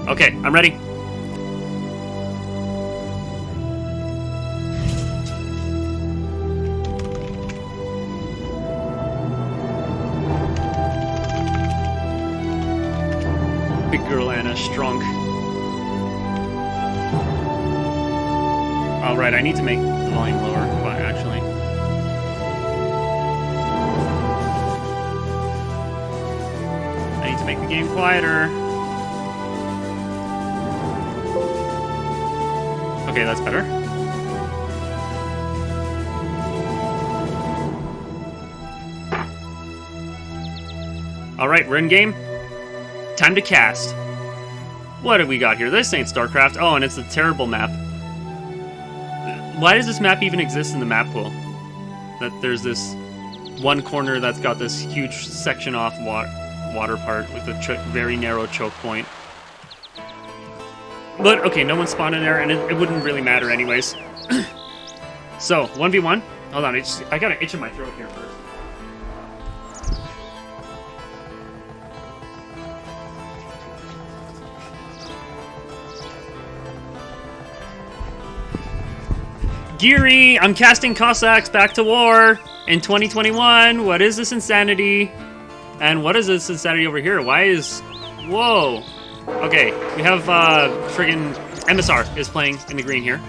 Okay, I'm ready. Big girl Anna, strong. Alright, I need to make the volume lower, but actually. I need to make the game quieter. Okay, that's better. Alright, we're in game. Time to cast. What have we got here? This ain't StarCraft. Oh, and it's a terrible map. Why does this map even exist in the map pool? That there's this one corner that's got this huge section off water part with a very narrow choke point. But, okay, no one spawned in there, and it wouldn't really matter anyways. So, 1v1. Hold on, I got an itch in my throat here first. Geary, I'm casting Cossacks back to war in 2021. What is this insanity? And what is this insanity over here? Why is... Whoa. Okay, we have friggin' MSR is playing in the green here.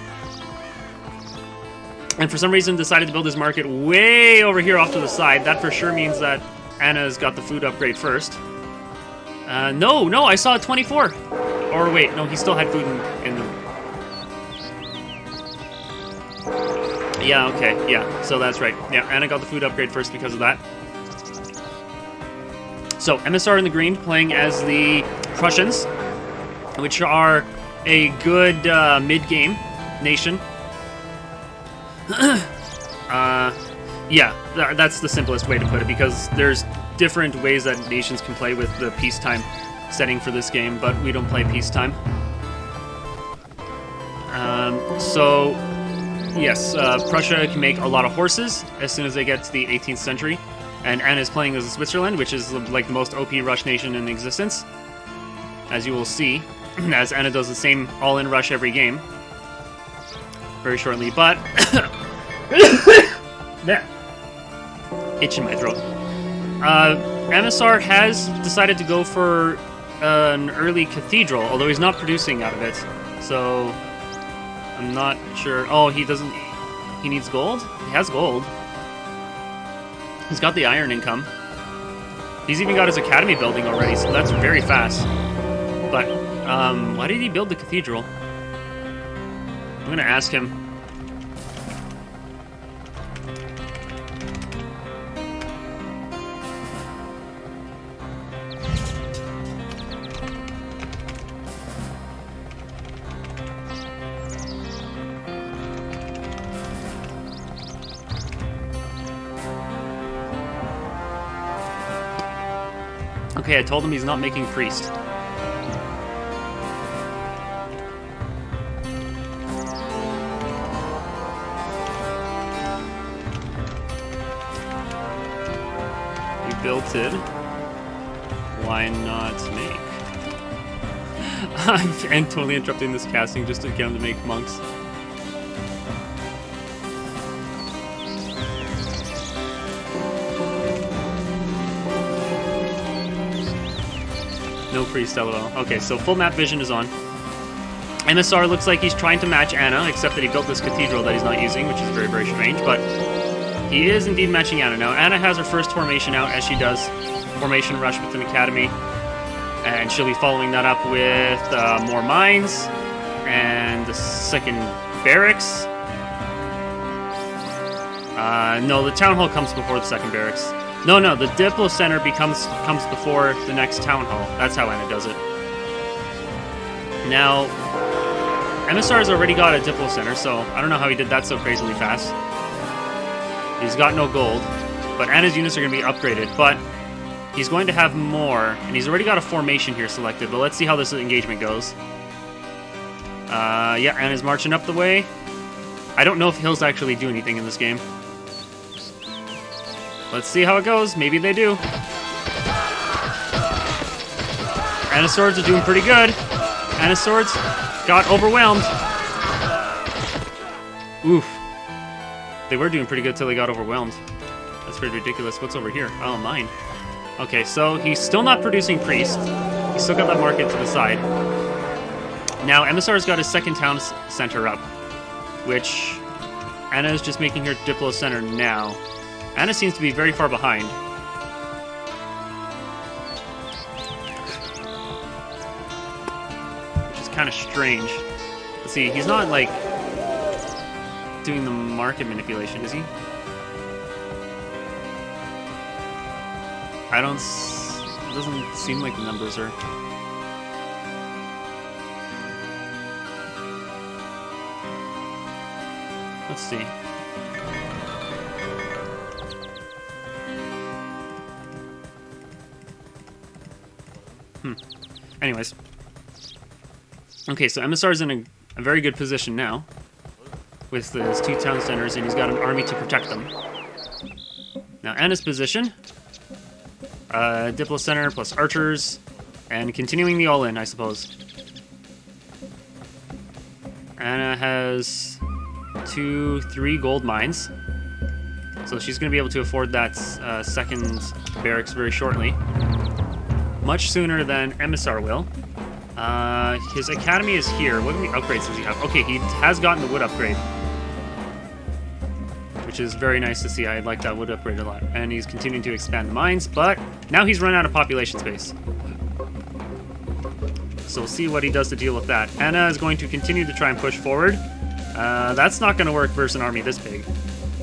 And for some reason decided to build his market way over here off to the side. That for sure means that Anna's got the food upgrade first. No, I saw a 24. Or wait, no, he still had food in the... Yeah, okay, yeah, so that's right. Yeah, Anna got the food upgrade first because of that. So, MSR in the green, playing as the Prussians, which are a good mid-game nation. Yeah, that's the simplest way to put it, because there's different ways that nations can play with the peacetime setting for this game, but we don't play peacetime. So... Yes, Prussia can make a lot of horses as soon as they get to the 18th century. And Anna is playing as Switzerland, which is like the most OP rush nation in existence. As you will see, as Anna does the same all-in rush every game. Very shortly, but... There. Itch in my throat. MSR has decided to go for an early cathedral, although he's not producing out of it. So... I'm not sure. Oh, he doesn't... He needs gold? He has gold. He's got the iron income. He's even got his academy building already, so that's very fast. But, why did he build the cathedral? I'm gonna ask him. Okay, I told him he's not making priest. You built it. Why not make? I'm totally interrupting this casting just to get him to make monks. No priest, LOL. Okay, so full map vision is on. MSR looks like he's trying to match Anna, except that he built this cathedral that he's not using, which is very, very strange, but he is indeed matching Anna now. Anna has her first formation out, as she does. Formation rush with an academy. And she'll be following that up with more mines, and the second barracks. No, the town hall comes before the second barracks. No, the Diplo Center comes before the next town hall. That's how Anna does it. Now, MSR's already got a Diplo Center, so I don't know how he did that so crazily fast. He's got no gold, but Anna's units are going to be upgraded, but he's going to have more, and he's already got a formation here selected, but let's see how this engagement goes. Yeah, Anna's marching up the way. I don't know if hills actually do anything in this game. Let's see how it goes. Maybe they do. Anna's swords are doing pretty good. Anna's swords got overwhelmed. Oof. They were doing pretty good till they got overwhelmed. That's pretty ridiculous. What's over here? Oh, mine. Okay, so he's still not producing priest. He's still got that market to the side. Now, Emissar's got his second town center up, which Anna is just making her Diplo center now. Anna seems to be very far behind. Which is kind of strange. Let's see, he's not, like, doing the market manipulation, is he? It doesn't seem like the numbers are... Let's see. Anyways. Okay, so Emissar's in a very good position now with his two town centers, and he's got an army to protect them. Now, Anna's position. Diplo center plus archers, and continuing the all-in, I suppose. Anna has 3 gold mines, so she's going to be able to afford that second barracks very shortly. Much sooner than Emissar will. His academy is here. What upgrades does he have? Okay, he has gotten the wood upgrade, which is very nice to see. I like that wood upgrade a lot. And he's continuing to expand the mines, but now he's run out of population space. So we'll see what he does to deal with that. Anna is going to continue to try and push forward. That's not going to work versus an army this big.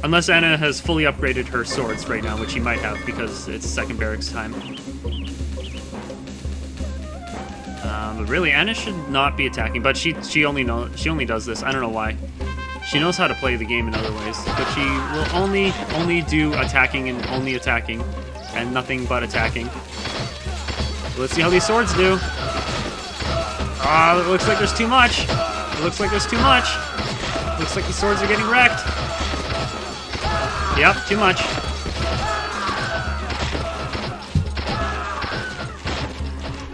Unless Anna has fully upgraded her swords right now, which she might have because it's second barracks time. But really, Anna should not be attacking, but she only does this. I don't know why. She knows how to play the game in other ways, but she will only do attacking and only attacking, and nothing but attacking. Let's see how these swords do. It looks like there's too much. It looks like there's too much. Looks like the swords are getting wrecked. Yep, too much.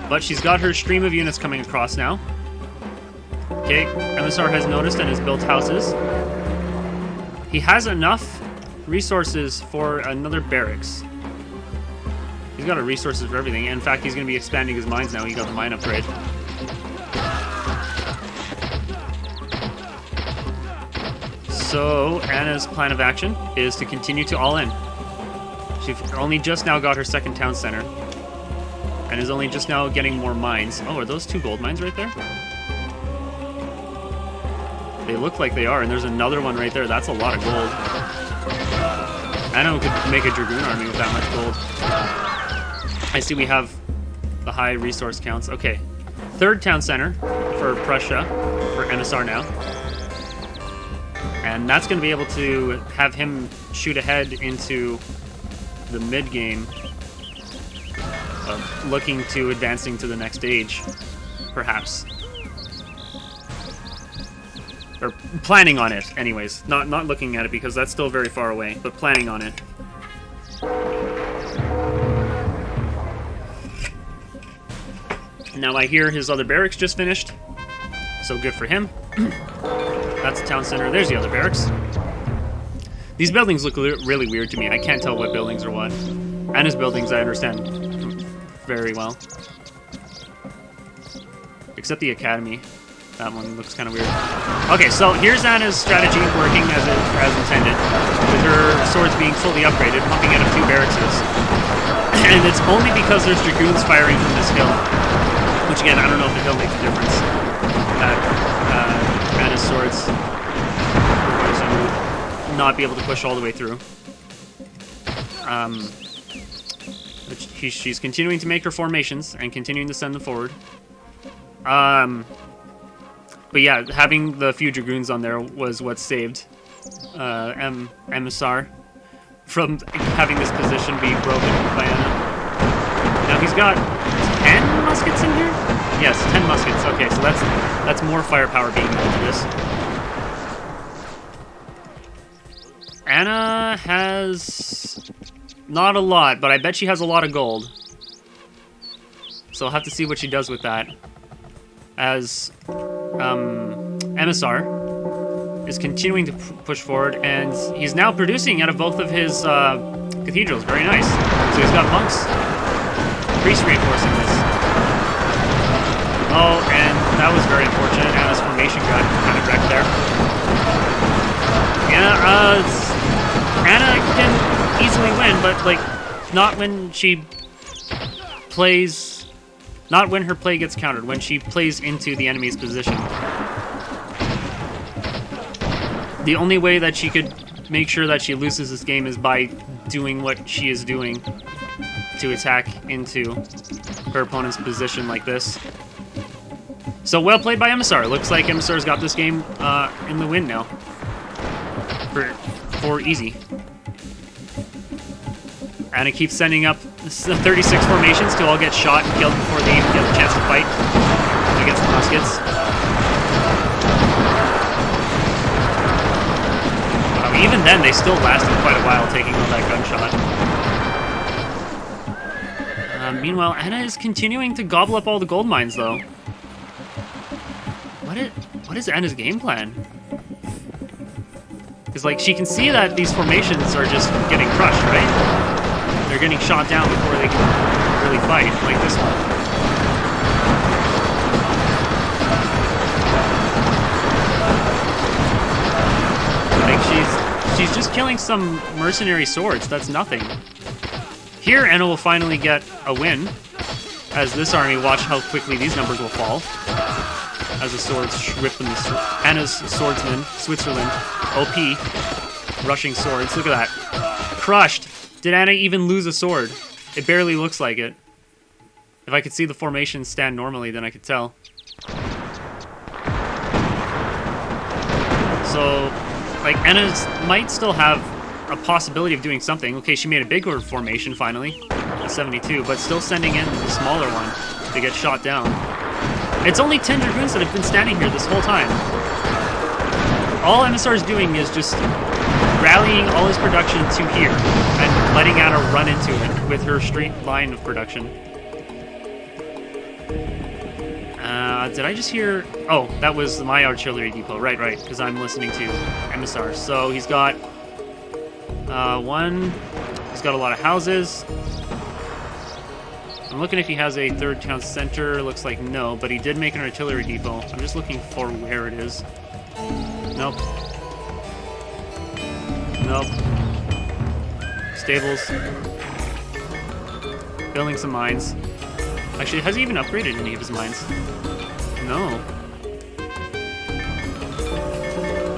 But she's got her stream of units coming across now. Okay, Emissar has noticed and has built houses. He has enough resources for another barracks. He's got resources for everything. In fact, he's going to be expanding his mines now. He got the mine upgrade. So, Anna's plan of action is to continue to all in. She only just now got her second town center. And is only just now getting more mines. Oh, are those 2 gold mines right there? They look like they are, and there's another one right there. That's a lot of gold. Anna could make a Dragoon army with that much gold. I see we have the high resource counts. Okay. 3rd town center for Prussia, for Emissar now. And that's going to be able to have him shoot ahead into the mid-game. Looking to advancing to the next stage, perhaps. Or planning on it, anyways. Not looking at it because that's still very far away, but planning on it. Now I hear his other barracks just finished, so good for him. That's the town center. There's the other barracks. These buildings look really weird to me. I can't tell what buildings are what. And his buildings, I understand very well. Except the academy. That one looks kind of weird. Okay, so here's Anna's strategy working as intended. With her swords being fully upgraded, pumping out of 2 barracks. And it's only because there's Dragoons firing from this hill. Which again, I don't know if the hill makes a difference. That Anna's swords are going to not be able to push all the way through. She's continuing to make her formations and continuing to send them forward. But yeah, having the few Dragoons on there was what saved Emissar from having this position be broken by Anna. Now he's got 10 muskets in here? Yes, 10 muskets. Okay, so that's more firepower being added to this. Anna has... not a lot, but I bet she has a lot of gold. So I'll have to see what she does with that. as Emissar is continuing to push forward, and he's now producing out of both of his cathedrals. Very nice. So he's got monks. Priest reinforcing this. Oh, and that was very unfortunate. Anna's formation got kind of wrecked there. Yeah, Anna can easily win, but like not when she plays, not when her play gets countered, when she plays into the enemy's position. The only way that she could make sure that she loses this game is by doing what she is doing to attack into her opponent's position like this. So well played by Emissar. Looks like Emissar's got this game in the win now. For easy. Anna keeps sending up 36 formations to all get shot and killed before they even get a chance to fight against the muskets. Even then, they still lasted quite a while taking on that gunshot. Meanwhile, Anna is continuing to gobble up all the gold mines, though. What is Anna's game plan? Because, like, she can see that these formations are just getting crushed, right? They're getting shot down before they can really fight, like this one. Like, she's just killing some mercenary swords. That's nothing. Here, Anna will finally get a win. As this army, watch how quickly these numbers will fall. As the swords rip them. Anna's swordsman, Switzerland, OP, rushing swords. Look at that. Crushed. Did Anna even lose a sword? It barely looks like it. If I could see the formation stand normally, then I could tell. So, like, Anna might still have a possibility of doing something. Okay, she made a bigger formation finally, at 72, but still sending in the smaller one to get shot down. It's only 10 Dragoons that have been standing here this whole time. All Emissar is doing is just rallying all his production to here and letting Anna run into it with her straight line of production. Did I just hear... Oh, that was my artillery depot. Right, because I'm listening to Emissar. So he's got one... He's got a lot of houses. I'm looking if he has a third town center. Looks like no, but he did make an artillery depot. I'm just looking for where it is. Nope. Nope. Stables. Building some mines. Actually, has he even upgraded any of his mines? No.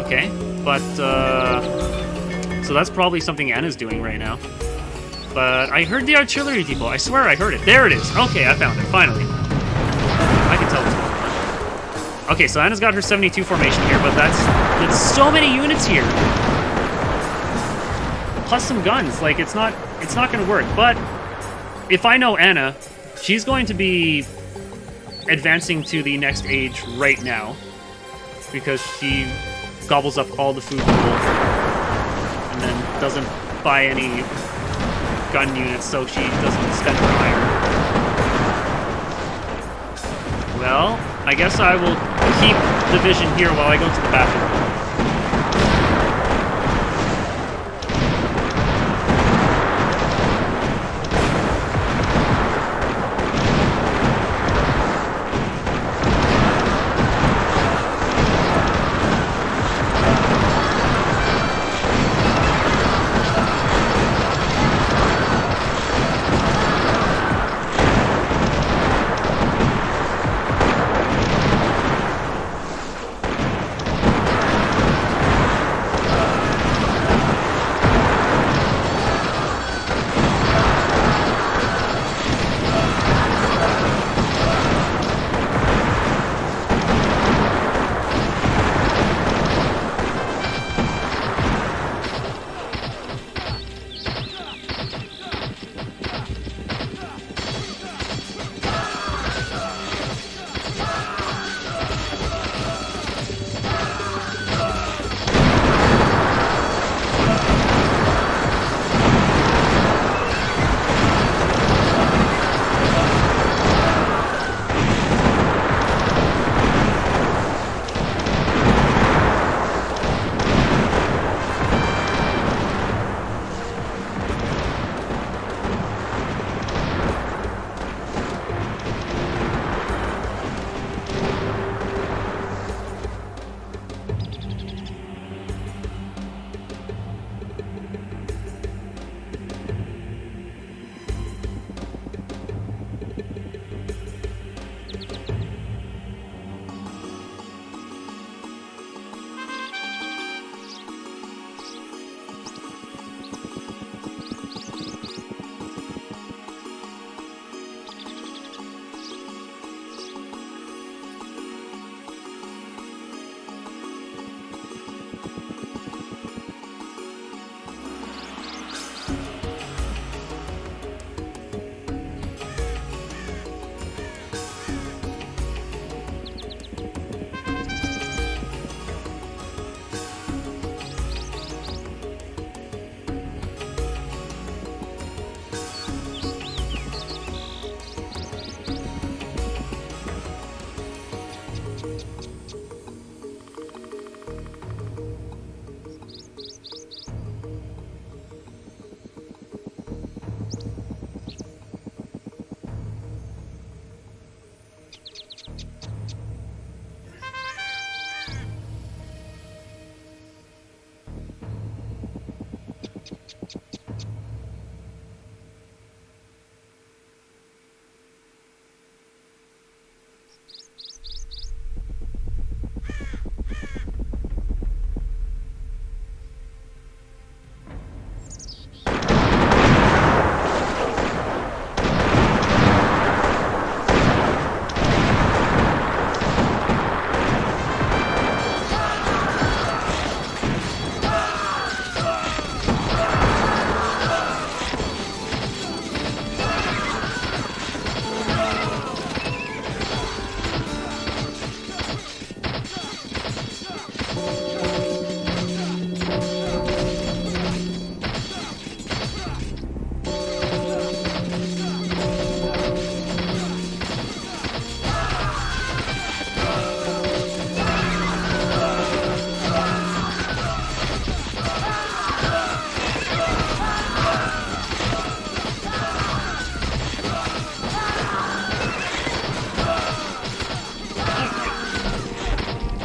Okay, but, so that's probably something Anna's doing right now. But I heard the artillery depot. I swear I heard it. There it is. Okay, I found it, finally. I can tell what's going on. Okay, so Anna's got her 72 formation here, but that's so many units here. Plus some guns. Like, it's not going to work. But if I know Anna, she's going to be advancing to the next age right now because she gobbles up all the food and then doesn't buy any gun units so she doesn't spend her iron. Well, I guess I will keep the vision here while I go to the bathroom.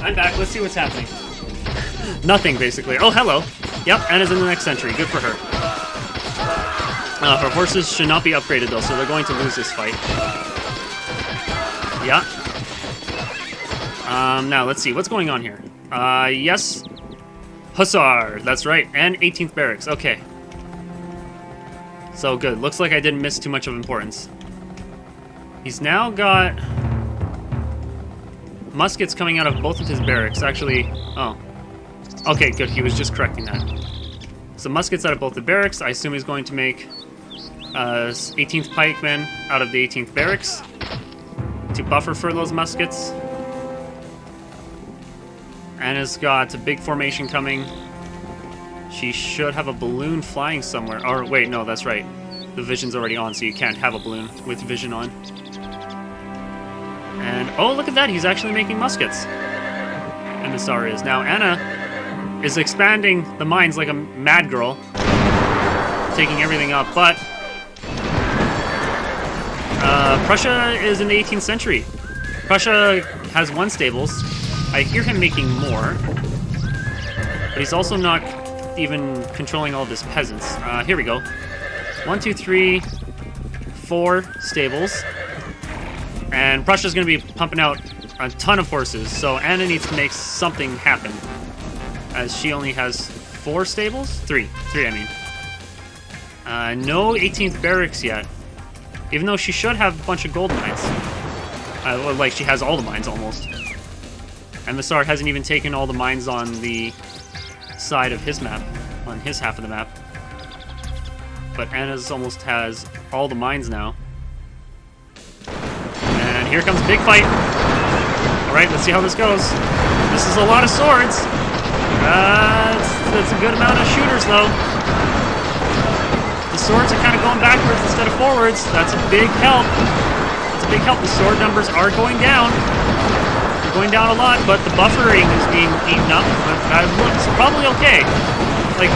I'm back. Let's see what's happening. Nothing, basically. Oh, hello. Yep, Anna's in the next century. Good for her. Her horses should not be upgraded, though, so they're going to lose this fight. Yeah. Now, let's see. What's going on here? Yes. Hussar. That's right. And 18th Barracks. Okay. So, good. Looks like I didn't miss too much of importance. He's now got muskets coming out of both of his barracks. Actually, oh. Okay, good. He was just correcting that. So muskets out of both the barracks. I assume he's going to make 18th pikemen out of the 18th barracks to buffer for those muskets. Anna's got a big formation coming. She should have a balloon flying somewhere. Or wait, no, that's right. The vision's already on, so you can't have a balloon with vision on. And oh, look at that! He's actually making muskets. Emissar is now. Anna is expanding the mines like a mad girl, taking everything up. But Prussia is in the 18th century. Prussia has 1 stables. I hear him making more, but he's also not even controlling all of his peasants. Here we go. 1, 2, 3, 4 stables. And Prussia's going to be pumping out a ton of horses, so Anna needs to make something happen, as she only has 4 stables? 3, I mean. No 18th barracks yet, even though she should have a bunch of gold mines. Well, like, she has all the mines, almost. Emissar hasn't even taken all the mines on the side of his map, on his half of the map. But Anna's almost has all the mines now. And here comes a big fight. Alright, let's see how this goes. This is a lot of swords. That's a good amount of shooters, though. The swords are kind of going backwards instead of forwards. That's a big help. That's a big help. The sword numbers are going down. They're going down a lot, but the buffering is being eaten up. But it's probably okay. Like,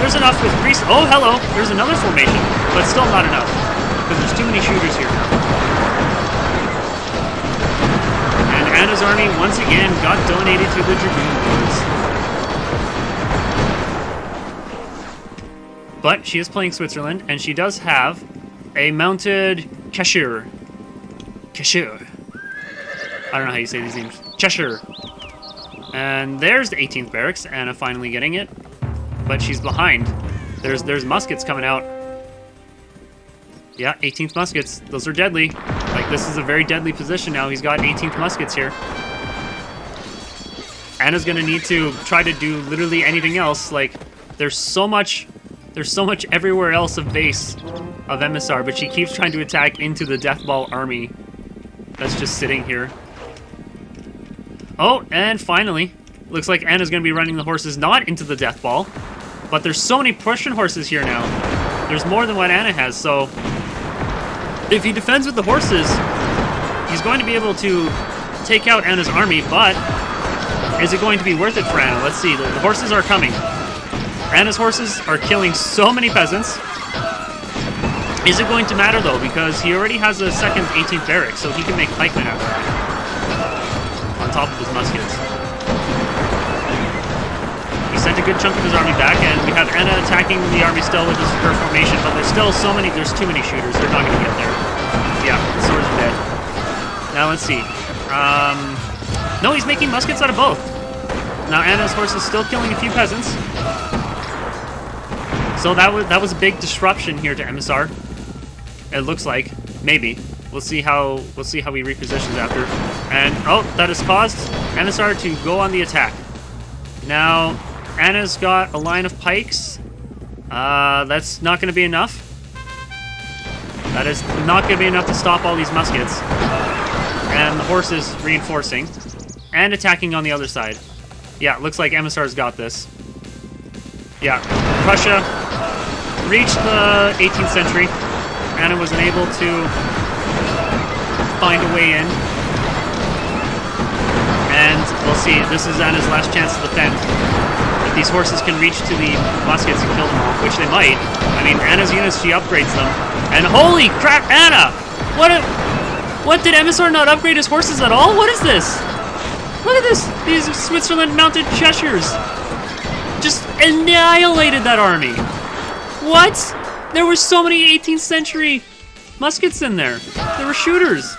there's enough with priest. Oh, hello. There's another formation, but still not enough. Because there's too many shooters here. And Anna's army, once again, got donated to the Dragoon Lords. But she is playing Switzerland, and she does have a mounted Cheshire. Cheshire. I don't know how you say these names. Cheshire. And there's the 18th barracks. Anna finally getting it. But she's behind. There's muskets coming out. Yeah, 18th muskets. Those are deadly. Like, this is a very deadly position now. He's got 18th muskets here. Anna's gonna need to try to do literally anything else. Like, there's so much everywhere else of base of Emissar, but she keeps trying to attack into the Deathball army that's just sitting here. Oh, and finally, looks like Anna's gonna be running the horses not into the Deathball, but there's so many Prussian horses here now. There's more than what Anna has, so if he defends with the horses, he's going to be able to take out Anna's army, but is it going to be worth it for Anna? Let's see. The horses are coming. Anna's horses are killing so many peasants. Is it going to matter, though? Because he already has a second 18th barracks, so he can make pikemen out of that on top of his muskets. He sent a good chunk of his army back, and we have Anna attacking the army still with her formation, but there's still there's too many shooters. They're not going to get there. Yeah, the swords are dead. Now, let's see. No, he's making muskets out of both. Now, Anna's horse is still killing a few peasants. So that was a big disruption here to Emissar. It looks like. Maybe. We'll see how he repositions after. And, oh, that has caused Emissar to go on the attack. Now, Anna's got a line of pikes. That's not going to be enough. That is not going to be enough to stop all these muskets. And the horse is reinforcing. And attacking on the other side. Yeah, looks like Emissar's got this. Yeah, Prussia reached the 18th century. Anna was unable to find a way in. And we'll see, this is Anna's last chance to defend. If these horses can reach to the muskets and kill them all, which they might. I mean, Anna's units, she upgrades them. And holy crap, Anna! What did Emissar not upgrade his horses at all? What is this? Look at this! These Switzerland-mounted Cheshires just annihilated that army. What? There were so many 18th century muskets in there. There were shooters.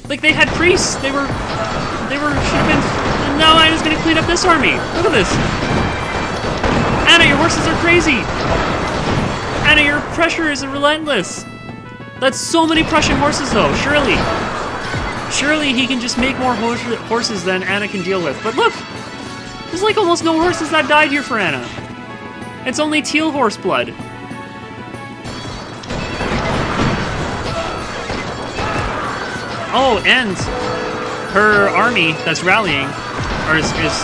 Like, they had priests. They were should have been. And now Anna's gonna clean up this army. Look at this. Anna, your horses are crazy. Anna, your pressure is relentless. That's so many Prussian horses, though. Surely he can just make more horses than Anna can deal with. But look, there's like almost no horses that died here for Anna. It's only teal horse blood. Oh, and her army that's rallying is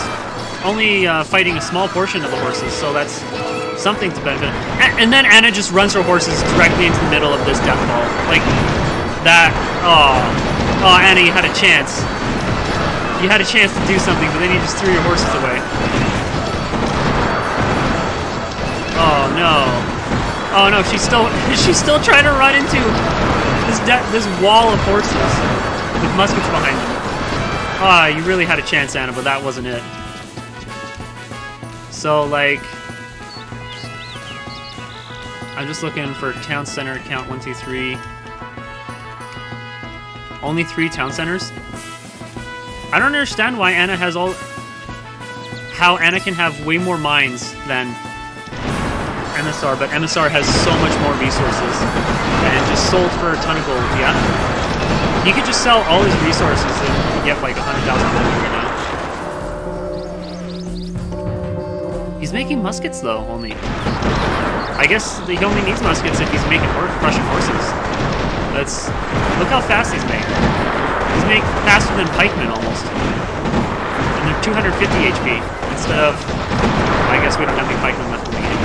only fighting a small portion of the horses, so that's something to benefit. And then Anna just runs her horses directly into the middle of this death ball. Like, that, oh, Anna, you had a chance. You had a chance to do something, but then you just threw your horses away. Oh no, she's still trying to run into this wall of horses with muskets behind them. Ah, you really had a chance, Anna, but that wasn't it. So, like, I'm just looking for town center, count 1, 2, 3. Only 3 town centers? I don't understand why Anna has how Anna can have way more mines than MSR, but MSR has so much more resources and just sold for a ton of gold, yeah? He could just sell all his resources and get like 100,000 gold right now. He's making muskets though, only. I guess he only needs muskets if he's making Prussian horses. Look how fast he's making. He's making faster than pikemen almost. And they're 250 HP instead of, I guess we don't have any pikemen left in the game.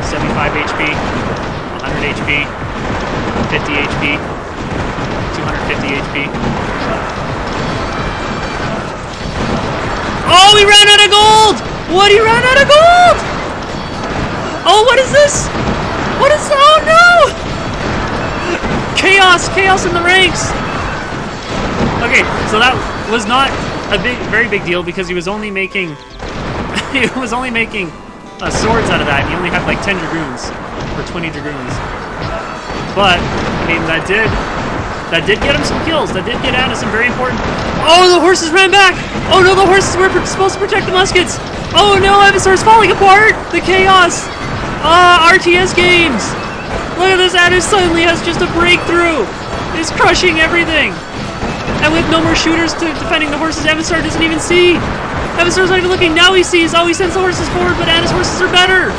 75 HP, 100 HP, 50 HP, 250 HP. Oh, he ran out of gold! What? He ran out of gold! Oh, what is this? What is? Oh no! Chaos in the ranks. Okay, so that was not a very big deal because he was only making swords out of that. And he only had like 10 dragoons or 20 dragoons. But I mean, that did get him some kills. That did get Anna some very important. Oh, the horses ran back. Oh no, the horses were supposed to protect the muskets. Oh no, Evisar's falling apart. The chaos. RTS games. Look at this. Anna suddenly has just a breakthrough. It's crushing everything. And with no more shooters defending the horses, Evisar doesn't even see. Evisar's not even looking. Now he sees. Oh, he sends the horses forward, but Anna's horses are better.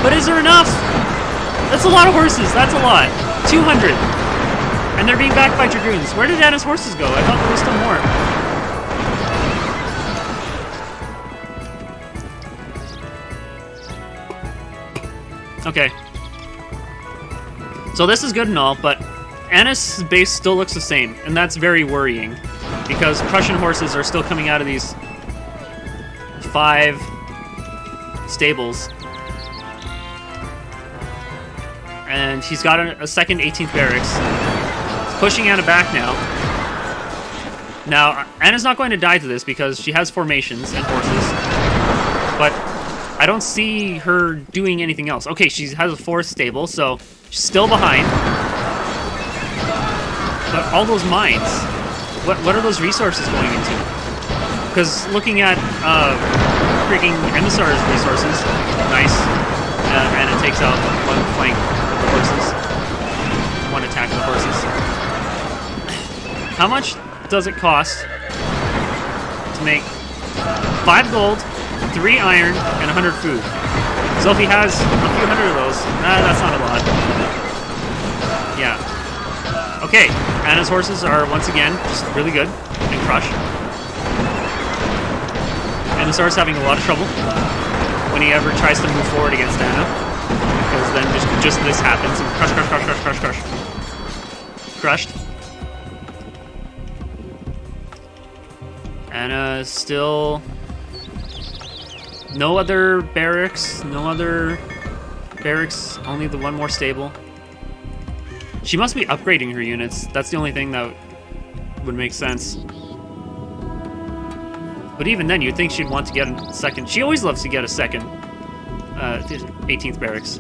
But is there enough? That's a lot of horses. That's a lot. 200. And they're being backed by dragoons. Where did Anna's horses go? I thought there was still more. Okay. So this is good and all, but Anna's base still looks the same, and that's very worrying, because Prussian horses are still coming out of these 5 stables. And he's got a second 18th barracks. It's pushing Anna back now. Now, Anna's not going to die to this because she has formations and horses, but I don't see her doing anything else. Okay, she has a 4th stable, so she's still behind. But all those mines, what are those resources going into? Because looking at freaking Emissar's resources, nice, and it takes out one flank of the horses, one attack of the horses. How much does it cost to make 5 gold, 3 iron, and 100 food? So if he has a few hundred of those, that's not a lot. Yeah. Okay, Anna's horses are once again just really good and crush. Emissar's having a lot of trouble when he ever tries to move forward against Anna, because then just this happens and crush. Crushed. Anna still no other barracks, only the one more stable. She must be upgrading her units. That's the only thing that would make sense. But even then, you'd think she'd want to get a second. She always loves to get a second 18th barracks.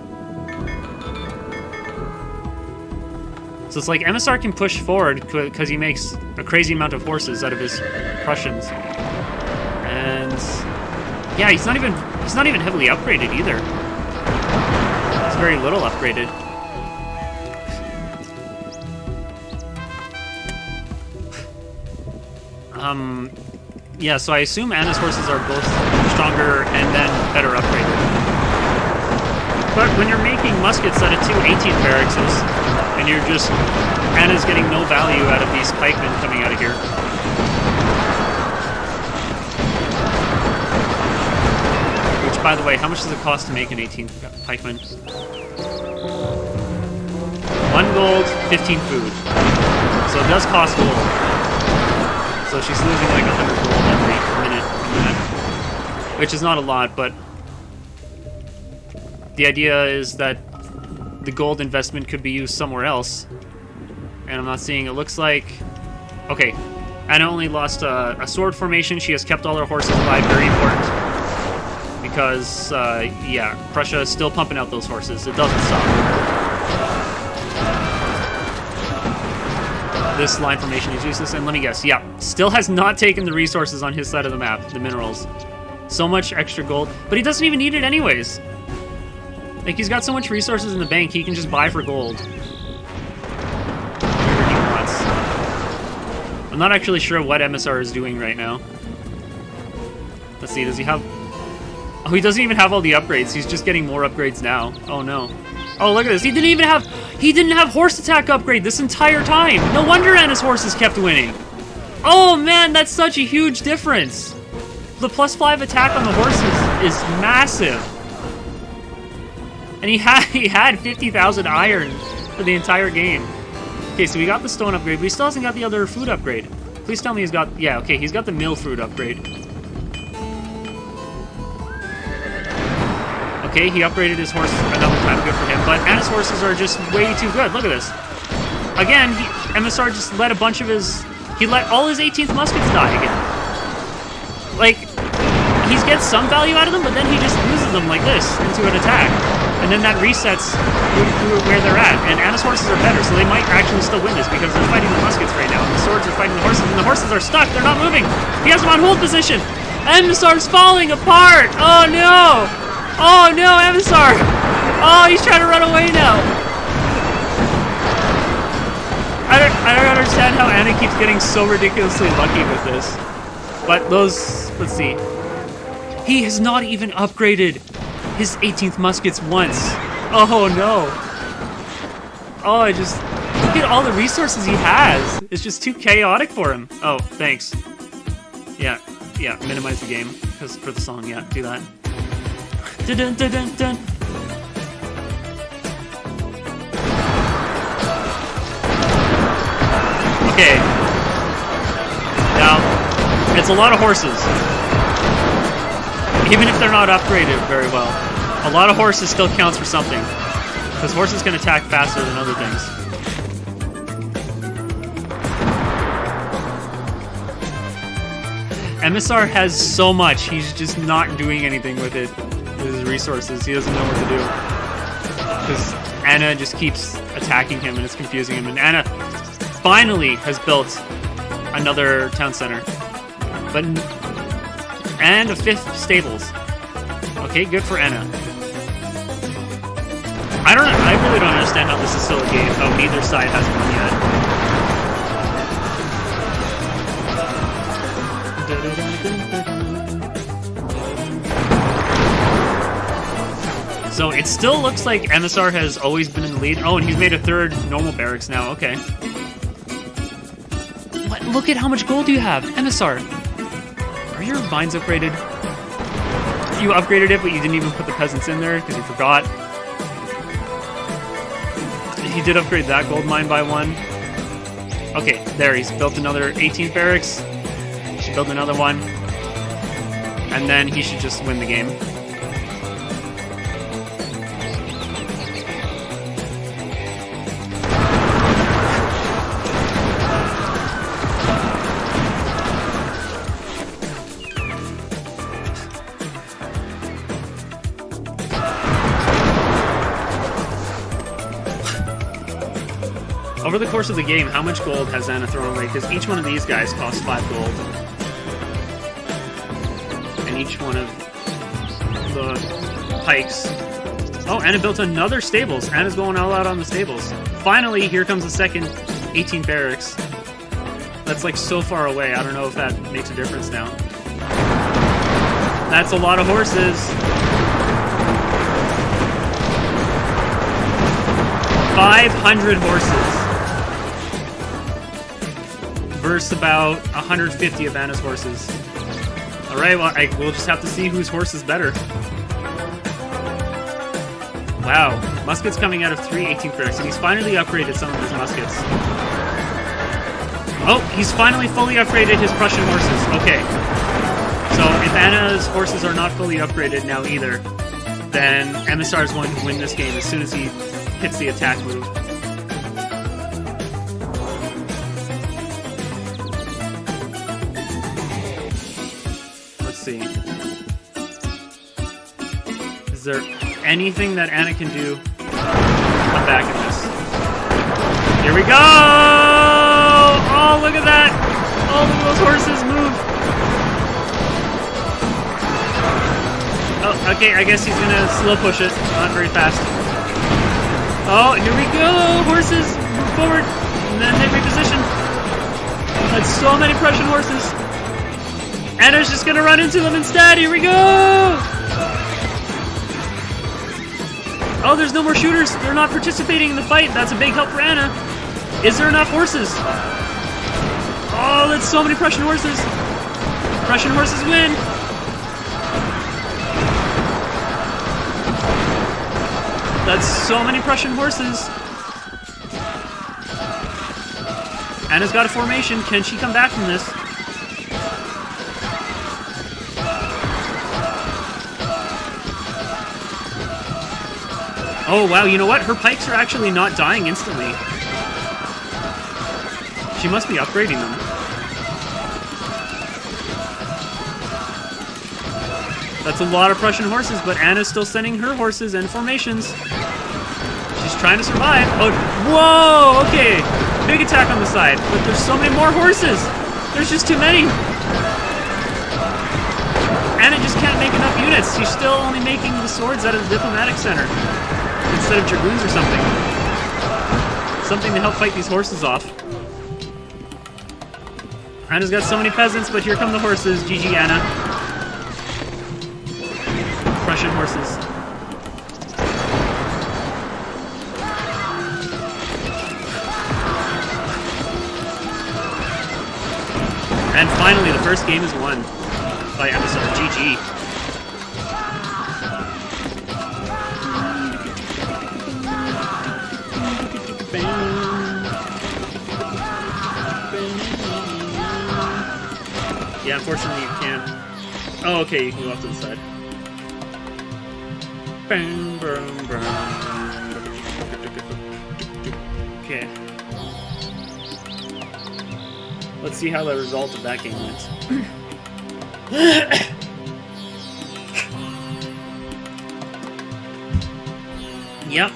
So it's like MSR can push forward because he makes a crazy amount of horses out of his Prussians. And yeah, he's not even heavily upgraded either. He's very little upgraded. Yeah, so I assume Anna's horses are both stronger and then better upgraded. But when you're making muskets out of 2 18th barracks, and you're just... Anna's getting no value out of these pikemen coming out of here. Which, by the way, how much does it cost to make an 18th pikeman? 1 gold, 15 food. So it does cost gold. So she's losing like 100 gold every minute from that. Which is not a lot, but... the idea is that the gold investment could be used somewhere else. And I'm not seeing... it looks like... okay. Anna only lost a sword formation. She has kept all her horses alive. Very important. Because, yeah, Prussia is still pumping out those horses. It doesn't stop. This line formation is useless, and let me guess, yeah, still has not taken the resources on his side of the map, the minerals. So much extra gold, but he doesn't even need it anyways. Like, he's got so much resources in the bank, he can just buy for gold. Whatever he wants. I'm not actually sure what MSR is doing right now. Let's see, does he have... oh, he doesn't even have all the upgrades, he's just getting more upgrades now. Oh no. Oh, look at this, he didn't have horse attack upgrade this entire time! No wonder Anna's horses kept winning! Oh man, that's such a huge difference! The +5 attack on the horses is massive! And he had 50,000 iron for the entire game. Okay, so we got the stone upgrade, but he still hasn't got the other food upgrade. Please tell me he's got... yeah, okay, he's got the mill fruit upgrade. Okay, he upgraded his horse another time, good for him, but Anna's horses are just way too good. Look at this. Again, MSR just let a bunch of his... he let all his 18th muskets die again. Like, he gets some value out of them, but then he just loses them like this into an attack. And then that resets where they're at. And Anna's horses are better, so they might actually still win this because they're fighting the muskets right now. And the swords are fighting the horses, and the horses are stuck. They're not moving. He has them on hold position. MSR's falling apart. Oh no! Oh no, MSR! Oh, he's trying to run away now. I don't understand how Anna keeps getting so ridiculously lucky with this. But those, let's see. He has not even upgraded his 18th muskets once. Oh no. Oh, look at all the resources he has. It's just too chaotic for him. Oh, thanks. Yeah, minimize the game because for the song, yeah, do that. Dun, dun, dun, dun, dun. Okay. Now, it's a lot of horses. Even if they're not upgraded very well. A lot of horses still counts for something. Because horses can attack faster than other things. MSR has so much, he's just not doing anything with it. His resources, he doesn't know what to do. Because Anna just keeps attacking him and it's confusing him. And Anna finally has built another town center. And a 5th stables. Okay, good for Anna. I really don't understand how this is still a game, how neither side has won yet. So it still looks like MSR has always been in the lead. Oh, and he's made a 3rd normal barracks now, okay. What? Look at how much gold you have, MSR. Are your vines upgraded? You upgraded it, but you didn't even put the peasants in there because you forgot. He did upgrade that gold mine by 1. Okay, there, he's built another 18th barracks. He should build another one. And then he should just win the game. Over the course of the game, how much gold has Anna thrown away? Because each one of these guys costs 5 gold. And each one of the pikes. Oh, Anna built another stables. Anna's going all out on the stables. Finally, here comes the second 18 barracks. That's like so far away. I don't know if that makes a difference now. That's a lot of horses. 500 horses. Versus about 150 of Anna's horses. Alright, well, we'll just have to see whose horse is better. Wow, muskets coming out of 3 18th barracks, and he's finally upgraded some of his muskets. Oh, he's finally fully upgraded his Prussian horses. Okay. So if Anna's horses are not fully upgraded now either, then Emissar is going to win this game as soon as he hits the attack move. Let's see. Is there anything that Anna can do? I'm back at this. Here we go! Oh, look at that! Oh, look at those horses move! Oh, okay, I guess he's gonna slow push it. Not very fast. Oh, here we go! Horses! Move forward! And then they reposition. That's so many Prussian horses. Anna's just gonna run into them instead! Here we go! Oh, there's no more shooters. They're not participating in the fight. That's a big help for Anna. Is there enough horses? Oh, that's so many Prussian horses. Prussian horses win. That's so many Prussian horses. Anna's got a formation. Can she come back from this? Oh, wow, you know what? Her pikes are actually not dying instantly. She must be upgrading them. That's a lot of Prussian horses, but Anna's still sending her horses and formations. She's trying to survive. Oh, whoa, okay. Big attack on the side, but there's so many more horses. There's just too many. Anna just can't make enough units. She's still only making the swords out of the diplomatic center instead of dragoons or something. Something to help fight these horses off. Anna's got so many peasants, but here come the horses. GG, Anna. Prussian horses. And finally, the first game is won by Emissar. GG. Yeah, unfortunately you can't. Oh, okay, you can go off to the side. Okay. Let's see how the result of that game went. Yep.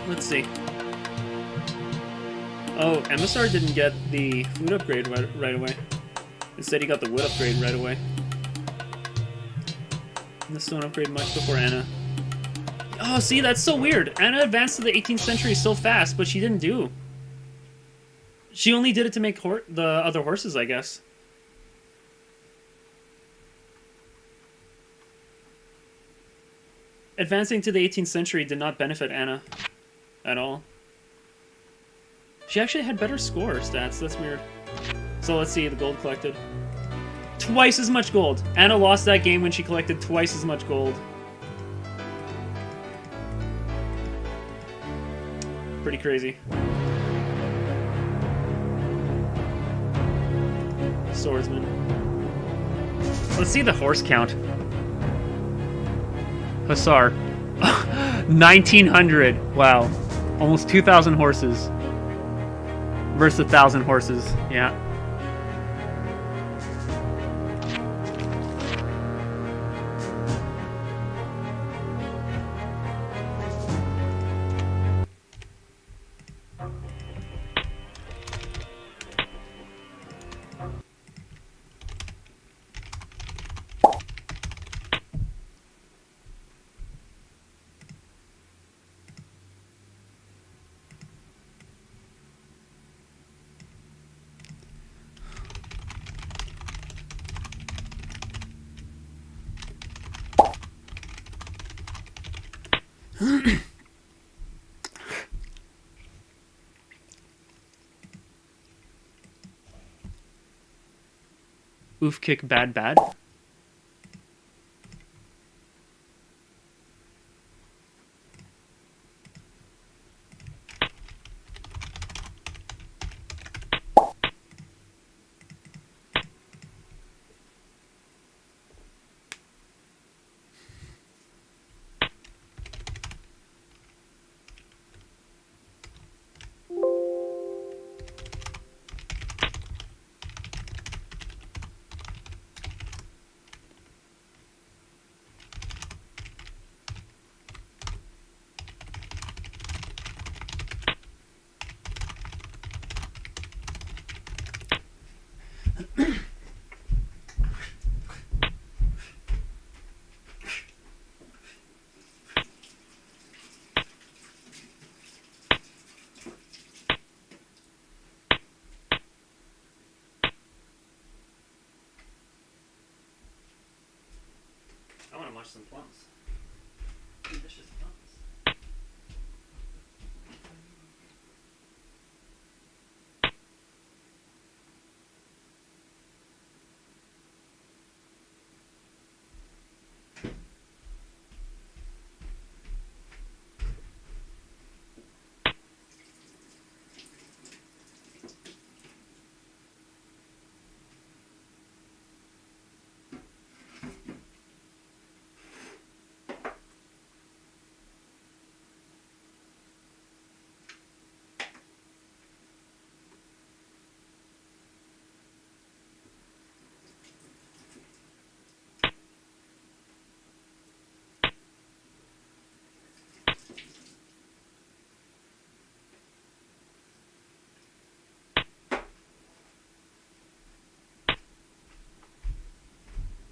Let's see. Oh, Emissar didn't get the food upgrade right away. Instead, he got the wood upgrade right away. And the stone upgrade much before Anna. Oh, see, that's so weird. Anna advanced to the 18th century so fast, but she didn't do. She only did it to make the other horses, I guess. Advancing to the 18th century did not benefit Anna at all. She actually had better score stats. That's weird. So let's see the gold collected. Twice as much gold. Anna lost that game when she collected twice as much gold. Pretty crazy. Swordsman. Let's see the horse count. Hussar. 1,900. Wow. Almost 2,000 horses. Versus 1,000 horses. Yeah. Oof kick bad bad. I want to munch some plums. Delicious plums.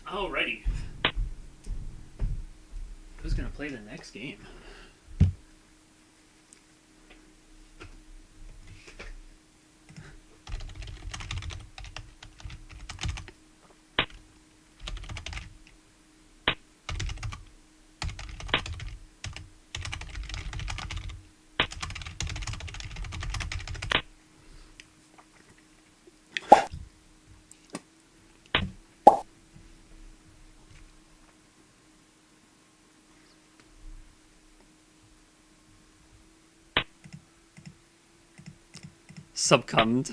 Alrighty. Who's gonna play the next game? Succumbed.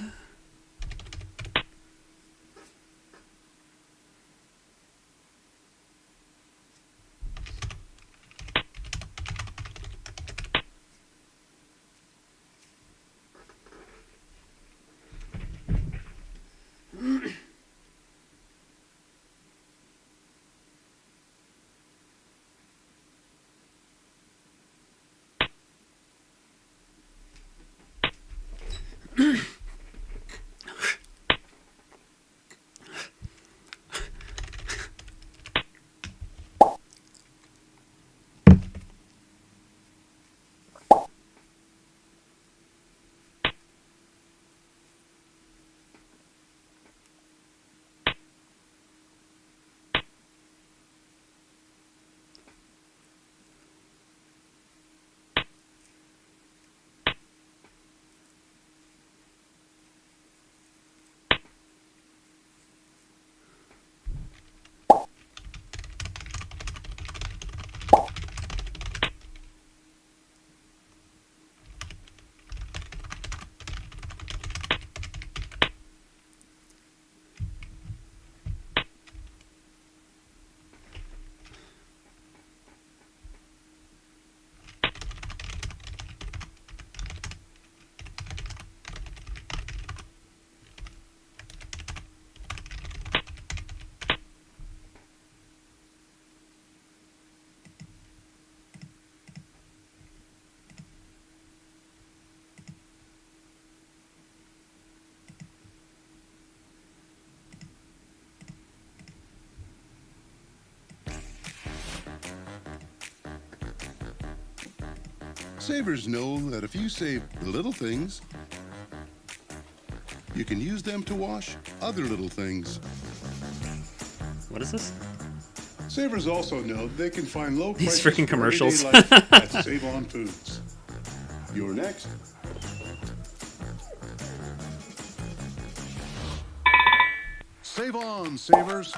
Savers know that if you save the little things, you can use them to wash other little things. What is this? Savers also know they can find low These prices freaking for commercials. everyday life at Save On Foods. You're next. Save on, savers.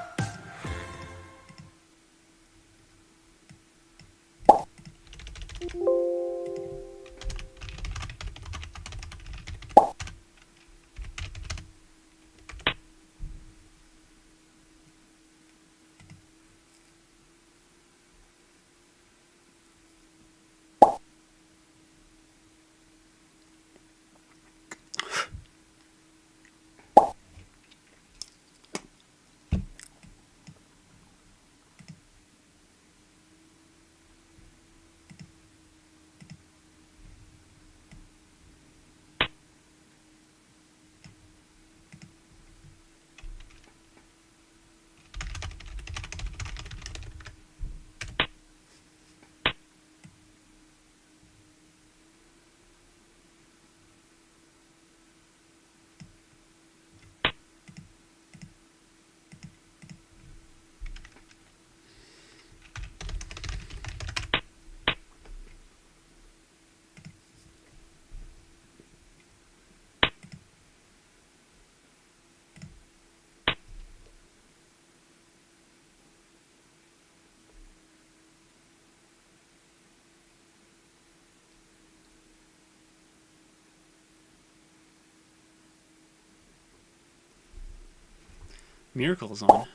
Miracle's on.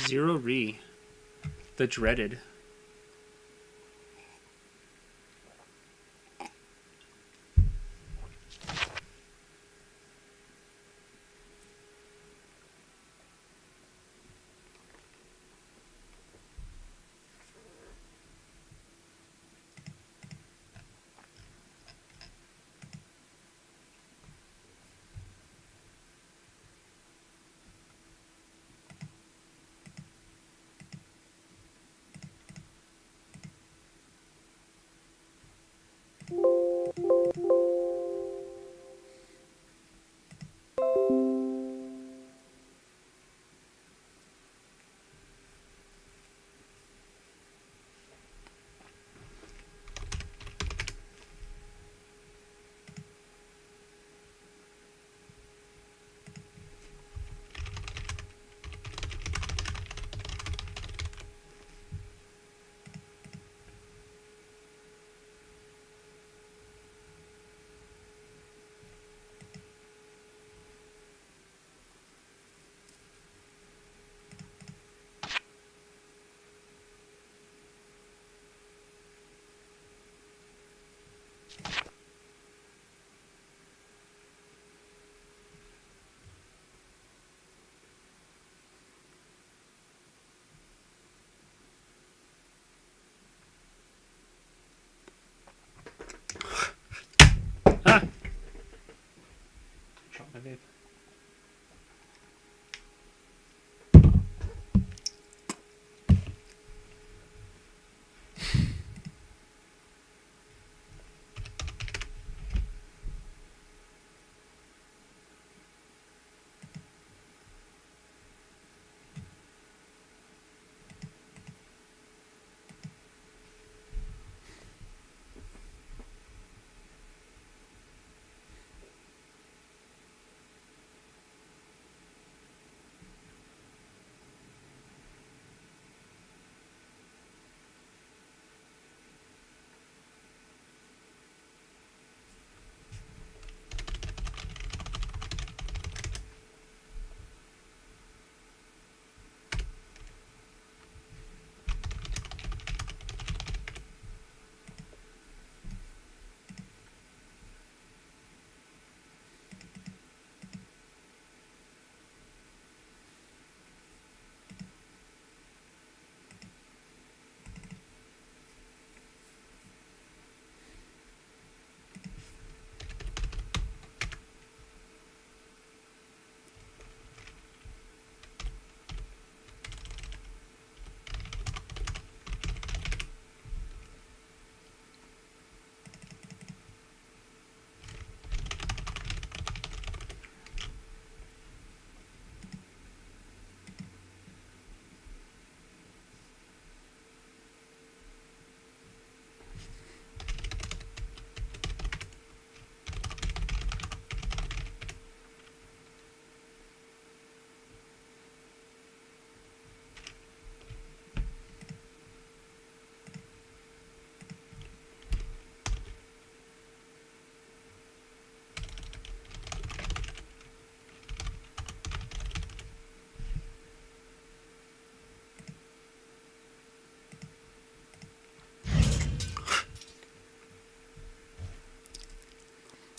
Zero Re. The Dreaded.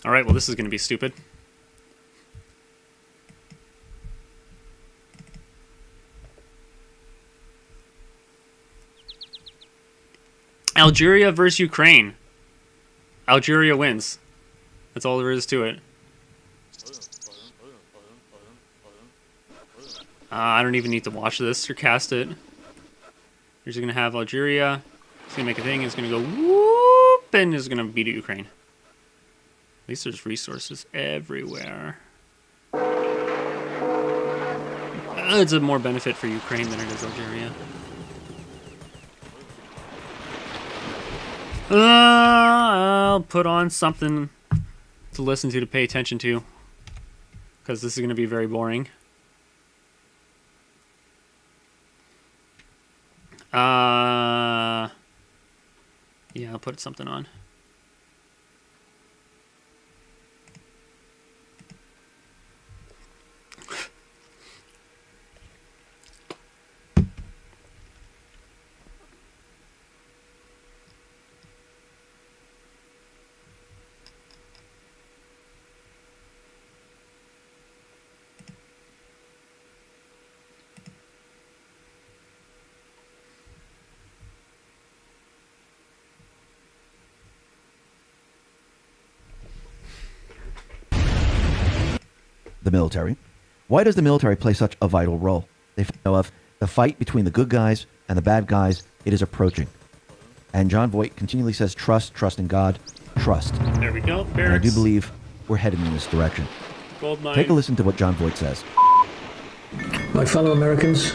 Alright, well this is going to be stupid. Algeria versus Ukraine. Algeria wins. That's all there is to it. I don't even need to watch this or cast it. You're just going to have Algeria. It's going to make a thing. It's going to go whoop, and it's going to beat Ukraine. At least there's resources everywhere. It's a more benefit for Ukraine than it is Algeria. I'll put on something to listen to pay attention to. Because this is going to be very boring. Yeah, I'll put something on. The military. Why does the military play such a vital role? They know of the fight between the good guys and the bad guys. It is approaching. And John Voight continually says, trust in God, trust. There we go. And I do believe we're headed in this direction. Gold mine. Take a listen to what John Voight says. My fellow Americans,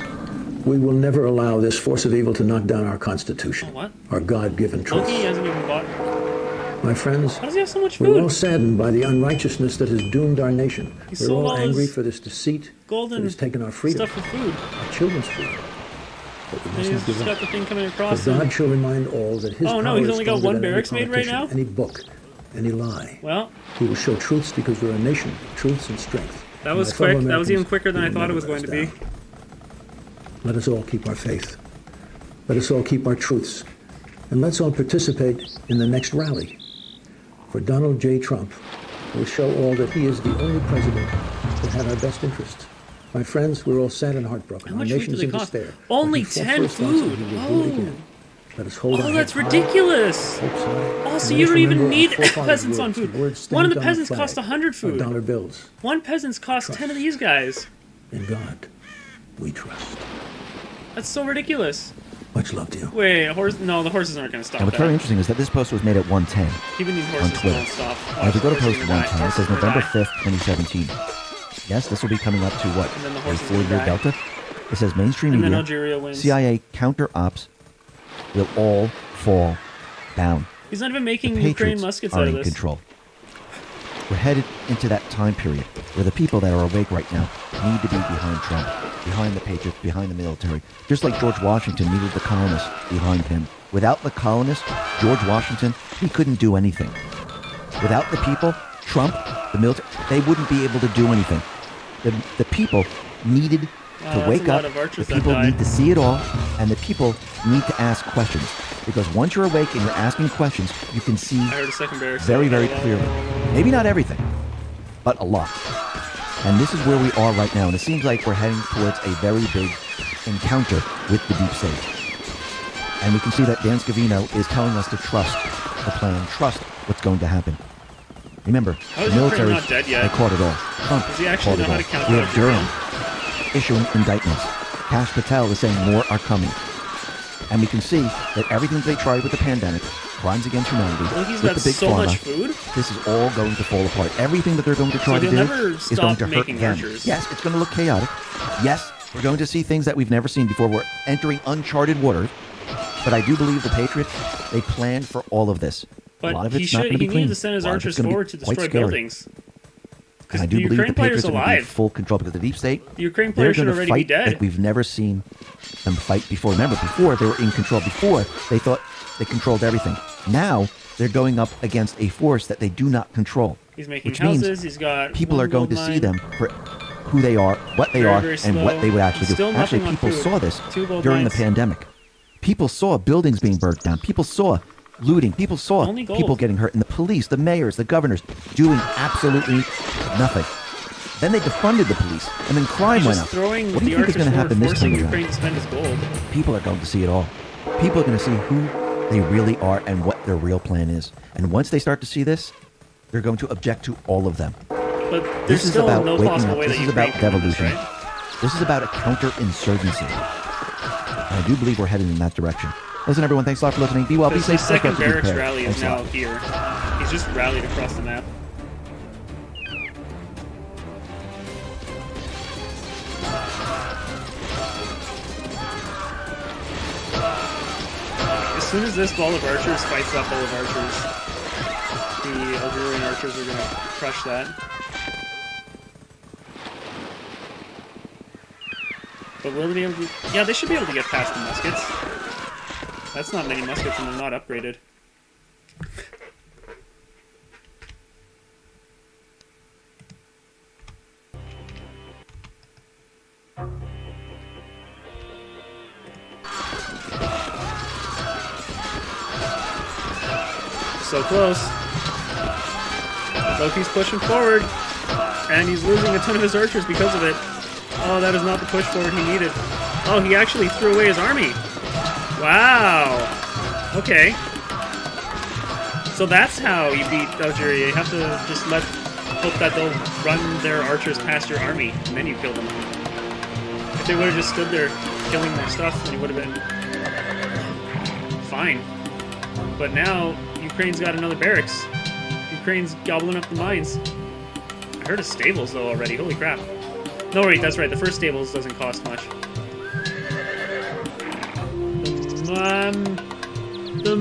we will never allow this force of evil to knock down our Constitution, our God-given truth. Loki hasn't even bought. My friends, How does he have so much we're food? all saddened by the unrighteousness that has doomed our nation. He We're sold all all angry his for this deceit gold that and has taken our freedom, stuff for food. our children's freedom. But we And must he's not give got up. the thing coming For across. And, God shall remind all that his Oh, no, power he's is only got stronger one than any barracks made right politician, now? any book, any lie. well, He will show truths because we're a nation of truths and strength. that And was my fellow quick. That was even Americans, quicker than we I will thought it never was let going us to be. down. Let us all keep our faith. Let us all keep our truths. And let's all participate in the next rally. For Donald J. Trump will show all that he is the only president that had our best interests. My friends, we're all sad and heartbroken. How Our much food nation's do in they cost? despair. Only But he fought 10 for us once and food. he will do it again. Let us hold our Oh, that's heads high, ridiculous. hopes high, Oh, and so let you us don't even remember our need forefathers' peasants on words, the food. words One of the stamped on peasants flag, cost 100 our food. dollar bills. One peasant's cost 10 of these guys. In God, we trust. That's so ridiculous. Much love to you. Wait, horse? No, the horses aren't going to stop And what's very that. interesting is that this post was made at 1:10 Even these on horses Twitter. don't stop. Now, if you go to Horses post are gonna die. 110, it says Horses are November gonna die. 5th, 2017. Yes, this will be coming up to what? And then the A horses will 4-year die. delta? It says mainstream And then media, Algeria wins. CIA counter-ops will all fall down. He's not even The making Ukraine Patriots muskets are out of in this. control. We're headed into that time period where the people that are awake right now need to be behind Trump, behind the Patriots, behind the military. Just like George Washington needed the colonists behind him. Without the colonists, George Washington, he couldn't do anything. Without the people, Trump, the military, they wouldn't be able to do anything. The people needed Wow, to that's wake a lot up. of The archers that people died. need to see it all, and the people need to ask questions. Because once you're awake and you're asking questions, you can see I heard a second barracks. very, very clearly. Maybe not everything, but a lot. And this is where we are right now, and it seems like we're heading towards a very big encounter with the deep state. And we can see that Dan Scavino is telling us to trust the plan, trust what's going to happen. Remember, How the is military, Ukraine not dead yet? they caught it all. Trump Does he actually caught know it how all. to count We out have Durham Ukraine? issuing indictments. Kash Patel is saying more are coming. And we can see that everything they tried with the pandemic, crimes against humanity, Look, he's with got the big so pharma, much food. this is all going to fall apart. Everything that they're going to try to they'll do never is stop going to hurt making them. archers. Yes, it's going to look chaotic. Yes, we're going to see things that we've never seen before. We're entering uncharted waters. But I do believe the Patriots, they planned for all of this. A lot But of he it's not going to be needed clean. to send his A lot of it's archers gonna be forward to quite destroy scary. buildings. And Because I the do believe the Ukraine player's Patriots are going to be in alive. full control because the deep state, The Ukraine they're player should going to already fight be dead. like we've never seen them fight before. Remember, before they were in control. Before they thought they controlled everything. Now they're going up against a force that they do not control. He's making which houses. means He's got people one are going gold to see mine. them for who they are, what they Very, are, very and what slow. they would actually do. Still Actually, nothing on people food. saw this 2 gold during the mines. pandemic. People saw buildings being burnt down. People saw looting. People saw Only gold. people getting hurt, and the police, the mayors, the governors doing absolutely nothing. Then they defunded the police, and then crime He's went just up. throwing What do the you think is archers going to forward, happen this forcing time Ukraine around? to spend his gold. People are going to see it all. People are going to see who they really are and what their real plan is. And once they start to see this, they're going to object to all of them. But there's This is still about no waking possible up. way This that is Ukraine about can win this, devolution. right? This is about a counterinsurgency. And I do believe we're headed in that direction. Listen, everyone, thanks a lot for listening. Be well, be Because safe. his second Let's go to barracks repair. rally is Thanks a now lot. here. He's just rallied across the map. As soon as this ball of archers fights that ball of archers, the Algerian archers are going to crush that. But will they be able to... Yeah, they should be able to get past the muskets. That's not many muskets and they're not upgraded. So close. Loki's pushing forward, and he's losing a ton of his archers because of it. Oh, that is not the push forward he needed. Oh, he actually threw away his army. Wow. Okay. So that's how you beat Algeria. You have to just hope that they'll run their archers past your army, and then you kill them. If they would have just stood there killing their stuff, then it would have been fine. But now, Ukraine's got another barracks. Ukraine's gobbling up the mines. I heard of stables, though, already. Holy crap. No, wait, that's right. The first stables doesn't cost much. The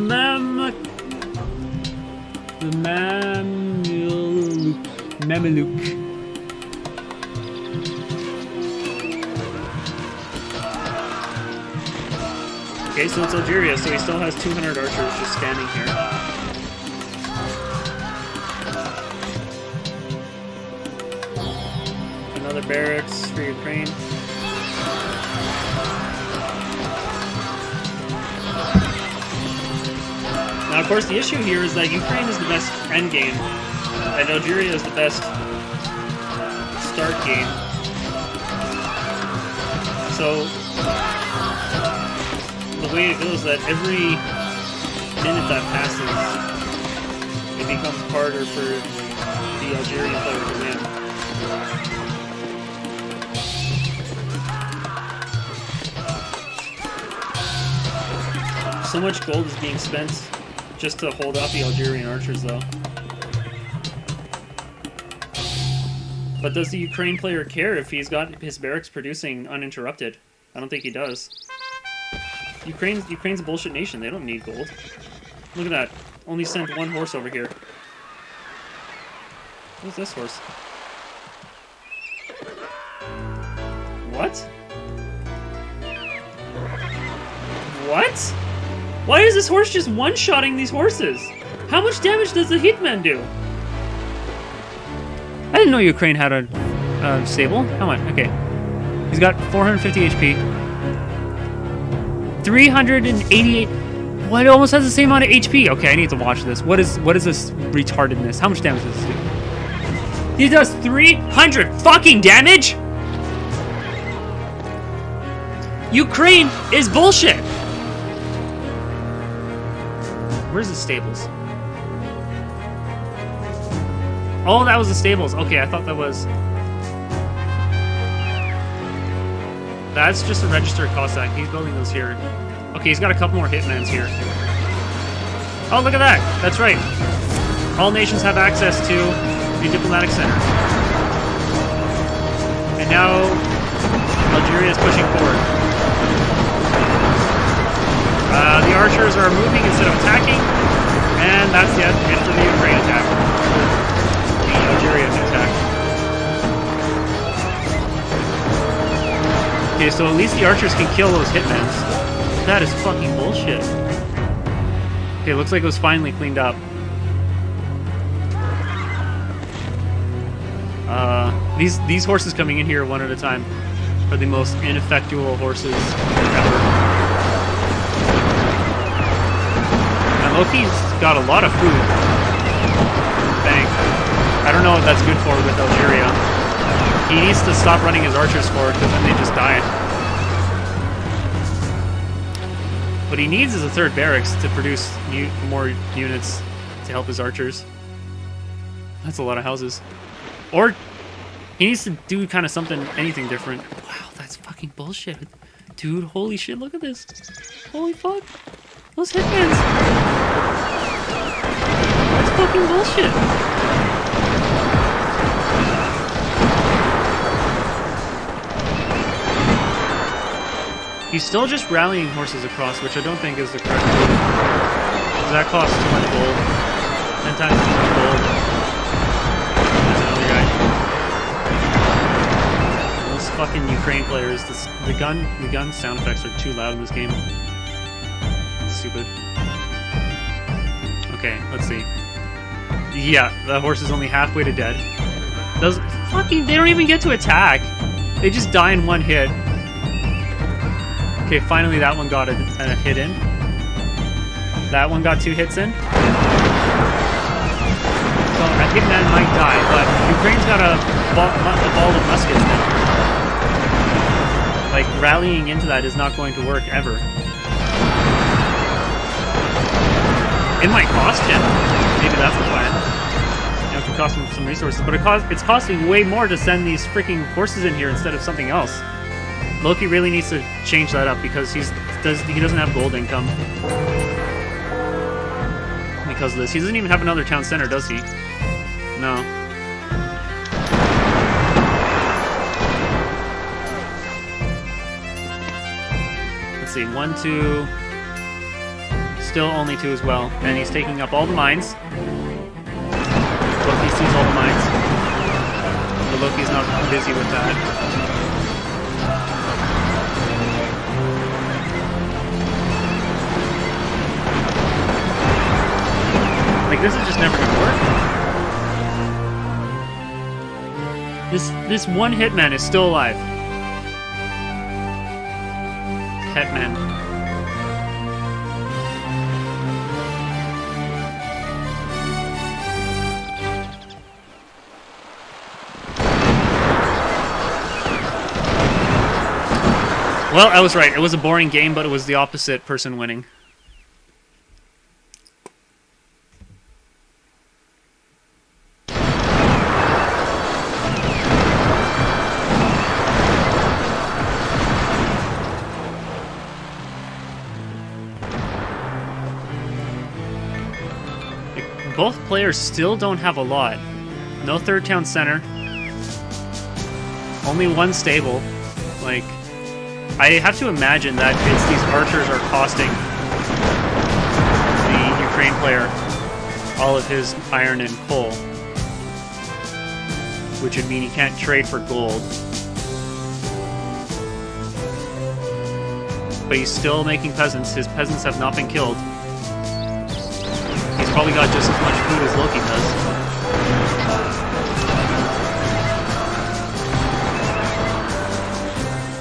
Mameluke. Okay, so it's Algeria, so he still has 200 archers just standing here. Another barracks for Ukraine. Now, of course, the issue here is that Ukraine is the best endgame, and Algeria is the best start game. So, the way it goes that every minute that passes, it becomes harder for the Algerian player to win. So much gold is being spent just to hold off the Algerian archers, though. But does the Ukraine player care if he's got his barracks producing uninterrupted? I don't think he does. Ukraine's a bullshit nation. They don't need gold. Look at that. Only sent one horse over here. What's this horse? What? What? Why is this horse just one-shotting these horses? How much damage does the Hitman do? I didn't know Ukraine had a stable. How much? Okay. He's got 450 HP. 388. What? It almost has the same amount of HP. Okay, I need to watch this. What is this retardedness? How much damage does this do? He does 300 fucking damage? Ukraine is bullshit. Where's the stables? Oh, that was the stables. Okay, I thought that was... That's just a registered Cossack. He's building those here. Okay, he's got a couple more hitmans here. Oh, look at that. That's right. All nations have access to the diplomatic center. And now Algeria is pushing forward. The archers are moving instead of attacking. And that's the end of the Ukraine attack. The Algerian attack. Okay, so at least the archers can kill those hitmans. That is fucking bullshit. Okay, looks like it was finally cleaned up. These horses coming in here one at a time are the most ineffectual horses ever. And Loki's got a lot of food. Bang. I don't know what that's good for with Algeria. He needs to stop running his archers forward because then they just die. What he needs is a third barracks to produce more units to help his archers. That's a lot of houses. Or he needs to do kind of something, anything different. Wow, that's fucking bullshit. Dude, holy shit, look at this. Holy fuck. Those hitmans. That's fucking bullshit. He's still just rallying horses across, which I don't think is the correct move. Because that costs too much gold. 10 times too much gold. There's another guy. Those fucking Ukraine players, the gun sound effects are too loud in this game. Stupid. Okay, let's see. Yeah, the horse is only halfway to dead. Those fucking, they don't even get to attack. They just die in one hit. Okay, finally that one got a hit in. That one got 2 hits in. So a hitman might die, but Ukraine's got a ball of muskets now. Like, rallying into that is not going to work ever. It might cost him. Maybe that's the plan. You know, it could cost him some resources, but it's costing way more to send these freaking horses in here instead of something else. Loki really needs to change that up because he doesn't have gold income because of this. He doesn't even have another town center, does he? No. Let's see, 1, 2. Still only 2 as well, and he's taking up all the mines. Loki sees all the mines, but Loki's not busy with that. Like, this is just never gonna work. This one hitman is still alive. Hitman. Well, I was right. It was a boring game, but it was the opposite person winning. Both players still don't have a lot. No third town center. Only one stable. Like, I have to imagine that it's these archers are costing the Ukraine player all of his iron and coal. Which would mean he can't trade for gold. But he's still making peasants. His peasants have not been killed. He's probably got just as much food as Loki does.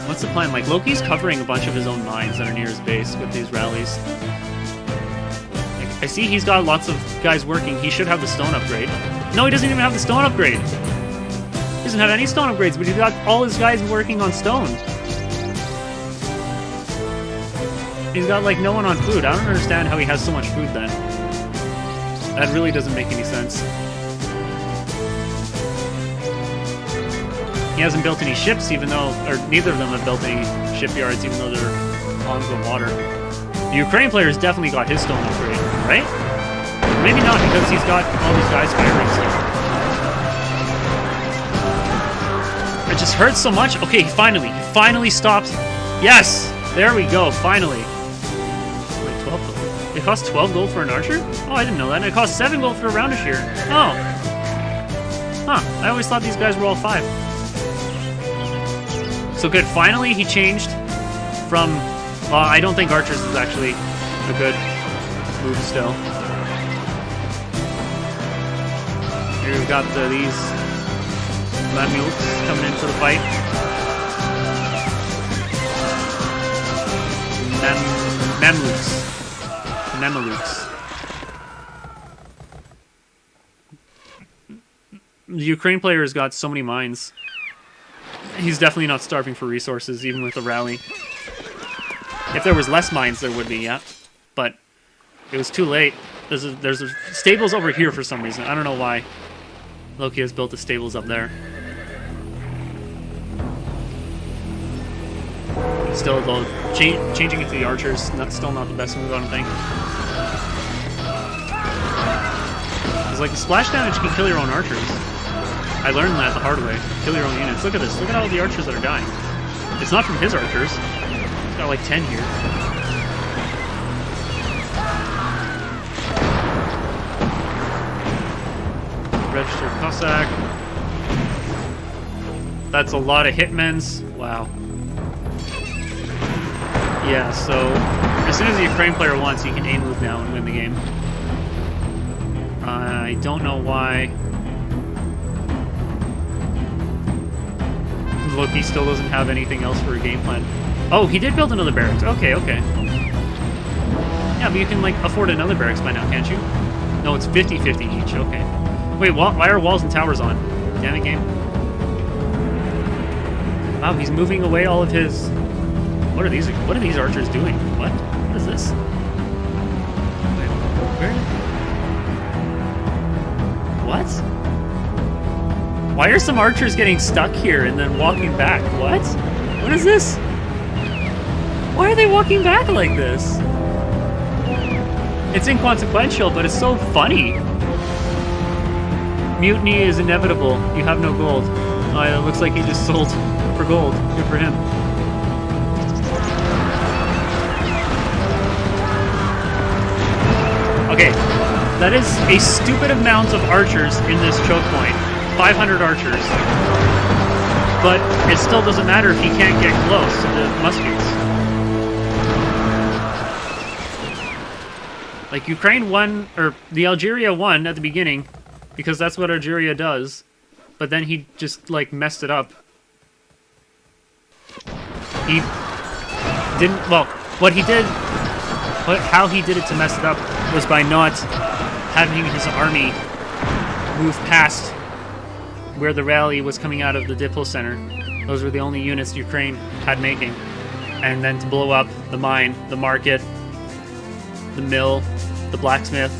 What's the plan? Like, Loki's covering a bunch of his own mines that are near his base with these rallies. Like, I see he's got lots of guys working. He should have the stone upgrade. No, he doesn't even have the stone upgrade. He doesn't have any stone upgrades, but he's got all his guys working on stone. He's got, like, no one on food. I don't understand how he has so much food then. That really doesn't make any sense. He hasn't built any ships, even though, or neither of them have built any shipyards, even though they're on the water. The Ukraine player has definitely got his stone upgrade, right? Maybe not, because he's got all these guys firing stuff. It just hurts so much. Okay, he finally stopped. Yes! There we go, finally. Wait, 12 gold. It costs 12 gold for an archer? Oh, I didn't know that. And it costs 7 gold for a round shear. Oh. Huh, I always thought these guys were all 5. So good, finally he changed from... Well, I don't think archers is actually a good move still. Here we've got these Mamelukes coming in for the fight. Mamelukes. The Ukraine player has got so many mines. He's definitely not starving for resources, even with the rally. If there was less mines, there would be, yeah. But it was too late. There's a stables over here for some reason. I don't know why. Loki has built the stables up there. Still, though, changing it to the archers, still not the best move, I don't think. Because, like, the splash damage can kill your own archers. I learned that the hard way. Kill your own units. Look at this. Look at all the archers that are dying. It's not from his archers. He's got, like, 10 here. Registered Cossack. That's a lot of hitmen's. Wow. Yeah, so as soon as the Ukraine player wants, he can aim move now and win the game. I don't know why Loki still doesn't have anything else for a game plan. Oh, he did build another barracks. Okay, okay. Yeah, but you can, like, afford another barracks by now, can't you? No, it's 50-50 each. Okay. Wait, why are walls and towers on? Damn it, game. Wow, he's moving away all of his... What are these archers doing? What? What is this? Wait, where? What? Why are some archers getting stuck here and then walking back? What? What is this? Why are they walking back like this? It's inconsequential, but it's so funny. Mutiny is inevitable. You have no gold. Oh, it looks like he just sold for gold. Good for him. Okay, that is a stupid amount of archers in this choke point. 500 archers. But it still doesn't matter if he can't get close to the muskets. Like, Ukraine won, or the Algeria won at the beginning, because that's what Algeria does. But then he just, like, messed it up. He didn't, well, what he did, how he did it to mess it up was by not having his army move past where the rally was coming out of the Diplo Center. Those were the only units Ukraine had making. And then to blow up the mine, the market, the mill, the blacksmith,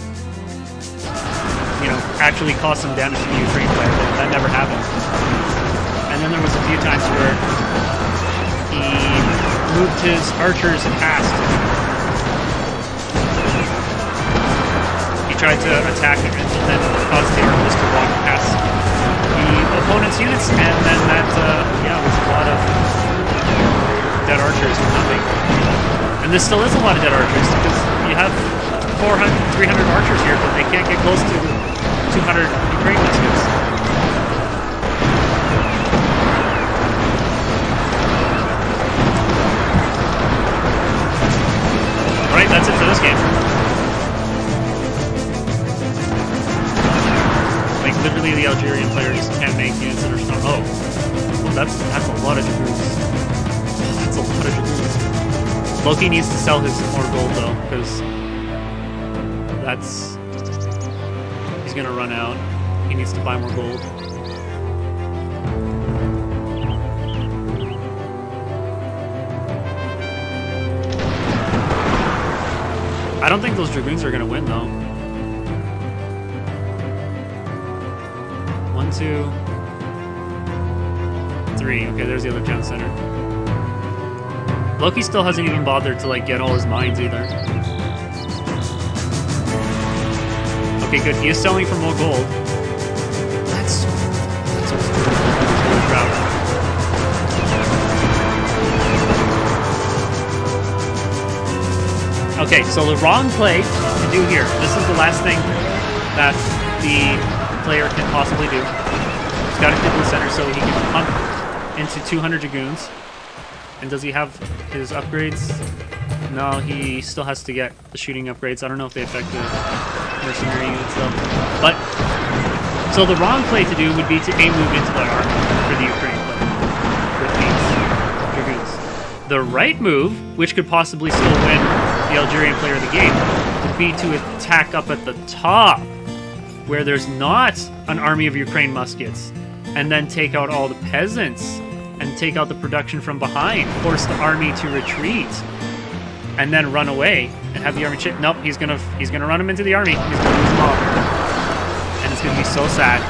you know, actually cause some damage to the Ukraine player, but that never happened. And then there was a few times where he moved his archers past. He tried to attack him and then caused the archers to walk past the opponent's units, and then that, yeah, was a lot of dead archers or nothing. And this still is a lot of dead archers, because you have 300 archers here, but they can't get close to 200 Ukraine muskets. Alright, that's it for this game. Like, literally the Algerian player just can't make units that are strong. Oh, well, that's a lot of dragoons. That's a lot of dragoons. Loki needs to sell his more gold, though, because that's... he's gonna run out. He needs to buy more gold. I don't think those dragoons are gonna win, though. 1, 2, 3. Okay, there's the other town center. Loki still hasn't even bothered to, like, get all his mines either. Okay, good. He is selling for more gold. That's route. Okay, so the wrong play to do here. This is the last thing that the player can possibly do. He's got to get to the center so he can pump into 200 dragoons. And does he have his upgrades? No, he still has to get the shooting upgrades. I don't know if they affect the mercenary units though. But, so the wrong play to do would be to aim move into the army for the Ukraine player with these dragoons. The right move, which could possibly still win the Algerian player of the game, would be to attack up at the top where there's not an army of Ukraine muskets, and then take out all the peasants and take out the production from behind, force the army to retreat, and then run away and have the army nope, he's gonna run him into the army. He's gonna lose them all. And it's gonna be so sad.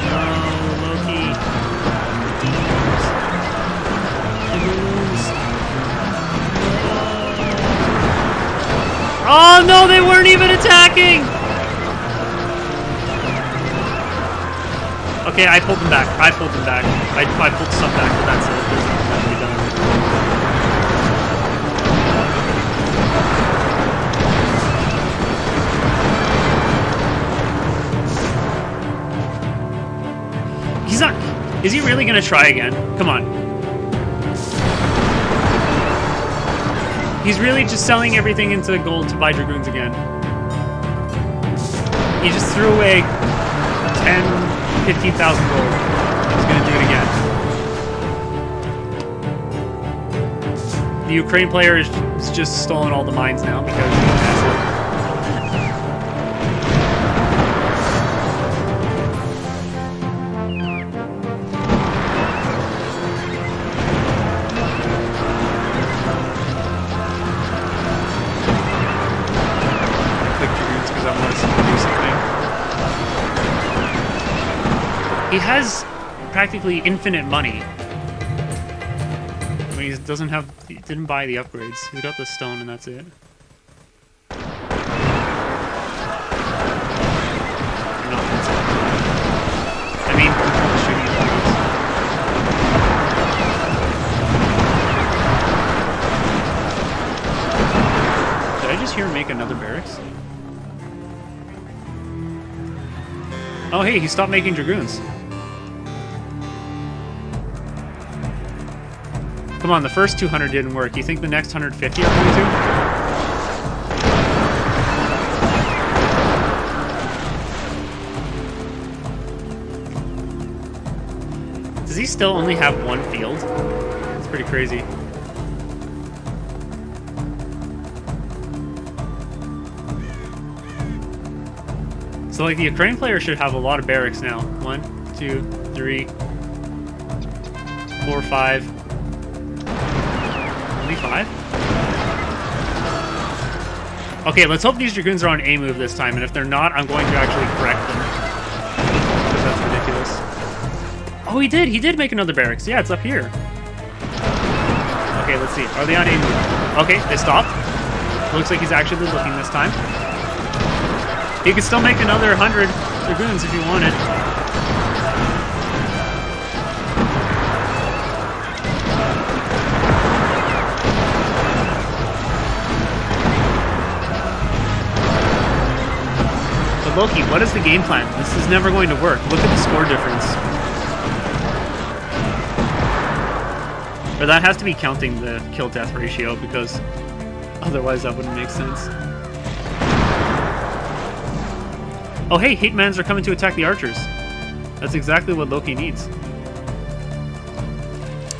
No, Loki. Oh no, they weren't even attacking! Okay, I pulled them back. I pulled some back, but that's it. There's nothing to be done. He's not... Is he really gonna try again? Come on. He's really just selling everything into gold to buy Dragoons again. He just threw away 15,000 gold. He's gonna do it again. The Ukraine player is just stolen all the mines now because he has it. He has practically infinite money. I mean, he didn't buy the upgrades. He's got the stone and that's it. I mean, shooting at did I just hear him make another barracks? Oh hey, he stopped making Dragoons. Come on, the first 200 didn't work. You think the next 150 are going to? Does he still only have one field? It's pretty crazy. So like the Ukraine player should have a lot of barracks now. 1, 2, 3, 4, 5. 5? Okay, let's hope these Dragoons are on A move this time, and if they're not, I'm going to actually correct them. Because that's ridiculous. Oh, he did make another barracks. Yeah, it's up here. Okay, let's see. Are they on A move? Okay, they stopped. Looks like he's actually looking this time. He could still make another 100 Dragoons if he wanted. Loki, what is the game plan? This is never going to work. Look at the score difference. Or that has to be counting the kill-death ratio, because otherwise that wouldn't make sense. Oh hey, Hitmans are coming to attack the archers. That's exactly what Loki needs.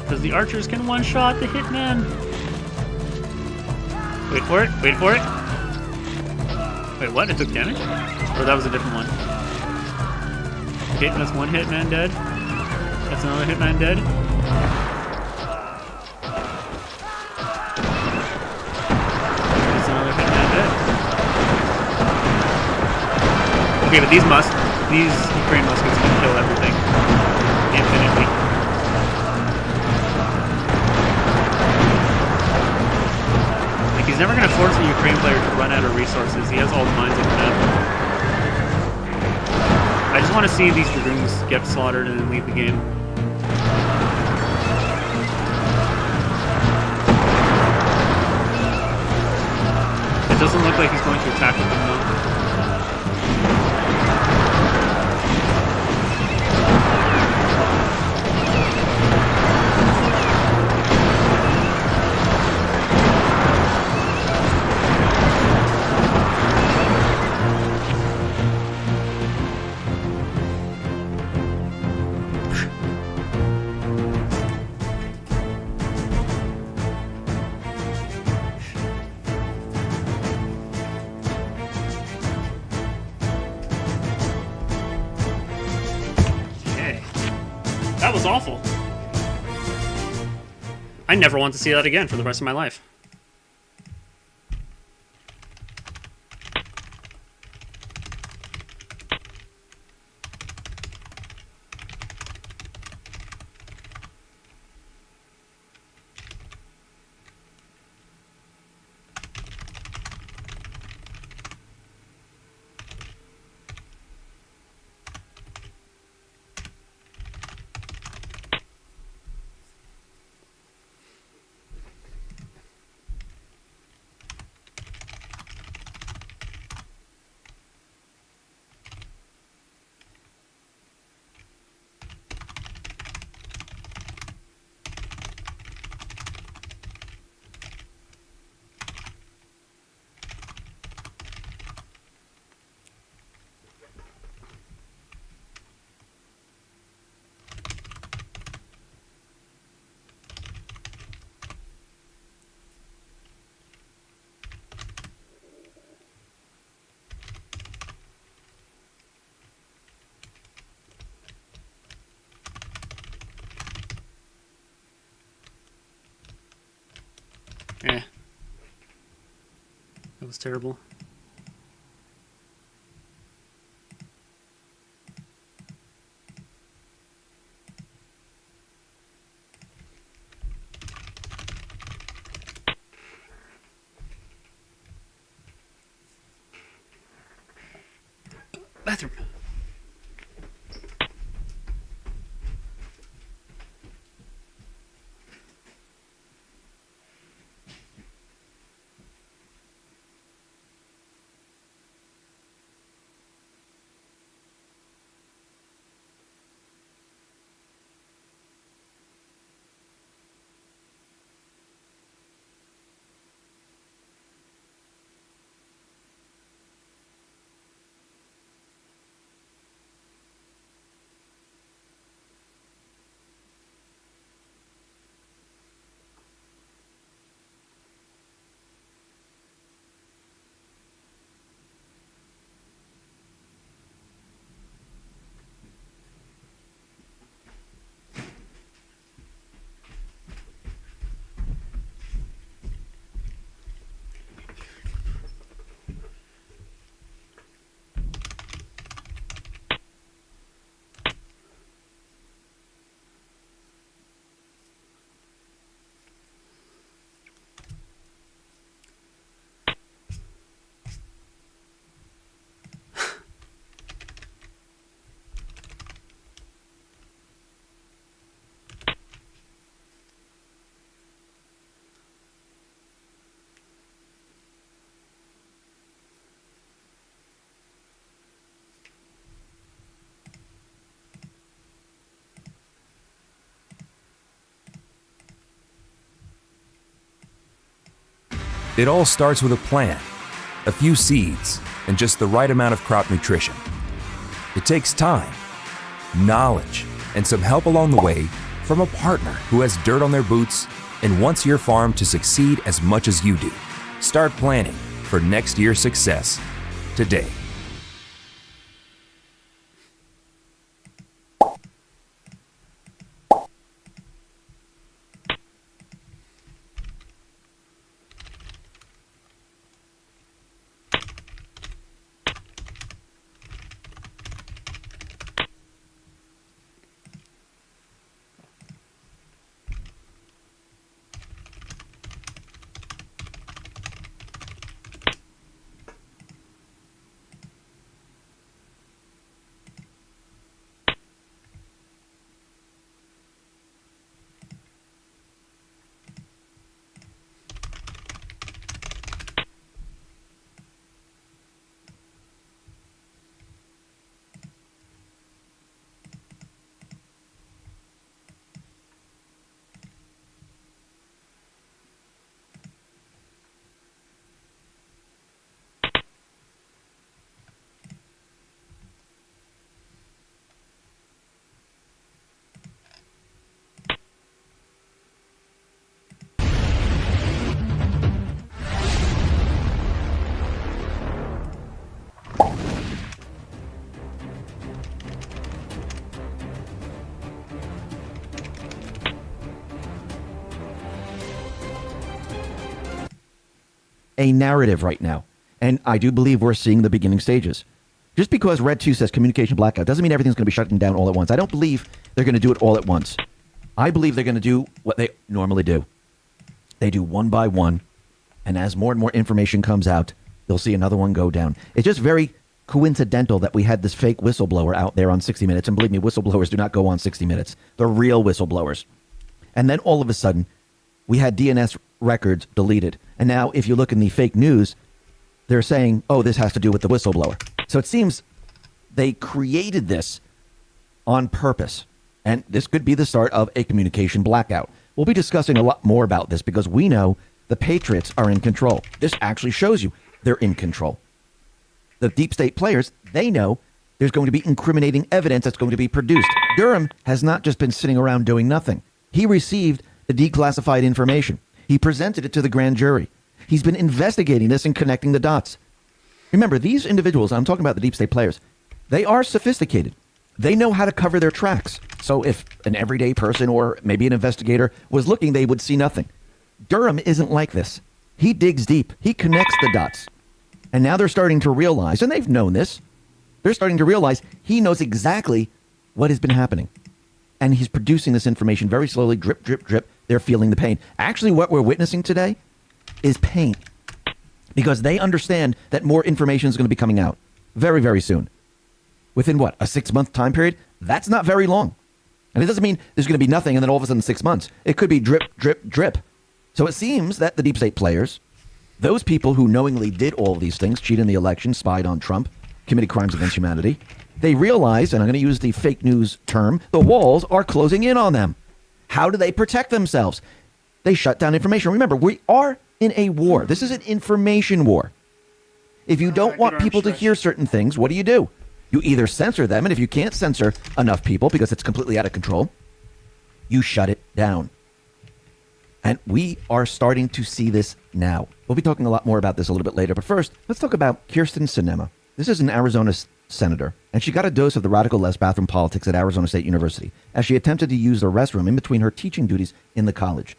Because the archers can one-shot the Hitman. Wait for it, wait for it. Wait, what? It took damage? Or that was a different one. Okay, that's one Hitman dead. That's another Hitman dead. That's another Hitman dead. Okay, but these Ukraine muskets can kill everything. Infinitely. Like, he's never going to force a Ukraine player to run out of resources. He has all the mines in the map. I just want to see these Dragoons get slaughtered and then leave the game. It doesn't look like he's going to attack with them though. That was awful. I never want to see that again for the rest of my life. Eh. That was terrible. Bathroom. It all starts with a plan, a few seeds, and just the right amount of crop nutrition. It takes time, knowledge, and some help along the way from a partner who has dirt on their boots and wants your farm to succeed as much as you do. Start planning for next year's success today. a narrative right now. And I do believe we're seeing the beginning stages. Just because Red 2 says communication blackout doesn't mean everything's going to be shutting down all at once. I don't believe they're going to do it all at once. I believe they're going to do what they normally do. They do one by one, and as more and more information comes out, you'll see another one go down. It's just very coincidental that we had this fake whistleblower out there on 60 Minutes, and believe me, whistleblowers do not go on 60 Minutes. They're real whistleblowers. And then all of a sudden, we had DNS records deleted. And now if you look in the fake news, they're saying, oh, this has to do with the whistleblower. So it seems they created this on purpose. And this could be the start of a communication blackout. We'll be discussing a lot more about this because we know the Patriots are in control. This actually shows you they're in control. The deep state players, they know there's going to be incriminating evidence that's going to be produced. Durham has not just been sitting around doing nothing. He received the declassified information. He presented it to the grand jury. He's been investigating this and connecting the dots. Remember, these individuals, I'm talking about the deep state players, they are sophisticated. They know how to cover their tracks. So if an everyday person or maybe an investigator was looking, they would see nothing. Durham isn't like this. He digs deep. He connects the dots. And now they're starting to realize, and they've known this, they're starting to realize he knows exactly what has been happening. And he's producing this information very slowly, drip, drip, drip. They're feeling the pain. Actually, what we're witnessing today is pain. Because they understand that more information is going to be coming out very, very soon. Within what, a 6-month time period? That's not very long. And it doesn't mean there's going to be nothing and then all of a sudden 6 months. It could be drip, drip, drip. So it seems that the deep state players, those people who knowingly did all of these things, cheated in the election, spied on Trump, committed crimes against humanity, they realize, and I'm going to use the fake news term, the walls are closing in on them. How do they protect themselves? They shut down information. Remember, we are in a war. This is an information war. If you don't want people to hear certain things, what do? You either censor them, and if you can't censor enough people because it's completely out of control, you shut it down. And we are starting to see this now. We'll be talking a lot more about this a little bit later. But first, let's talk about Kyrsten Sinema. This is an Arizona senator, and she got a dose of the radical left bathroom politics at Arizona State University as she attempted to use the restroom in between her teaching duties in the college.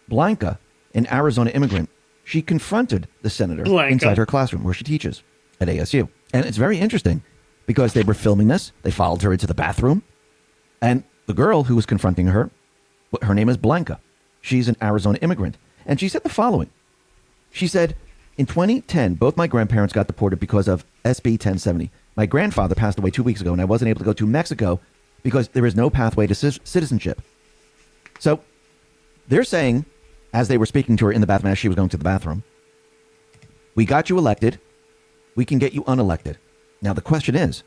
Blanca, an Arizona immigrant, she confronted the senator inside her classroom where she teaches at ASU. And it's very interesting because they were filming this. They followed her into the bathroom. And the girl who was confronting her, her name is Blanca. She's an Arizona immigrant. And she said the following. She said, in 2010, both my grandparents got deported because of SB 1070. My grandfather passed away 2 weeks ago, and I wasn't able to go to Mexico because there is no pathway to citizenship. So they're saying, as they were speaking to her in the bathroom as she was going to the bathroom, we got you elected. We can get you unelected. Now, the question is,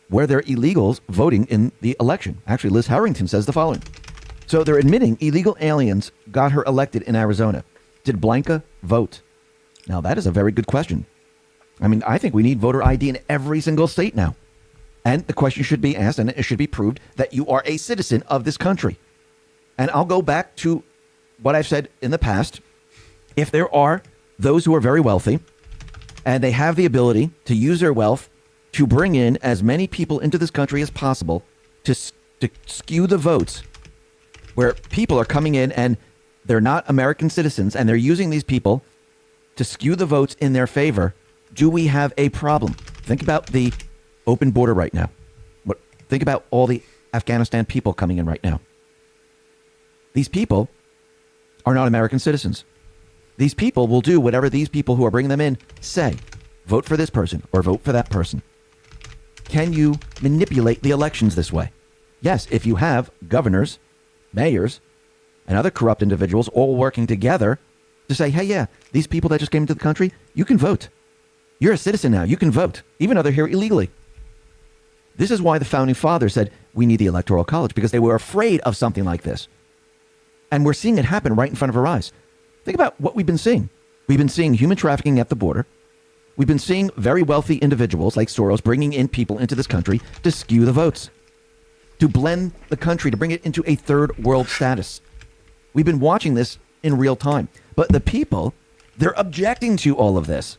were there illegals voting in the election? Actually, Liz Harrington says the following. So they're admitting illegal aliens got her elected in Arizona. Did Blanca vote? Now, that is a very good question. I mean, I think we need voter ID in every single state now. And the question should be asked, and it should be proved, that you are a citizen of this country. And I'll go back to what I've said in the past. If there are those who are very wealthy, and they have the ability to use their wealth to bring in as many people into this country as possible to skew the votes, where people are coming in and they're not American citizens, and they're using these people to skew the votes in their favor, do we have a problem? Think about the open border right now. Think about all the Afghanistan people coming in right now. These people are not American citizens. These people will do whatever these people who are bringing them in say. Vote for this person or vote for that person. Can you manipulate the elections this way? Yes, if you have governors, mayors, and other corrupt individuals all working together to say, hey, yeah, these people that just came into the country, you can vote. You're a citizen now. You can vote, even though they're here illegally. This is why the founding fathers said we need the Electoral College, because they were afraid of something like this. And we're seeing it happen right in front of our eyes. Think about what we've been seeing. We've been seeing human trafficking at the border. We've been seeing very wealthy individuals like Soros bringing in people into this country to skew the votes, to blend the country, to bring it into a third world status. We've been watching this in real time. But the people, they're objecting to all of this.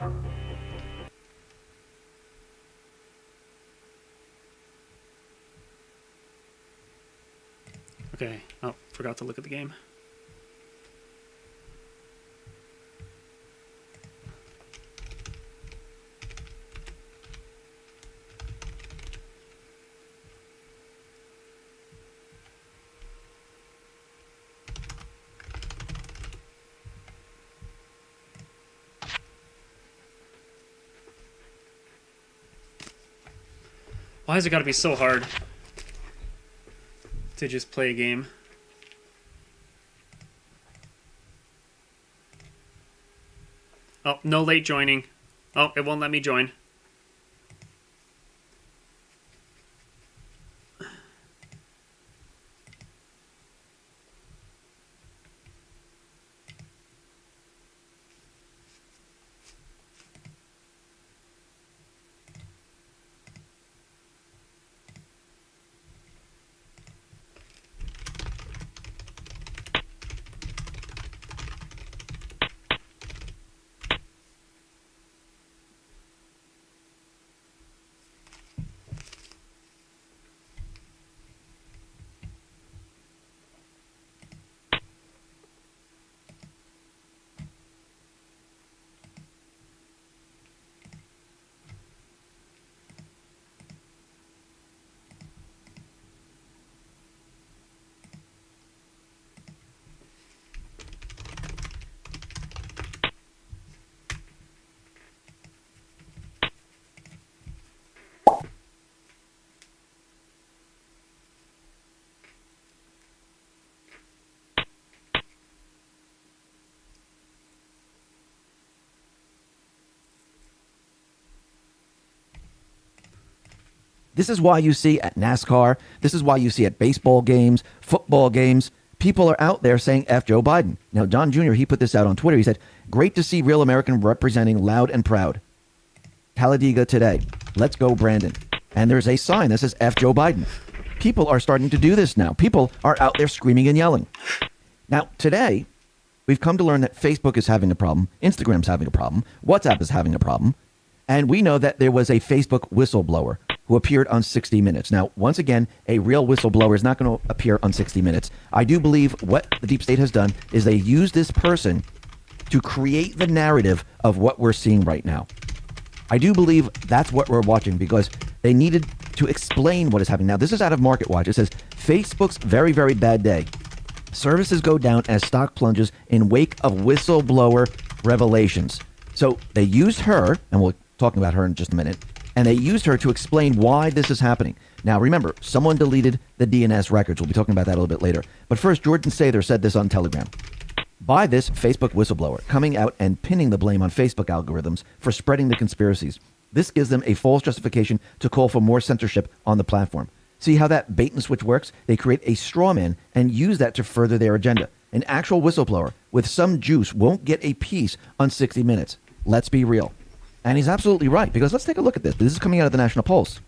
Okay. Oh, forgot to look at the game. Why has it got to be so hard to just play a game? Oh, no late joining. Oh, it won't let me join. This is why you see at NASCAR, this is why you see at baseball games, football games, people are out there saying F Joe Biden. Now, John Jr., he put this out on Twitter. He said, great to see real American representing loud and proud. Talladega today. Let's go, Brandon. And there's a sign that says F Joe Biden. People are starting to do this now. People are out there screaming and yelling. Now, today, we've come to learn that Facebook is having a problem. Instagram's having a problem. WhatsApp is having a problem. And we know that there was a Facebook whistleblower who appeared on 60 Minutes. Now, once again, a real whistleblower is not going to appear on 60 Minutes. I do believe what the deep state has done is they use this person to create the narrative of what we're seeing right now. I do believe that's what we're watching because they needed to explain what is happening. Now, this is out of Market Watch. It says, Facebook's very, very bad day. Services go down as stock plunges in wake of whistleblower revelations. So they used her, and we'll talk about her in just a minute, and they used her to explain why this is happening. Now, remember, someone deleted the DNS records. We'll be talking about that a little bit later. But first, Jordan Sather said this on Telegram. By this Facebook whistleblower coming out and pinning the blame on Facebook algorithms for spreading the conspiracies. This gives them a false justification to call for more censorship on the platform. See how that bait and switch works? They create a straw man and use that to further their agenda. An actual whistleblower with some juice won't get a piece on 60 Minutes. Let's be real. And he's absolutely right, because let's take a look at this. This is coming out of the National Pulse.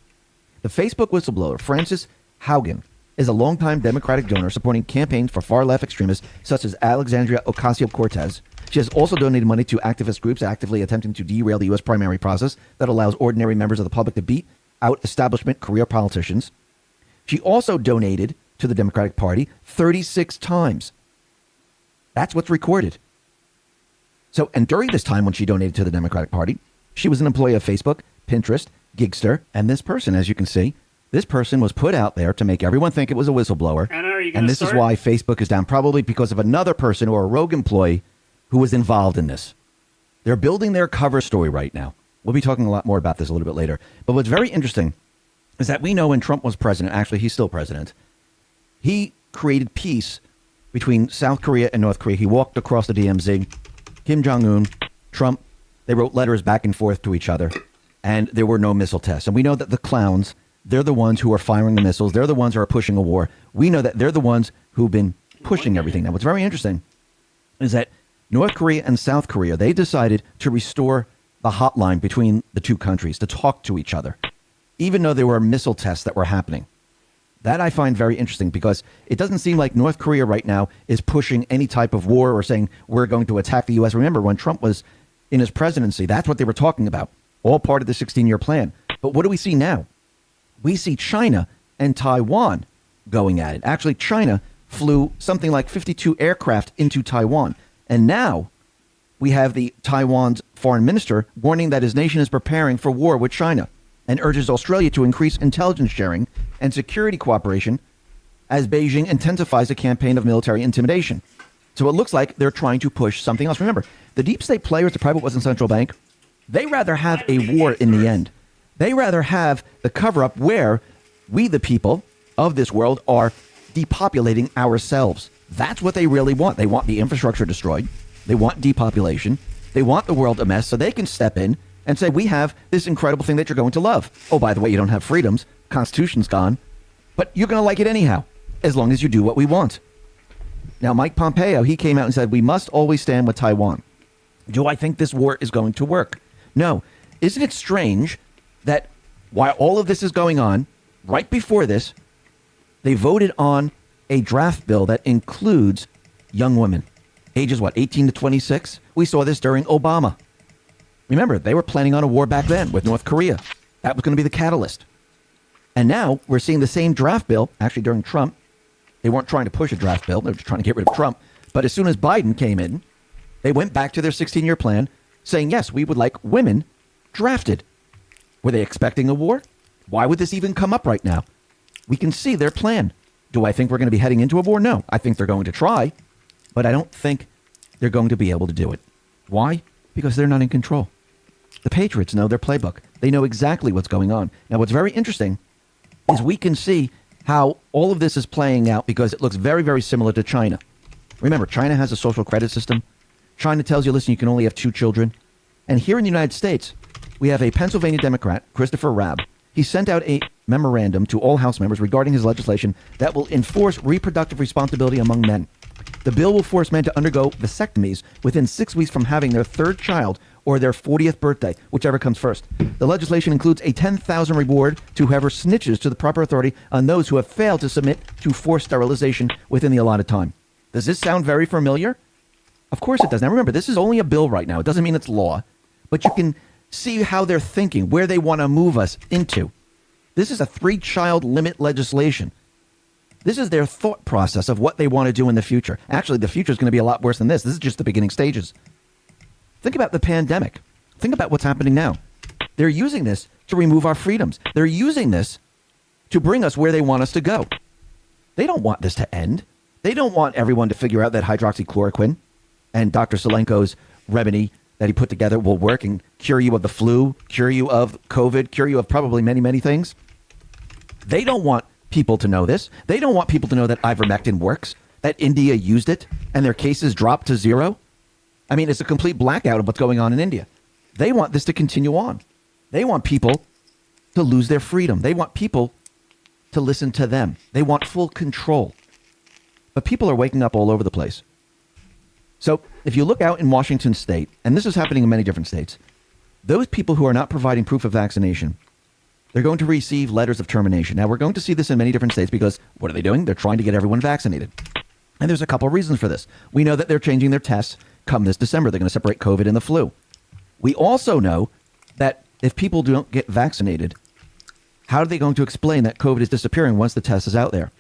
The Facebook whistleblower, Frances Haugen, is a longtime Democratic donor supporting campaigns for far-left extremists such as Alexandria Ocasio-Cortez. She has also donated money to activist groups actively attempting to derail the U.S. primary process that allows ordinary members of the public to beat out establishment career politicians. She also donated to the Democratic Party 36 times. That's what's recorded. So, and during this time when she donated to the Democratic Party, she was an employee of Facebook, Pinterest, Gigster, and this person, as you can see, this person was put out there to make everyone think it was a whistleblower. Anna, are you and this is why Facebook is down, probably because of another person or a rogue employee who was involved in this. They're building their cover story right now. We'll be talking a lot more about this a little bit later. But what's very interesting is that we know when Trump was president, actually he's still president, he created peace between South Korea and North Korea. He walked across the DMZ. Kim Jong-un, Trump, they wrote letters back and forth to each other, and there were no missile tests. And we know that the clowns, they're the ones who are firing the missiles. They're the ones who are pushing a war. We know that they're the ones who've been pushing everything. Now, what's very interesting is that North Korea and South Korea, they decided to restore the hotline between the two countries to talk to each other, even though there were missile tests that were happening. That I find very interesting because it doesn't seem like North Korea right now is pushing any type of war or saying we're going to attack the U.S. Remember, when Trump was in his presidency. That's what they were talking about. All part of the 16-year plan. But what do we see now? We see China and Taiwan going at it. Actually, China flew something like 52 aircraft into Taiwan. And now we have the Taiwan's foreign minister warning that his nation is preparing for war with China and urges Australia to increase intelligence sharing and security cooperation as Beijing intensifies a campaign of military intimidation. So it looks like they're trying to push something else. Remember, the deep state players, the private Western central bank, they rather have a war in the end. They rather have the cover-up where we, the people of this world, are depopulating ourselves. That's what they really want. They want the infrastructure destroyed. They want depopulation. They want the world a mess so they can step in and say, we have this incredible thing that you're going to love. Oh, by the way, you don't have freedoms. Constitution's gone. But you're going to like it anyhow, as long as you do what we want. Now, Mike Pompeo, he came out and said, we must always stand with Taiwan. Do I think this war is going to work? No. Isn't it strange that while all of this is going on, right before this, they voted on a draft bill that includes young women, ages, 18 to 26? We saw this during Obama. Remember, they were planning on a war back then with North Korea. That was going to be the catalyst. And now we're seeing the same draft bill, actually during Trump. They weren't trying to push a draft bill. They were just trying to get rid of Trump. But as soon as Biden came in, they went back to their 16-year plan saying, yes, we would like women drafted. Were they expecting a war? Why would this even come up right now? We can see their plan. Do I think we're going to be heading into a war? No. I think they're going to try, but I don't think they're going to be able to do it. Why? Because they're not in control. The Patriots know their playbook. They know exactly what's going on. Now, what's very interesting is we can see how all of this is playing out because it looks very, very similar to China. Remember, China has a social credit system. China tells you, listen, you can only have 2 children. And here in the United States, we have a Pennsylvania Democrat, Christopher Rabb. He sent out a memorandum to all House members regarding his legislation that will enforce reproductive responsibility among men. The bill will force men to undergo vasectomies within 6 weeks from having their 3rd child or their 40th birthday, whichever comes first. The legislation includes a $10,000 reward to whoever snitches to the proper authority on those who have failed to submit to forced sterilization within the allotted time. Does this sound very familiar? Of course it does. Now remember, this is only a bill right now. It doesn't mean it's law, but you can see how they're thinking, where they want to move us into. This is a 3-child limit legislation. This is their thought process of what they want to do in the future. Actually, the future is going to be a lot worse than this. This is just the beginning stages. Think about the pandemic. Think about what's happening now. They're using this to remove our freedoms. They're using this to bring us where they want us to go. They don't want this to end. They don't want everyone to figure out that hydroxychloroquine and Dr. Selenko's remedy that he put together will work and cure you of the flu, cure you of COVID, cure you of probably many, many things. They don't want people to know this. They don't want people to know that ivermectin works, that India used it, and their cases dropped to 0. I mean, it's a complete blackout of what's going on in India. They want this to continue on. They want people to lose their freedom. They want people to listen to them. They want full control. But people are waking up all over the place. So if you look out in Washington state, and this is happening in many different states, those people who are not providing proof of vaccination, they're going to receive letters of termination. Now, we're going to see this in many different states because what are they doing? They're trying to get everyone vaccinated. And there's a couple of reasons for this. We know that they're changing their tests come this December. They're going to separate COVID and the flu. We also know that if people don't get vaccinated, how are they going to explain that COVID is disappearing once the test is out there?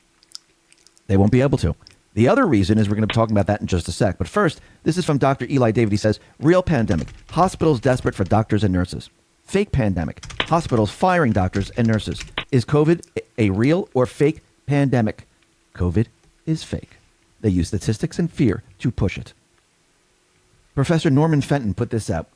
They won't be able to. The other reason is we're going to be talking about that in just a sec. But first, this is from Dr. Eli David. He says, real pandemic. Hospitals desperate for doctors and nurses. Fake pandemic. Hospitals firing doctors and nurses. Is COVID a real or fake pandemic? COVID is fake. They use statistics and fear to push it. Professor Norman Fenton put this out.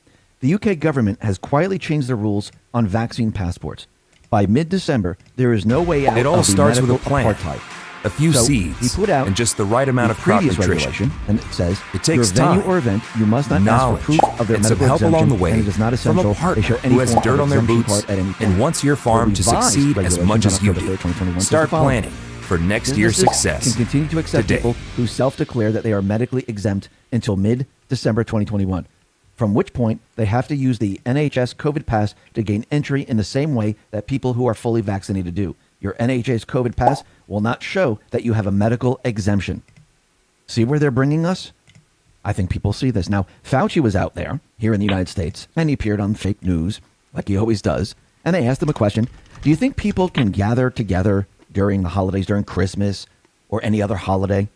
The UK government has quietly changed the rules on vaccine passports. By mid-December, there is no way out It all of the starts with a medical plan, apartheid. a few So seeds, he put out and just the right amount of crop previous nutrition. regulation, and it says It takes your venue time, or event, you must not knowledge, ask for proof of their and some medical help along exemption, the way and it is not from essential a partner they show any who has form dirt of on their exemption boots part at any point. and wants your farm The to revised succeed as much as regulations you on October do. 3rd, 2021 says Start the following. planning for next year's Businesses success can continue to accept today. people who self-declare that they are medically exempt until mid-December 2021, from which point they have to use the NHS COVID pass to gain entry in the same way that people who are fully vaccinated do. Your NHS COVID pass will not show that you have a medical exemption. See where they're bringing us? I think people see this. Now, Fauci was out there here in the United States, and he appeared on fake news, like he always does. And they asked him a question. Do you think people can gather together during the holidays, during Christmas or any other holiday?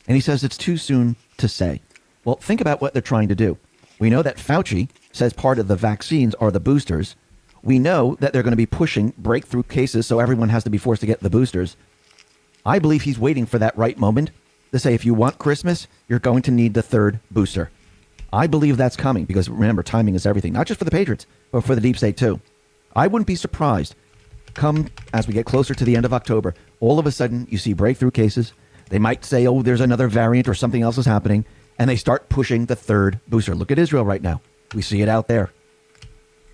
And he says it's too soon to say. Well, think about what they're trying to do. We know that Fauci says part of the vaccines are the boosters. We know that they're going to be pushing breakthrough cases, so everyone has to be forced to get the boosters. I believe he's waiting for that right moment to say, if you want Christmas, you're going to need the third booster. I believe that's coming because, remember, timing is everything, not just for the Patriots, but for the deep state too. I wouldn't be surprised, come as we get closer to the end of October, all of a sudden you see breakthrough cases. They might say, oh, there's another variant or something else is happening, and they start pushing the third booster. Look at Israel right now. We see it out there.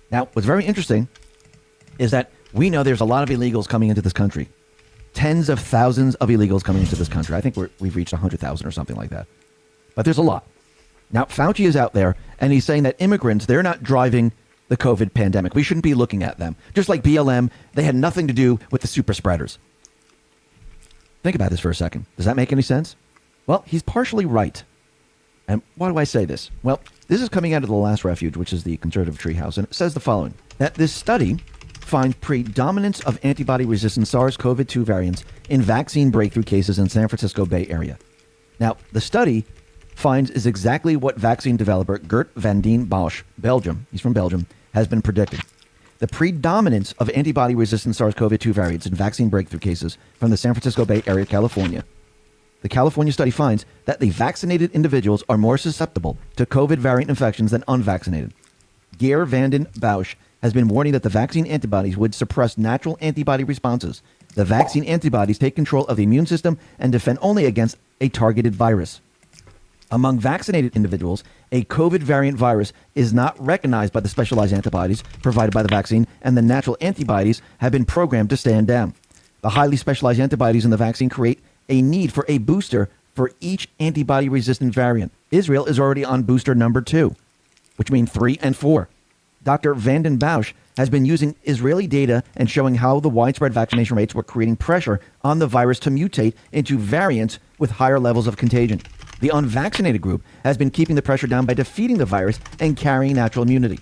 Now, what's very interesting is that we know there's a lot of illegals coming into this country. Tens of thousands of illegals coming into this country. I think we've reached 100,000 or something like that. But there's a lot. Now, Fauci is out there, and he's saying that immigrants, they're not driving the COVID pandemic. We shouldn't be looking at them. Just like BLM, they had nothing to do with the super spreaders. Think about this for a second. Does that make any sense? Well, he's partially right. And why do I say this? Well, this is coming out of The Last Refuge, which is the conservative treehouse, and it says the following, that this study finds predominance of antibody-resistant SARS-CoV-2 variants in vaccine breakthrough cases in San Francisco Bay Area. Now, the study finds is exactly what vaccine developer Gert van den Bosch, Belgium, he's from Belgium, has been predicting. The predominance of antibody-resistant SARS-CoV-2 variants in vaccine breakthrough cases from the San Francisco Bay Area, California. The California study finds that the vaccinated individuals are more susceptible to COVID variant infections than unvaccinated. Geert van den Bosch has been warning that the vaccine antibodies would suppress natural antibody responses. The vaccine antibodies take control of the immune system and defend only against a targeted virus. Among vaccinated individuals, a COVID variant virus is not recognized by the specialized antibodies provided by the vaccine, and the natural antibodies have been programmed to stand down. The highly specialized antibodies in the vaccine create a need for a booster for each antibody-resistant variant. Israel is already on booster number 2, which means 3 and 4. Dr. van den Bosch has been using Israeli data and showing how the widespread vaccination rates were creating pressure on the virus to mutate into variants with higher levels of contagion. The unvaccinated group has been keeping the pressure down by defeating the virus and carrying natural immunity.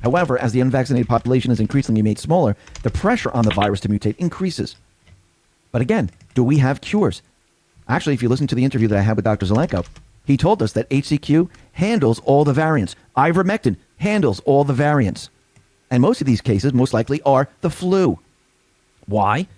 However, as the unvaccinated population is increasingly made smaller, the pressure on the virus to mutate increases. But again, do we have cures? Actually, if you listen to the interview that I had with Dr. Zelenko, he told us that HCQ handles all the variants. Ivermectin handles all the variants. And most of these cases, most likely, are the flu. Why?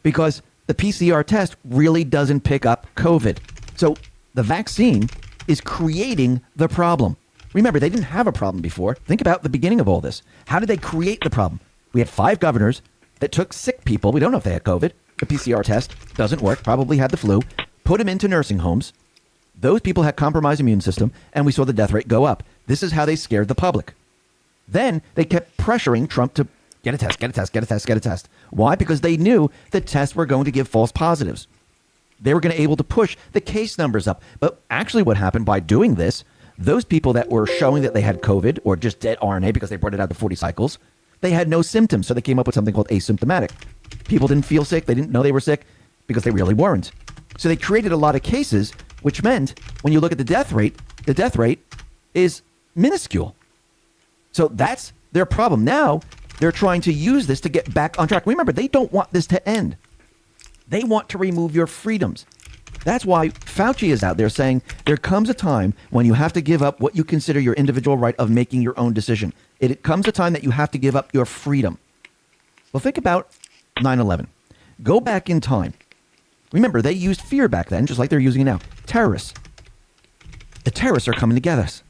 Because the PCR test really doesn't pick up COVID. So the vaccine is creating the problem. Remember, they didn't have a problem before. Think about the beginning of all this. How did they create the problem? We had 5 governors that took sick people. We don't know if they had COVID. The PCR test doesn't work, probably had the flu, put them into nursing homes. Those people had compromised immune system, and we saw the death rate go up. This is how they scared the public. Then they kept pressuring Trump to get a test, get a test, get a test, get a test. Why? Because they knew the tests were going to give false positives. They were going to be able to push the case numbers up. But actually what happened by doing this, those people that were showing that they had COVID or just dead RNA because they brought it out to 40 cycles, they had no symptoms. So they came up with something called asymptomatic. People didn't feel sick. They didn't know they were sick because they really weren't. So they created a lot of cases, which meant when you look at the death rate is minuscule. So that's their problem. Now they're trying to use this to get back on track. Remember, they don't want this to end. They want to remove your freedoms. That's why Fauci is out there saying there comes a time when you have to give up what you consider your individual right of making your own decision. It comes a time that you have to give up your freedom. Well, think about 9/11. Go back in time. Remember, they used fear back then, just like they're using it now. Terrorists. The terrorists are coming to get us.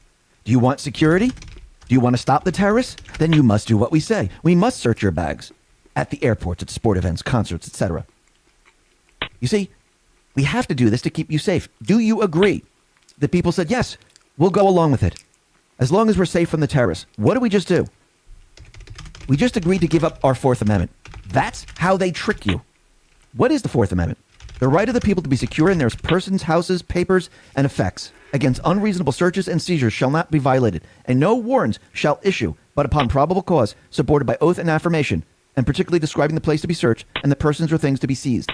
Do you want security? Do you want to stop the terrorists? Then you must do what we say. We must search your bags at the airports, at sport events, concerts, etc. You see, we have to do this to keep you safe. Do you agree? The people said, yes, we'll go along with it. As long as we're safe from the terrorists. What did we just do? We just agreed to give up our Fourth Amendment. That's how they trick you. What is the Fourth Amendment? The right of the people to be secure in their persons, houses, papers, and effects against unreasonable searches and seizures shall not be violated, and no warrants shall issue, but upon probable cause, supported by oath and affirmation, and particularly describing the place to be searched and the persons or things to be seized.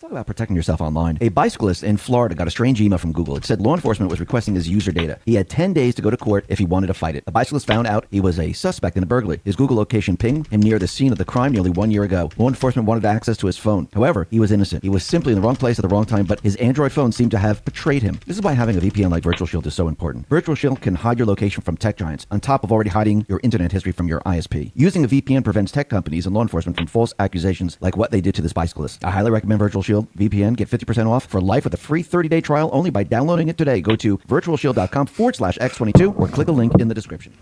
Talk about protecting yourself online. A bicyclist in Florida got a strange email from Google. It said law enforcement was requesting his user data. He had 10 days to go to court if he wanted to fight it. The bicyclist found out he was a suspect in a burglary. His Google location pinged him near the scene of the crime nearly 1 year ago. Law enforcement wanted access to his phone. However, he was innocent. He was simply in the wrong place at the wrong time, but his Android phone seemed to have betrayed him. This is why having a VPN like Virtual Shield is so important. Virtual Shield can hide your location from tech giants, on top of already hiding your internet history from your ISP. Using a VPN prevents tech companies and law enforcement from false accusations like what they did to this bicyclist. I highly recommend Virtual Shield VPN. Get 50% off for life with a free 30-day trial only by downloading it today. Go to virtualshield.com/x22 or click a link in the description.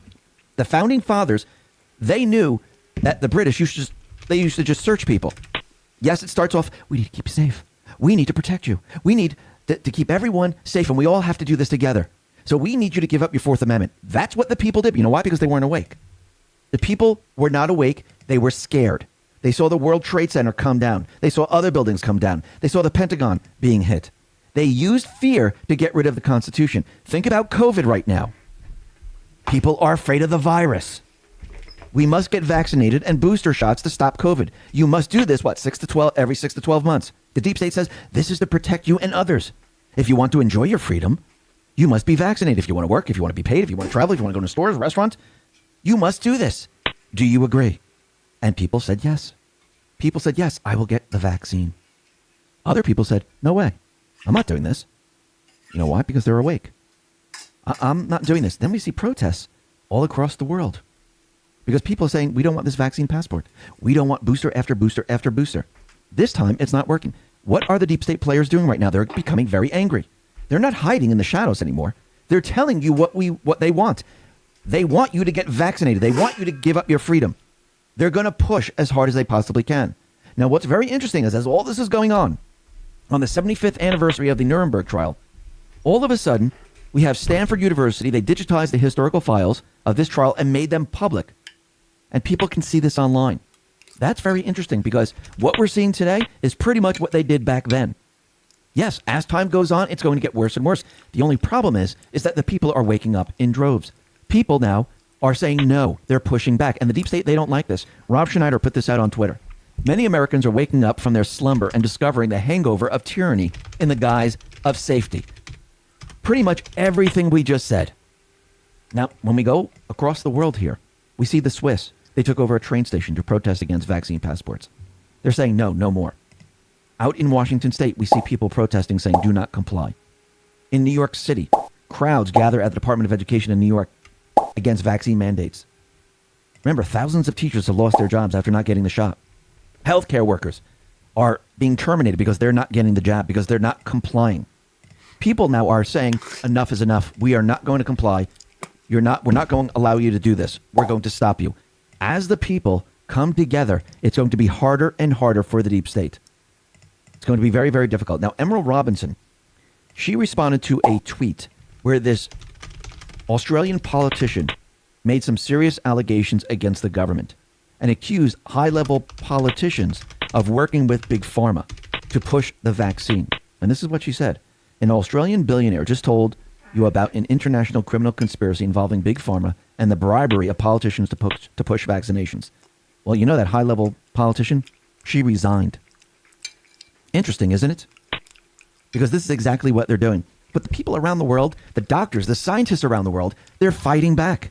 The founding fathers, they knew that the British used to just search people. Yes, it starts off, we need to keep you safe. We need to protect you. We need to keep everyone safe, and we all have to do this together. So we need you to give up your Fourth Amendment. That's what the people did. You know why? Because they weren't awake. The people were not awake. They were scared. They saw the World Trade Center come down. They saw other buildings come down. They saw the Pentagon being hit. They used fear to get rid of the Constitution. Think about COVID right now. People are afraid of the virus. We must get vaccinated and booster shots to stop COVID. You must do this, every 6 to 12 months. The deep state says this is to protect you and others. If you want to enjoy your freedom, you must be vaccinated. If you want to work, if you want to be paid, if you want to travel, if you want to go to stores, restaurants, you must do this. Do you agree? And people said yes. People said, yes, I will get the vaccine. Other people said, no way. I'm not doing this. You know why? Because they're awake. I'm not doing this. Then we see protests all across the world. Because people are saying, we don't want this vaccine passport. We don't want booster after booster after booster. This time, it's not working. What are the deep state players doing right now? They're becoming very angry. They're not hiding in the shadows anymore. They're telling you what they want. They want you to get vaccinated. They want you to give up your freedom. They're going to push as hard as they possibly can. Now, what's very interesting is as all this is going on the 75th anniversary of the Nuremberg trial, all of a sudden, we have Stanford University. They digitized the historical files of this trial and made them public. And people can see this online. That's very interesting because what we're seeing today is pretty much what they did back then. Yes, as time goes on, it's going to get worse and worse. The only problem is that the people are waking up in droves. People now are saying no. They're pushing back. And the deep state, they don't like this. Rob Schneider put this out on Twitter. Many Americans are waking up from their slumber and discovering the hangover of tyranny in the guise of safety. Pretty much everything we just said. Now, when we go across the world here, we see the Swiss. They took over a train station to protest against vaccine passports. They're saying no, no more. Out in Washington state, we see people protesting saying do not comply. In New York City, crowds gather at the Department of Education in New York against vaccine mandates. Remember, thousands of teachers have lost their jobs after not getting the shot. Healthcare workers are being terminated because they're not getting the jab, because they're not complying. People now are saying enough is enough. We are not going to comply. We're not going to allow you to do this. We're going to stop you. As the people come together, it's going to be harder and harder for the deep state. It's going to be very, very difficult. Now, Emerald Robinson, she responded to a tweet where this Australian politician made some serious allegations against the government and accused high-level politicians of working with Big Pharma to push the vaccine. And this is what she said. An Australian billionaire just told you about an international criminal conspiracy involving Big Pharma and the bribery of politicians to push vaccinations. Well, you know that high-level politician? She resigned. Interesting, isn't it? Because this is exactly what they're doing. But the people around the world, the doctors, the scientists around the world, they're fighting back.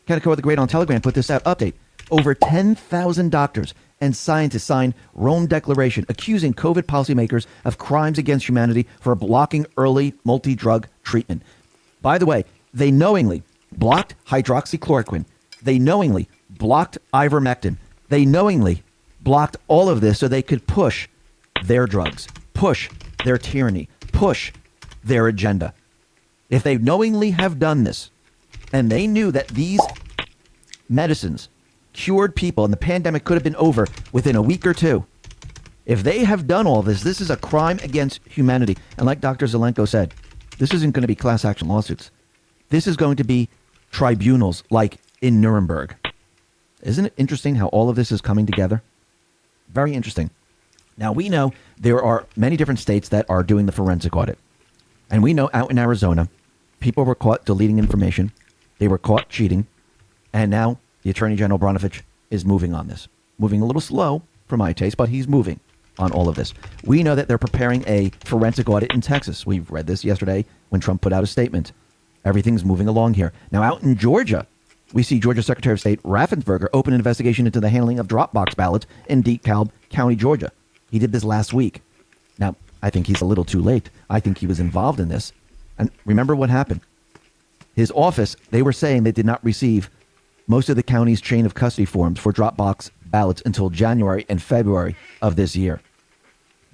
Catacomb the Great on Telegram put this out. Update. Over 10,000 doctors and scientists signed Rome Declaration accusing COVID policymakers of crimes against humanity for blocking early multi-drug treatment. By the way, they knowingly blocked hydroxychloroquine. They knowingly blocked ivermectin. They knowingly blocked all of this so they could push their drugs, push their tyranny, push their agenda. If they knowingly have done this, and they knew that these medicines cured people and the pandemic could have been over within a week or two, if they have done all this, this is a crime against humanity. And like Dr. Zelenko said, this isn't going to be class action lawsuits. This is going to be tribunals like in Nuremberg. Isn't it interesting how all of this is coming together? Very interesting. Now, we know there are many different states that are doing the forensic audit. And we know out in Arizona, people were caught deleting information. They were caught cheating. And now the Attorney General Brnovich is moving on this. Moving a little slow for my taste, but he's moving. on all of this. We know that they're preparing a forensic audit in Texas. We've read this yesterday when Trump put out a statement. Everything's moving along here. Now, out in Georgia, we see Georgia Secretary of State Raffensperger open an investigation into the handling of Dropbox ballots in DeKalb County, Georgia. He did this last week. Now, I think he's a little too late. I think he was involved in this. And remember what happened. His office, they were saying they did not receive most of the county's chain of custody forms for Dropbox ballots until January and February of this year,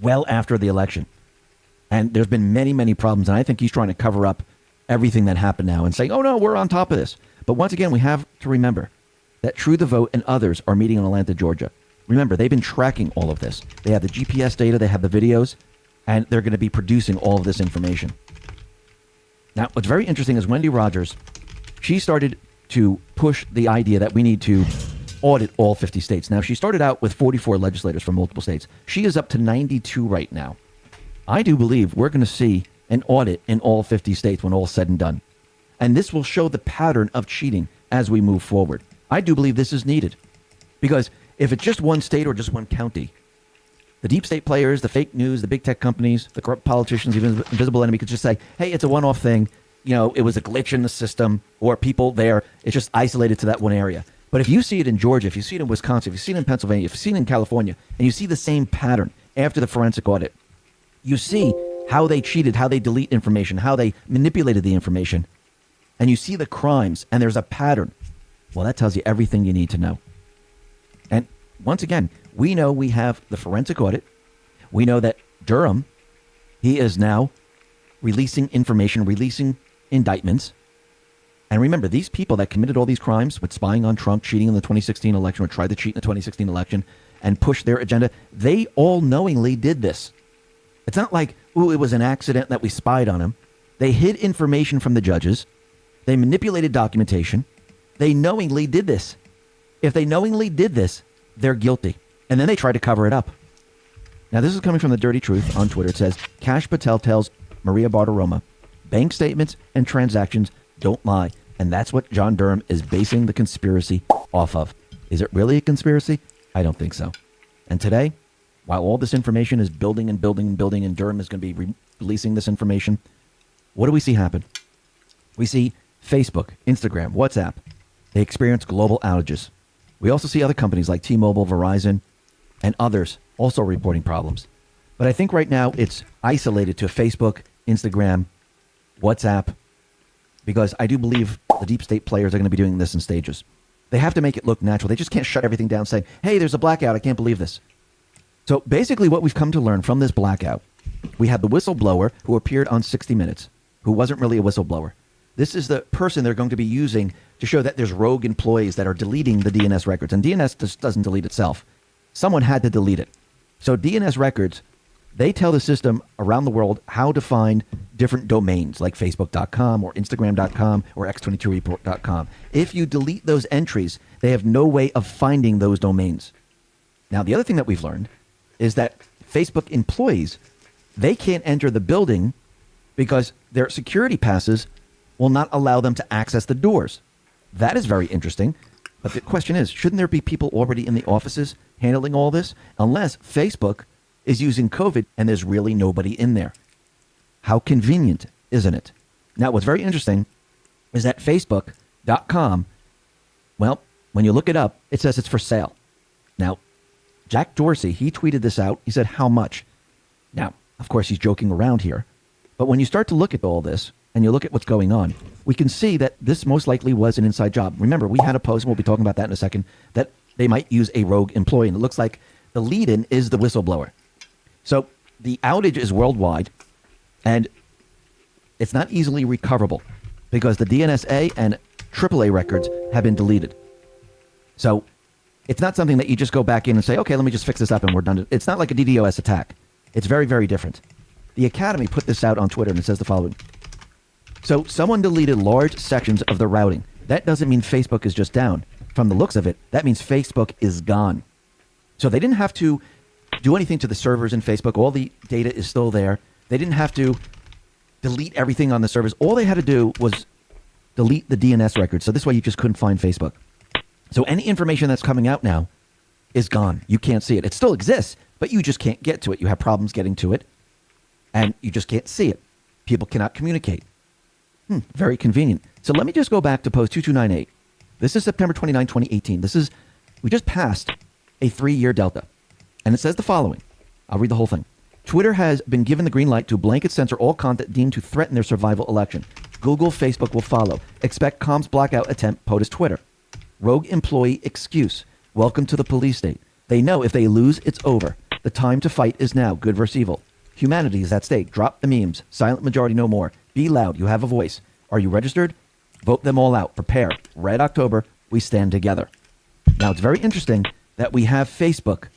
well after the election. And there's been many, many problems. And I think he's trying to cover up everything that happened now and saying, oh, no, we're on top of this. But once again, we have to remember that True the Vote and others are meeting in Atlanta, Georgia. Remember, they've been tracking all of this. They have the GPS data, they have the videos, and they're going to be producing all of this information. Now, what's very interesting is Wendy Rogers, she started to push the idea that we need to audit all 50 states. Now, she started out with 44 legislators from multiple states. She is up to 92 right now. I do believe we're going to see an audit in all 50 states when all's said and done. And this will show the pattern of cheating as we move forward. I do believe this is needed. Because if it's just one state or just one county, the deep state players, the fake news, the big tech companies, the corrupt politicians, even the invisible enemy could just say, hey, it's a one-off thing. You know, it was a glitch in the system or people there. It's just isolated to that one area. But if you see it in Georgia, if you see it in Wisconsin, if you see it in Pennsylvania, if you see it in California, and you see the same pattern after the forensic audit, you see how they cheated, how they delete information, how they manipulated the information, and you see the crimes, and there's a pattern. Well, that tells you everything you need to know. And once again, we know we have the forensic audit. We know that Durham, he is now releasing information, releasing indictments. And remember, these people that committed all these crimes with spying on Trump, cheating in the 2016 election, or tried to cheat in the 2016 election and push their agenda, they all knowingly did this. It's not like, ooh, it was an accident that we spied on him. They hid information from the judges. They manipulated documentation. They knowingly did this. If they knowingly did this, they're guilty. And then they tried to cover it up. Now, this is coming from the Dirty Truth on Twitter. It says, Kash Patel tells Maria Bartiromo, bank statements and transactions don't lie. And that's what John Durham is basing the conspiracy off of. Is it really a conspiracy? I don't think so. And today, while all this information is building and building and building, and Durham is going to be releasing this information, what do we see happen? We see Facebook, Instagram, WhatsApp. They experience global outages. We also see other companies like T-Mobile, Verizon, and others also reporting problems. But I think right now it's isolated to Facebook, Instagram, WhatsApp, because I do believe the deep state players are going to be doing this in stages. They have to make it look natural. They just can't shut everything down saying, hey, there's a blackout. I can't believe this. So basically what we've come to learn from this blackout, we had the whistleblower who appeared on 60 Minutes, who wasn't really a whistleblower. This is the person they're going to be using to show that there's rogue employees that are deleting the DNS records. And DNS just doesn't delete itself. Someone had to delete it. So DNS records, they tell the system around the world how to find different domains like Facebook.com or Instagram.com or X22report.com. If you delete those entries, they have no way of finding those domains. Now, the other thing that we've learned is that Facebook employees, they can't enter the building because their security passes will not allow them to access the doors. That is very interesting. But the question is, shouldn't there be people already in the offices handling all this? Unless Facebook is using COVID and there's really nobody in there. How convenient, isn't it? Now, what's very interesting is that Facebook.com, well, when you look it up, it says it's for sale. Now, Jack Dorsey, he tweeted this out. He said, how much? Now, of course, he's joking around here. But when you start to look at all this and you look at what's going on, we can see that this most likely was an inside job. Remember, we had a post, and we'll be talking about that in a second, that they might use a rogue employee. And it looks like the lead-in is the whistleblower. So the outage is worldwide, and it's not easily recoverable because the DNSA and AAA records have been deleted. So it's not something that you just go back in and say, okay, let me just fix this up and we're done. It's not like a DDoS attack. It's very, very different. The Academy put this out on Twitter, and it says the following. So someone deleted large sections of the routing. That doesn't mean Facebook is just down. From the looks of it, that means Facebook is gone. So they didn't have to do anything to the servers in Facebook. All the data is still there. They didn't have to delete everything on the servers. All they had to do was delete the DNS records. So this way you just couldn't find Facebook. So any information that's coming out now is gone. You can't see it. It still exists, but you just can't get to it. You have problems getting to it, and you just can't see it. People cannot communicate. Very convenient. So let me just go back to post 2298. This is September 29, 2018. We just passed a 3-year delta. And it says the following. I'll read the whole thing. Twitter has been given the green light to blanket censor all content deemed to threaten their survival election. Google, Facebook will follow. Expect comms blackout attempt, POTUS Twitter. Rogue employee excuse. Welcome to the police state. They know if they lose, it's over. The time to fight is now. Good versus evil. Humanity is at stake. Drop the memes. Silent majority no more. Be loud. You have a voice. Are you registered? Vote them all out. Prepare. Red October. We stand together. Now, it's very interesting that we have Facebook,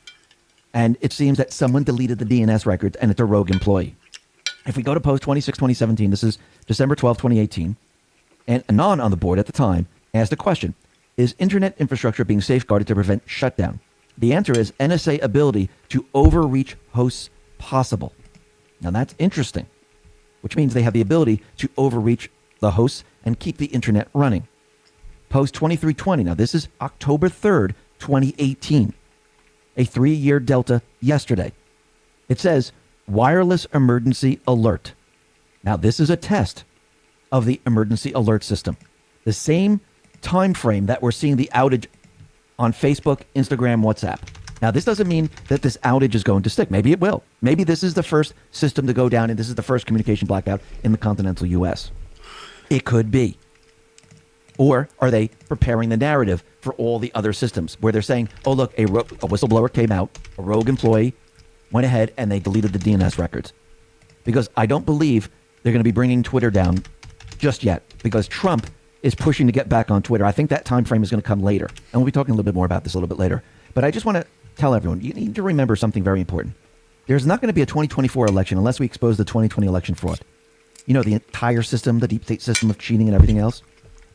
and it seems that someone deleted the DNS records, and it's a rogue employee. If we go to post 26, 2017, this is December 12, 2018, and Anon on the board at the time asked a question. Is internet infrastructure being safeguarded to prevent shutdown? The answer is NSA ability to overreach hosts possible. Now, that's interesting, which means they have the ability to overreach the hosts and keep the internet running. Post 2320. Now, this is October 3rd, 2018. A 3-year delta yesterday. It says wireless emergency alert. Now, this is a test of the emergency alert system. The same time frame that we're seeing the outage on Facebook, Instagram, WhatsApp. Now, this doesn't mean that this outage is going to stick. Maybe it will. Maybe this is the first system to go down, and this is the first communication blackout in the continental U.S. It could be. Or are they preparing the narrative for all the other systems where they're saying, oh, look, a whistleblower came out, a rogue employee went ahead, and they deleted the DNS records? Because I don't believe they're going to be bringing Twitter down just yet, because Trump is pushing to get back on Twitter. I think that time frame is going to come later. And we'll be talking a little bit more about this a little bit later. But I just want to tell everyone, you need to remember something very important. There's not going to be a 2024 election unless we expose the 2020 election fraud. You know, the entire system, the deep state system of cheating and everything else.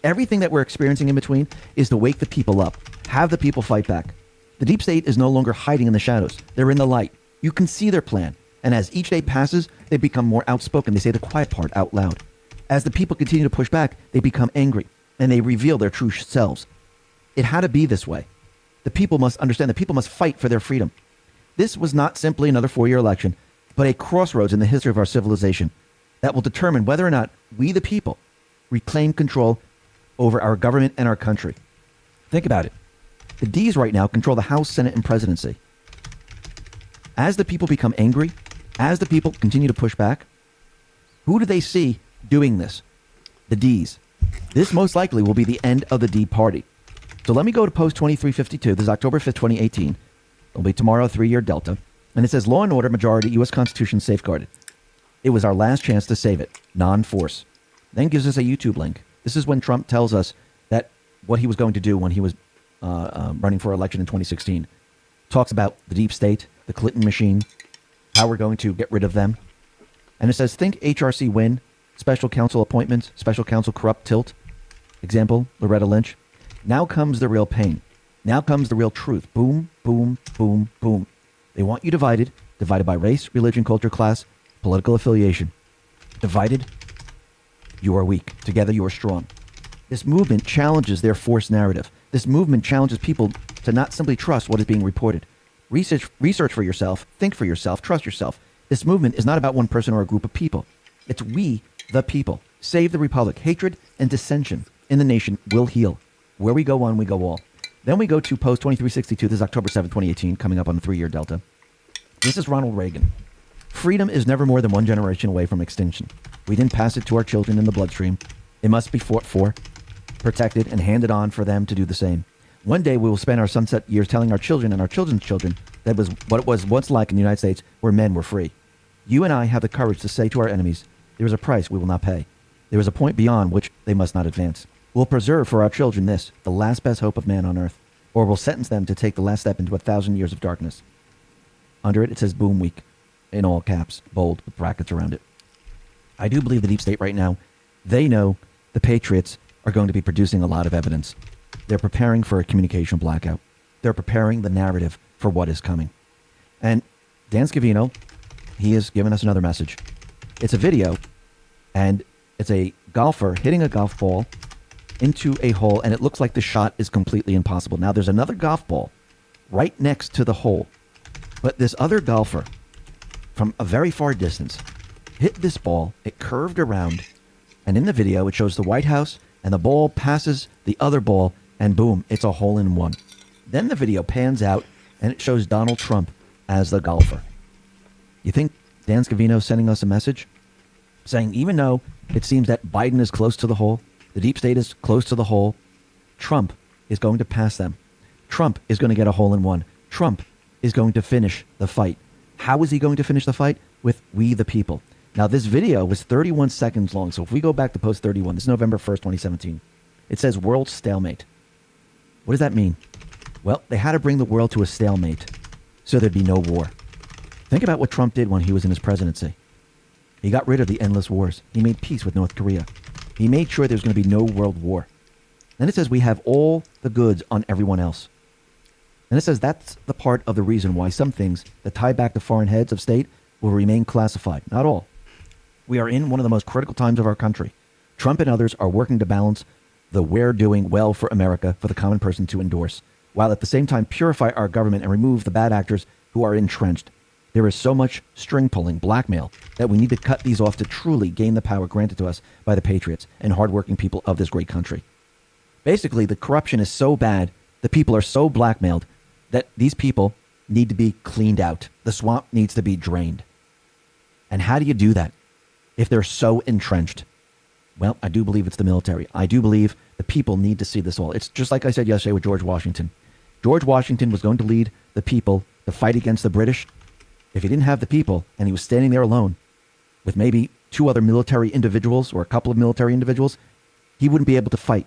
Everything that we're experiencing in between is to wake the people up, have the people fight back. The deep state is no longer hiding in the shadows. They're in the light. You can see their plan. And as each day passes, they become more outspoken. They say the quiet part out loud. As the people continue to push back, they become angry and they reveal their true selves. It had to be this way. The people must understand. The people must fight for their freedom. This was not simply another 4-year election, but a crossroads in the history of our civilization that will determine whether or not we, the people, reclaim control over our government and our country. Think about it. The D's right now control the House, Senate, and presidency. As the people become angry, as the people continue to push back, who do they see doing this? The D's. This most likely will be the end of the D party. So let me go to post 2352. This is October 5th, 2018. It'll be tomorrow, a 3-year delta. And it says, law and order, majority, U.S. Constitution safeguarded. It was our last chance to save it. Non-force. Then gives us a YouTube link. This is when Trump tells us that what he was going to do when he was running for election in 2016. Talks about the deep state, the Clinton machine, how we're going to get rid of them. And it says, think HRC win, special counsel appointments, special counsel corrupt tilt. Example, Loretta Lynch. Now comes the real pain. Now comes the real truth. Boom, boom, boom, boom. They want you divided by race, religion, culture, class, political affiliation. Divided, you are weak. Together, you are strong. This movement challenges their forced narrative. This movement challenges people to not simply trust what is being reported. Research for yourself, think for yourself, trust yourself. This movement is not about one person or a group of people. It's we, the people. Save the republic. Hatred and dissension in the nation will heal. Where we go one, we go all. Then we go to post 2362. This is October 7th, 2018, coming up on the 3-year delta. This is Ronald Reagan. Freedom is never more than one generation away from extinction. We didn't pass it to our children in the bloodstream. It must be fought for, protected, and handed on for them to do the same. One day we will spend our sunset years telling our children and our children's children that was what it was once like in the United States where men were free. You and I have the courage to say to our enemies, there is a price we will not pay. There is a point beyond which they must not advance. We'll preserve for our children this, the last best hope of man on earth, or we'll sentence them to take the last step into 1,000 years of darkness. Under it says Boom Week, in all caps, bold, with brackets around it. I do believe the deep state right now, they know the patriots are going to be producing a lot of evidence. They're preparing for a communication blackout. They're preparing the narrative for what is coming. And Dan Scavino, he has given us another message. It's a video, and it's a golfer hitting a golf ball into a hole, and it looks like the shot is completely impossible. Now, there's another golf ball right next to the hole. But this other golfer from a very far distance hit this ball. It curved around. And in the video, it shows the White House and the ball passes the other ball and boom, it's a hole in one. Then the video pans out and it shows Donald Trump as the golfer. You think Dan Scavino's sending us a message? Saying even though it seems that Biden is close to the hole, the deep state is close to the hole, Trump is going to pass them. Trump is going to get a hole in one. Trump is going to finish the fight. How is he going to finish the fight? With we the people. Now, this video was 31 seconds long. So if we go back to post 31, this is November 1st, 2017. It says world stalemate. What does that mean? Well, they had to bring the world to a stalemate so there'd be no war. Think about what Trump did when he was in his presidency. He got rid of the endless wars. He made peace with North Korea. He made sure there was going to be no world war. Then it says we have all the goods on everyone else. And it says that's the part of the reason why some things that tie back to foreign heads of state will remain classified. Not all. We are in one of the most critical times of our country. Trump and others are working to balance the we're doing well for America for the common person to endorse, while at the same time purify our government and remove the bad actors who are entrenched. There is so much string pulling, blackmail, that we need to cut these off to truly gain the power granted to us by the patriots and hardworking people of this great country. Basically, the corruption is so bad, the people are so blackmailed that these people need to be cleaned out. The swamp needs to be drained. And how do you do that if they're so entrenched? Well, I do believe it's the military. I do believe the people need to see this all. It's just like I said yesterday with George Washington. George Washington was going to lead the people to fight against the British. If he didn't have the people and he was standing there alone with maybe two other military individuals or a couple of military individuals, he wouldn't be able to fight.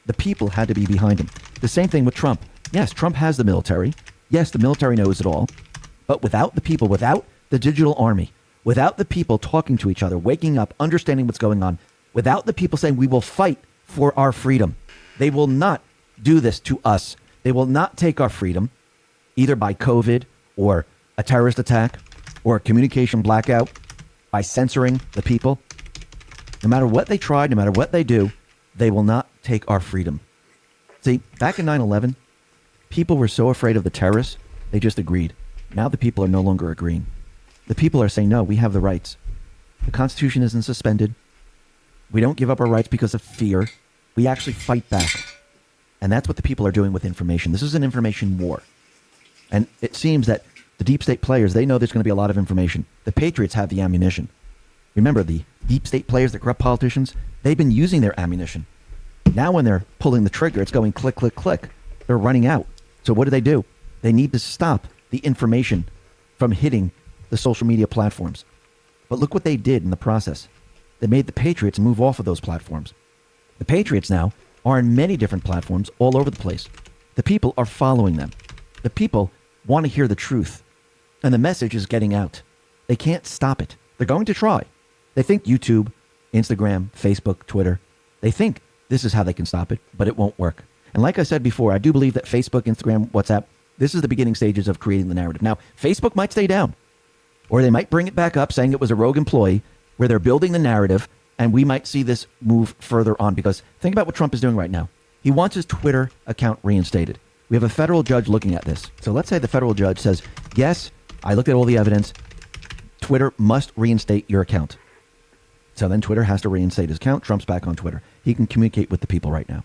The people had to be behind him. The same thing with Trump. Yes, Trump has the military. Yes, the military knows it all. But without the people, without the digital army, without the people talking to each other, waking up, understanding what's going on, without the people saying we will fight for our freedom, they will not do this to us. They will not take our freedom, either by COVID or a terrorist attack or a communication blackout, by censoring the people. No matter what they try, no matter what they do, they will not take our freedom. See, back in 9/11, people were so afraid of the terrorists, they just agreed. Now the people are no longer agreeing. The people are saying, no, we have the rights. The Constitution isn't suspended. We don't give up our rights because of fear. We actually fight back. And that's what the people are doing with information. This is an information war. And it seems that the deep state players, they know there's going to be a lot of information. The patriots have the ammunition. Remember, the deep state players, the corrupt politicians, they've been using their ammunition. Now when they're pulling the trigger, it's going click, click, click. They're running out. So what do? They need to stop the information from hitting the social media platforms. But look what they did in the process. They made the patriots move off of those platforms. The patriots now are on many different platforms all over the place. The people are following them. The people want to hear the truth. And the message is getting out. They can't stop it. They're going to try. They think YouTube, Instagram, Facebook, Twitter, they think this is how they can stop it, but it won't work. And like I said before, I do believe that Facebook, Instagram, WhatsApp, this is the beginning stages of creating the narrative. Now, Facebook might stay down, or they might bring it back up saying it was a rogue employee where they're building the narrative, and we might see this move further on. Because think about what Trump is doing right now. He wants his Twitter account reinstated. We have a federal judge looking at this. So let's say the federal judge says, yes, I looked at all the evidence. Twitter must reinstate your account. So then Twitter has to reinstate his account. Trump's back on Twitter. He can communicate with the people right now.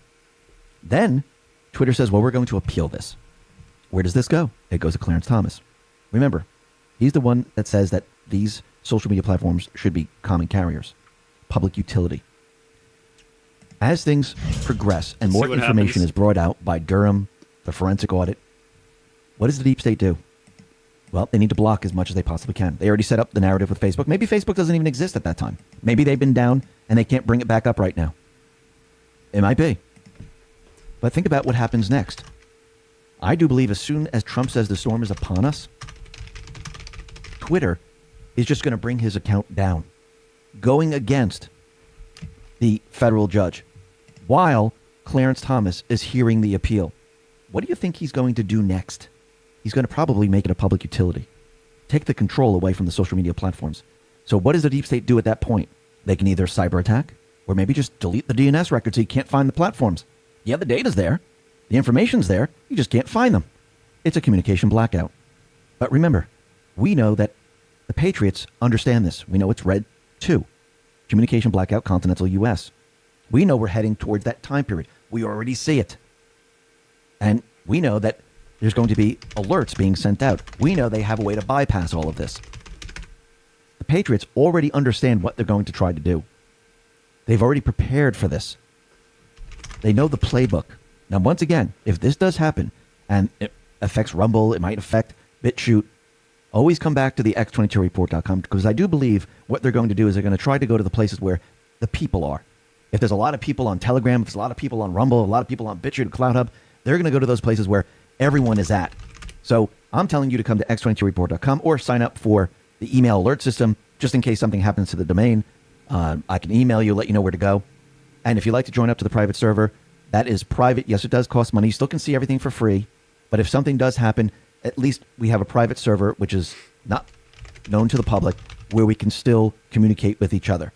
Then Twitter says, well, we're going to appeal this. Where does this go? It goes to Clarence Thomas. Remember, he's the one that says that these social media platforms should be common carriers, public utility. As things progress and more information is brought out by Durham, the forensic audit, what does the deep state do? Well, they need to block as much as they possibly can. They already set up the narrative with Facebook. Maybe Facebook doesn't even exist at that time. Maybe they've been down and they can't bring it back up right now. It might be. But think about what happens next. I do believe as soon as Trump says the storm is upon us, Twitter is just going to bring his account down, going against the federal judge, while Clarence Thomas is hearing the appeal. What do you think he's going to do next? He's going to probably make it a public utility, take the control away from the social media platforms. So what does the deep state do at that point? They can either cyber attack or maybe just delete the DNS record so you can't find the platforms. Yeah, the data's there. The information's there. You just can't find them. It's a communication blackout. But remember, we know that the Patriots understand this. We know it's Red 2, communication blackout, continental U.S. We know we're heading towards that time period. We already see it. And we know that there's going to be alerts being sent out. We know they have a way to bypass all of this. The Patriots already understand what they're going to try to do. They've already prepared for this. They know the playbook. Now, once again, if this does happen, and it affects Rumble, it might affect BitChute, always come back to the x22report.com, because I do believe what they're going to do is they're going to try to go to the places where the people are. If there's a lot of people on Telegram, if there's a lot of people on Rumble, a lot of people on BitChute, CloudHub, they're going to go to those places where everyone is at. So I'm telling you to come to x22report.com or sign up for the email alert system just in case something happens to the domain. I can email you, let you know where to go. And if you'd like to join up to the private server, that is private. Yes, it does cost money. You still can see everything for free. But if something does happen, at least we have a private server, which is not known to the public, where we can still communicate with each other.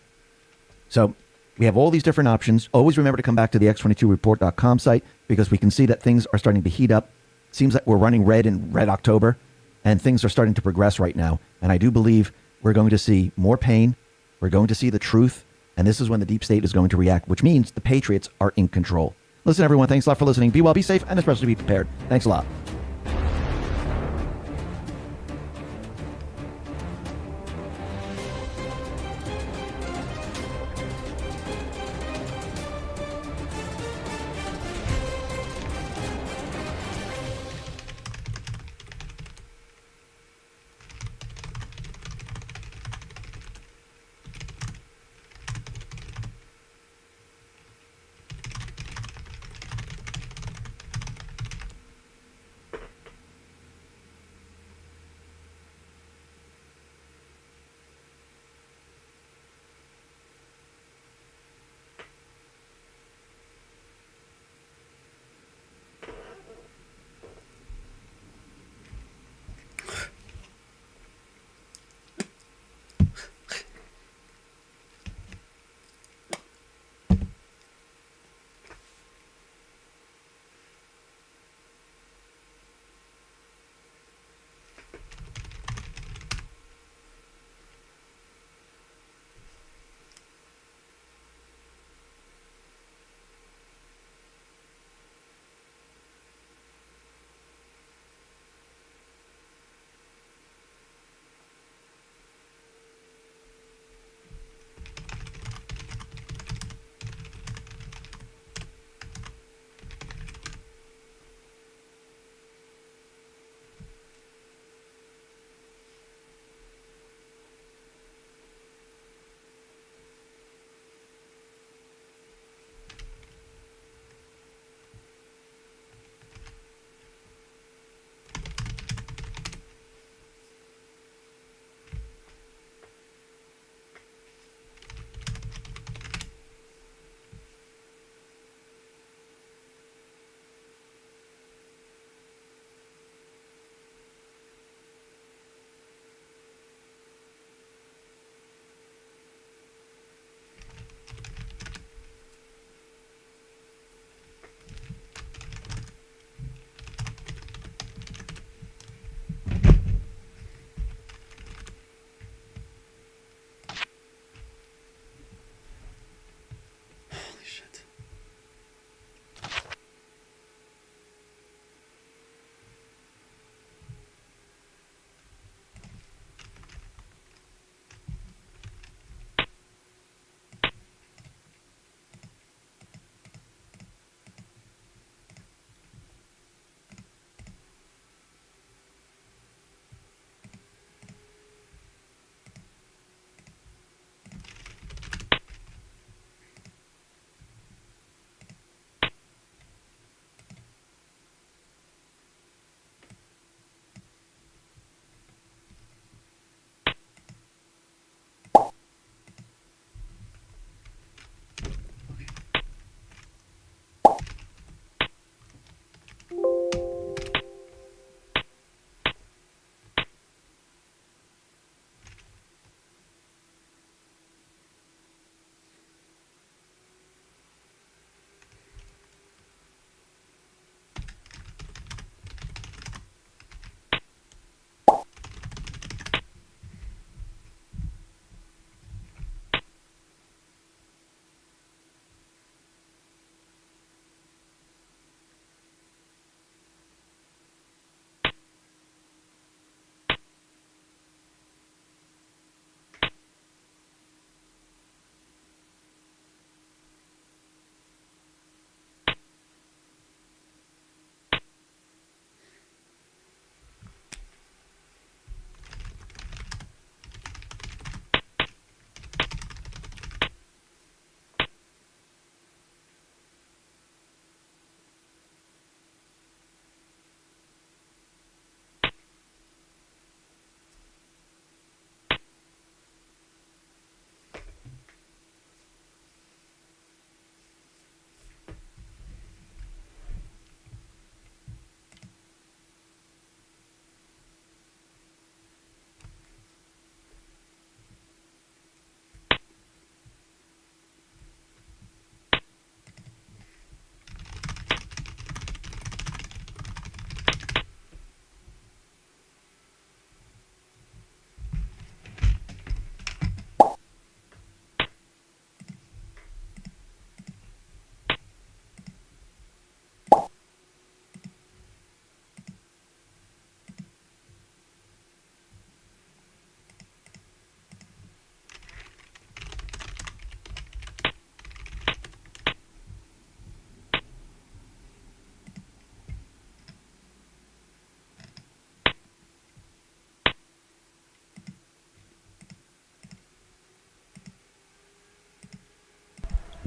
So we have all these different options. Always remember to come back to the x22report.com site, because we can see that things are starting to heat up. Seems like we're running red in Red October, and things are starting to progress right now. And I do believe we're going to see more pain. We're going to see the truth. And this is when the deep state is going to react, which means the Patriots are in control. Listen, everyone, thanks a lot for listening. Be well, be safe, and especially be prepared. Thanks a lot.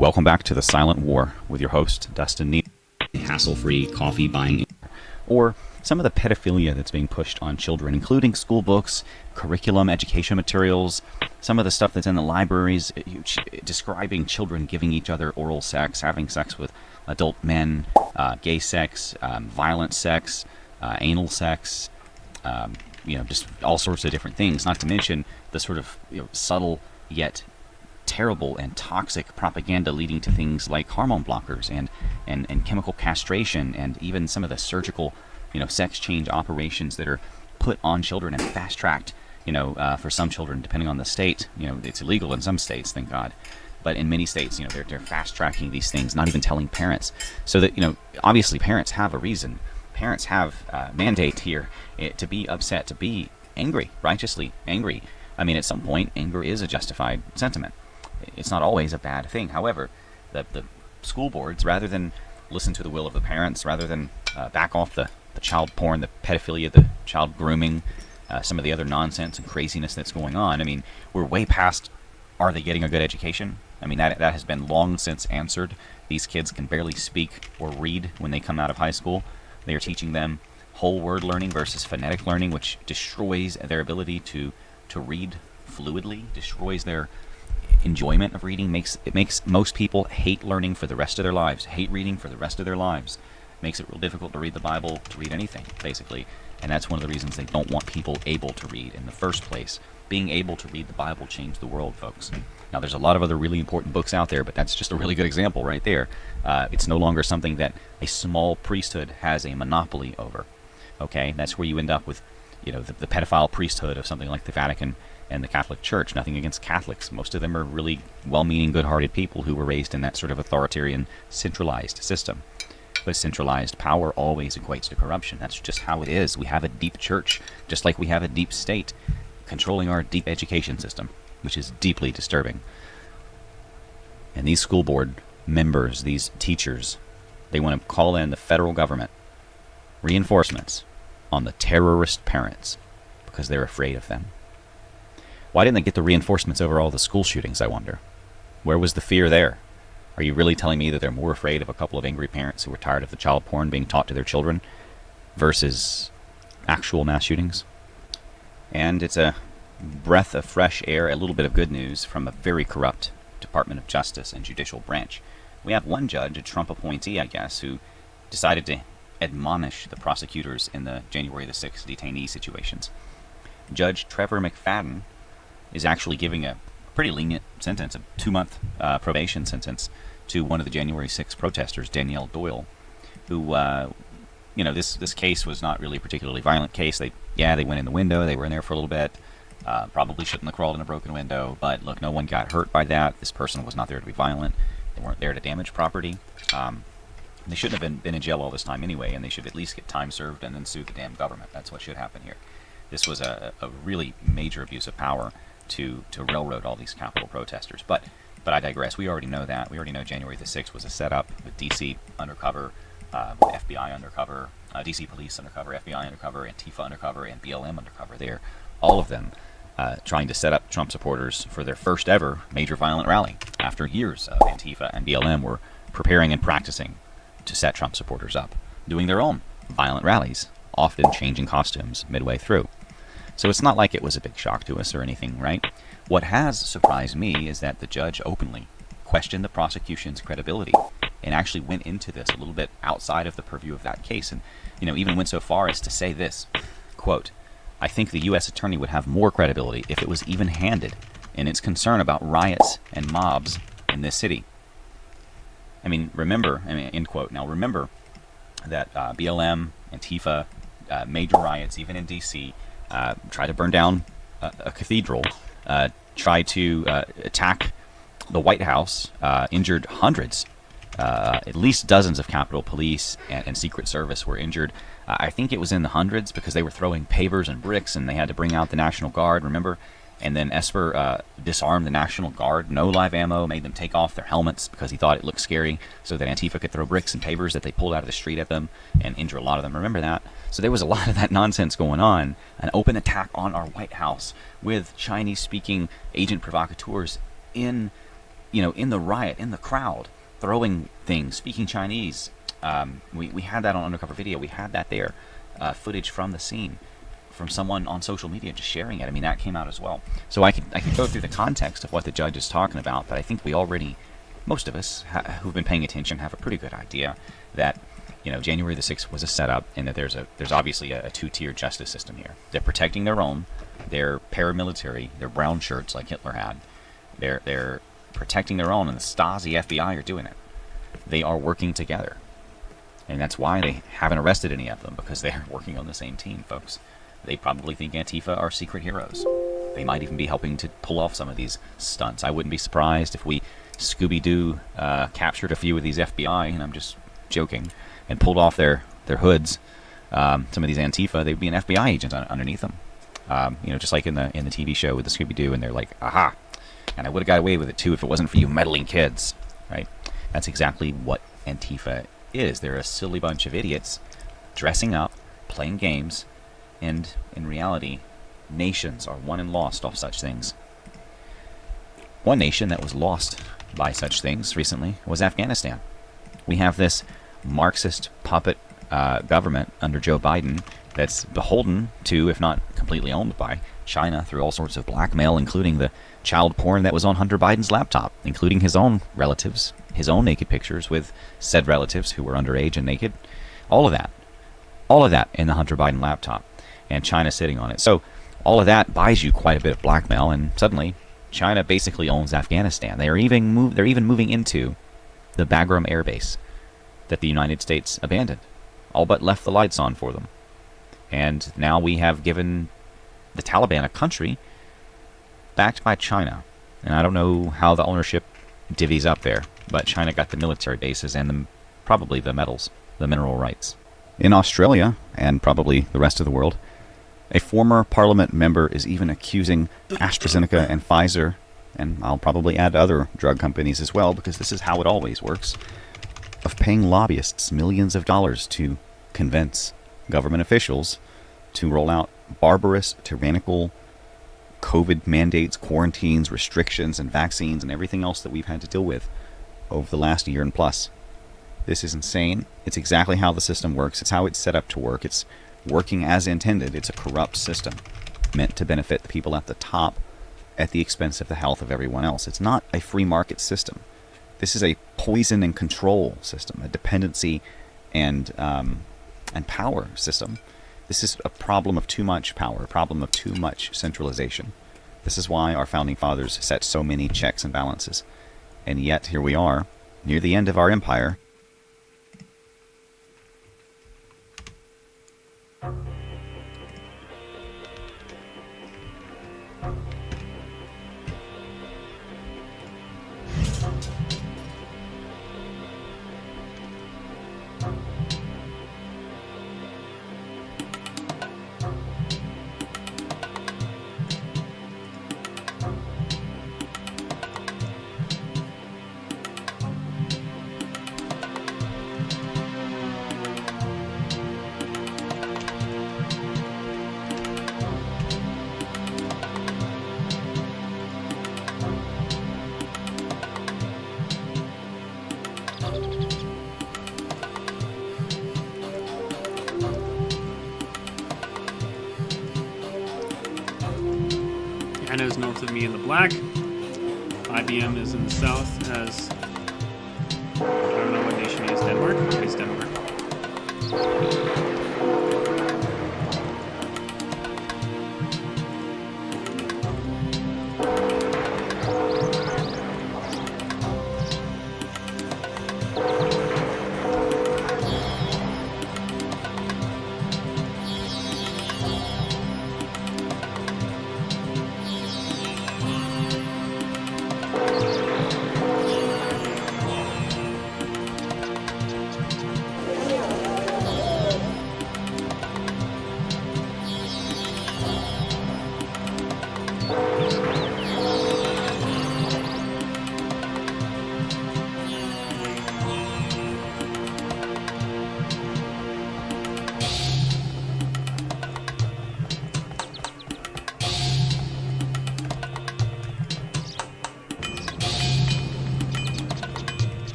Welcome back to The Silent War with your host, Dustin Neal. Hassle-free coffee buying, or some of the pedophilia that's being pushed on children, including school books, curriculum, education materials, some of the stuff that's in the libraries, describing children giving each other oral sex, having sex with adult men, gay sex, violent sex, anal sex, just all sorts of different things, not to mention the sort of subtle yet terrible and toxic propaganda leading to things like hormone blockers and chemical castration, and even some of the surgical sex change operations that are put on children and fast-tracked for some children, depending on the state. It's illegal in some states, thank God, but in many states they're fast-tracking these things, not even telling parents, so that obviously parents have a reason. Parents have a mandate here to be upset, to be angry, righteously angry. I mean, at some point anger is a justified sentiment. It's not always a bad thing. However, the school boards, rather than listen to the will of the parents, rather than back off the child porn, the pedophilia, the child grooming, some of the other nonsense and craziness that's going on. I mean, we're way past, are they getting a good education? I mean, that has been long since answered. These kids can barely speak or read when they come out of high school. They are teaching them whole word learning versus phonetic learning, which destroys their ability to read fluidly, destroys their enjoyment of reading. It makes most people hate learning for the rest of their lives, hate reading for the rest of their lives. Makes it real difficult to read the Bible, to read anything, basically. And that's one of the reasons they don't want people able to read in the first place. Being able to read the Bible changed the world, folks. Now, there's a lot of other really important books out there, but that's just a really good example right there. It's no longer something that a small priesthood has a monopoly over. Okay, that's where you end up with, the pedophile priesthood of something like the Vatican and the Catholic Church. Nothing against Catholics. Most of them are really well-meaning, good-hearted people who were raised in that sort of authoritarian, centralized system. But centralized power always equates to corruption. That's just how it is. We have a deep church, just like we have a deep state, controlling our deep education system, which is deeply disturbing. And these school board members, these teachers, they want to call in the federal government, reinforcements on the terrorist parents, because they're afraid of them. Why didn't they get the reinforcements over all the school shootings, I wonder? Where was the fear there? Are you really telling me that they're more afraid of a couple of angry parents who were tired of the child porn being taught to their children versus actual mass shootings? And it's a breath of fresh air, a little bit of good news from a very corrupt Department of Justice and judicial branch. We have one judge, a Trump appointee, I guess, who decided to admonish the prosecutors in the January the 6th detainee situations. Judge Trevor McFadden is actually giving a pretty lenient sentence, a 2-month probation sentence, to one of the January 6th protesters, Danielle Doyle, who, this case was not really a particularly violent case. They went in the window, they were in there for a little bit, probably shouldn't have crawled in a broken window, but look, no one got hurt by that. This person was not there to be violent. They weren't there to damage property. They shouldn't have been in jail all this time anyway, and they should at least get time served and then sue the damn government. That's what should happen here. This was a really major abuse of power to railroad all these Capitol protesters. But I digress. We already know that. We already know January the 6th was a setup with D.C. undercover, with FBI undercover, D.C. police undercover, FBI undercover, Antifa undercover, and BLM undercover there. All of them trying to set up Trump supporters for their first ever major violent rally after years of Antifa and BLM were preparing and practicing to set Trump supporters up, doing their own violent rallies, often changing costumes midway through. So it's not like it was a big shock to us or anything, right? What has surprised me is that the judge openly questioned the prosecution's credibility and actually went into this a little bit outside of the purview of that case, and even went so far as to say this, quote, "I think the U.S. attorney would have more credibility if it was even-handed in its concern about riots and mobs in this city." End quote. Now remember that BLM, Antifa, major riots, even in D.C., tried to burn down a cathedral, tried to attack the White House, injured hundreds, at least dozens of Capitol Police and Secret Service were injured. I think it was in the hundreds because they were throwing pavers and bricks and they had to bring out the National Guard, remember? And then Esper disarmed the National Guard, no live ammo, made them take off their helmets because he thought it looked scary so that Antifa could throw bricks and pavers that they pulled out of the street at them and injure a lot of them. Remember that? So there was a lot of that nonsense going on. An open attack on our White House with Chinese-speaking agent provocateurs in in the riot, in the crowd, throwing things, speaking Chinese. We had that on undercover video. We had that there, footage from the scene, from someone on social media just sharing it. I mean, that came out as well. So I could go through the context of what the judge is talking about, but I think we already, most of us who've been paying attention, have a pretty good idea that January the 6th was a setup, and that there's obviously a two-tier justice system here. They're protecting their own. They're paramilitary. They're brown shirts like Hitler had. They're protecting their own, and the Stasi FBI are doing it. They are working together. And that's why they haven't arrested any of them, because they're working on the same team, folks. They probably think Antifa are secret heroes. They might even be helping to pull off some of these stunts. I wouldn't be surprised if we Scooby-Doo captured a few of these FBI, and I'm just joking, and pulled off their hoods. Some of these Antifa, they would be an FBI agent underneath them. Just like in the TV show with the Scooby-Doo, and they're like, aha! And I would have got away with it too if it wasn't for you meddling kids, right? That's exactly what Antifa is. They're a silly bunch of idiots dressing up, playing games, and in reality, nations are won and lost off such things. One nation that was lost by such things recently was Afghanistan. We have this Marxist puppet government under Joe Biden that's beholden to, if not completely owned by, China through all sorts of blackmail, including the child porn that was on Hunter Biden's laptop, including his own relatives, his own naked pictures with said relatives who were underage and naked. All of that in the Hunter Biden laptop, and China sitting on it. So all of that buys you quite a bit of blackmail, and suddenly China basically owns Afghanistan. They're even moving into the Bagram Air Base that the United States abandoned, all but left the lights on for them. And now we have given the Taliban a country backed by China. And I don't know how the ownership divvies up there, but China got the military bases and probably the metals, the mineral rights. In Australia, and probably the rest of the world, a former parliament member is even accusing AstraZeneca and Pfizer, and I'll probably add other drug companies as well, because this is how it always works, of paying lobbyists millions of dollars to convince government officials to roll out barbarous, tyrannical COVID mandates, quarantines, restrictions, and vaccines, and everything else that we've had to deal with over the last year and plus. This is insane. It's exactly how the system works. It's how it's set up to work. It's working as intended. It's a corrupt system meant to benefit the people at the top at the expense of the health of everyone else. It's not a free market system. This is a poison and control system, a dependency and power system. This is a problem of too much power, a problem of too much centralization. This is why our founding fathers set so many checks and balances. And yet, here we are, near the end of our empire. Anna is north of me in the black. IBM is in the south as, I don't know what nation he is, Denmark? It's Denmark.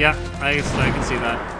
Yeah, I can see that.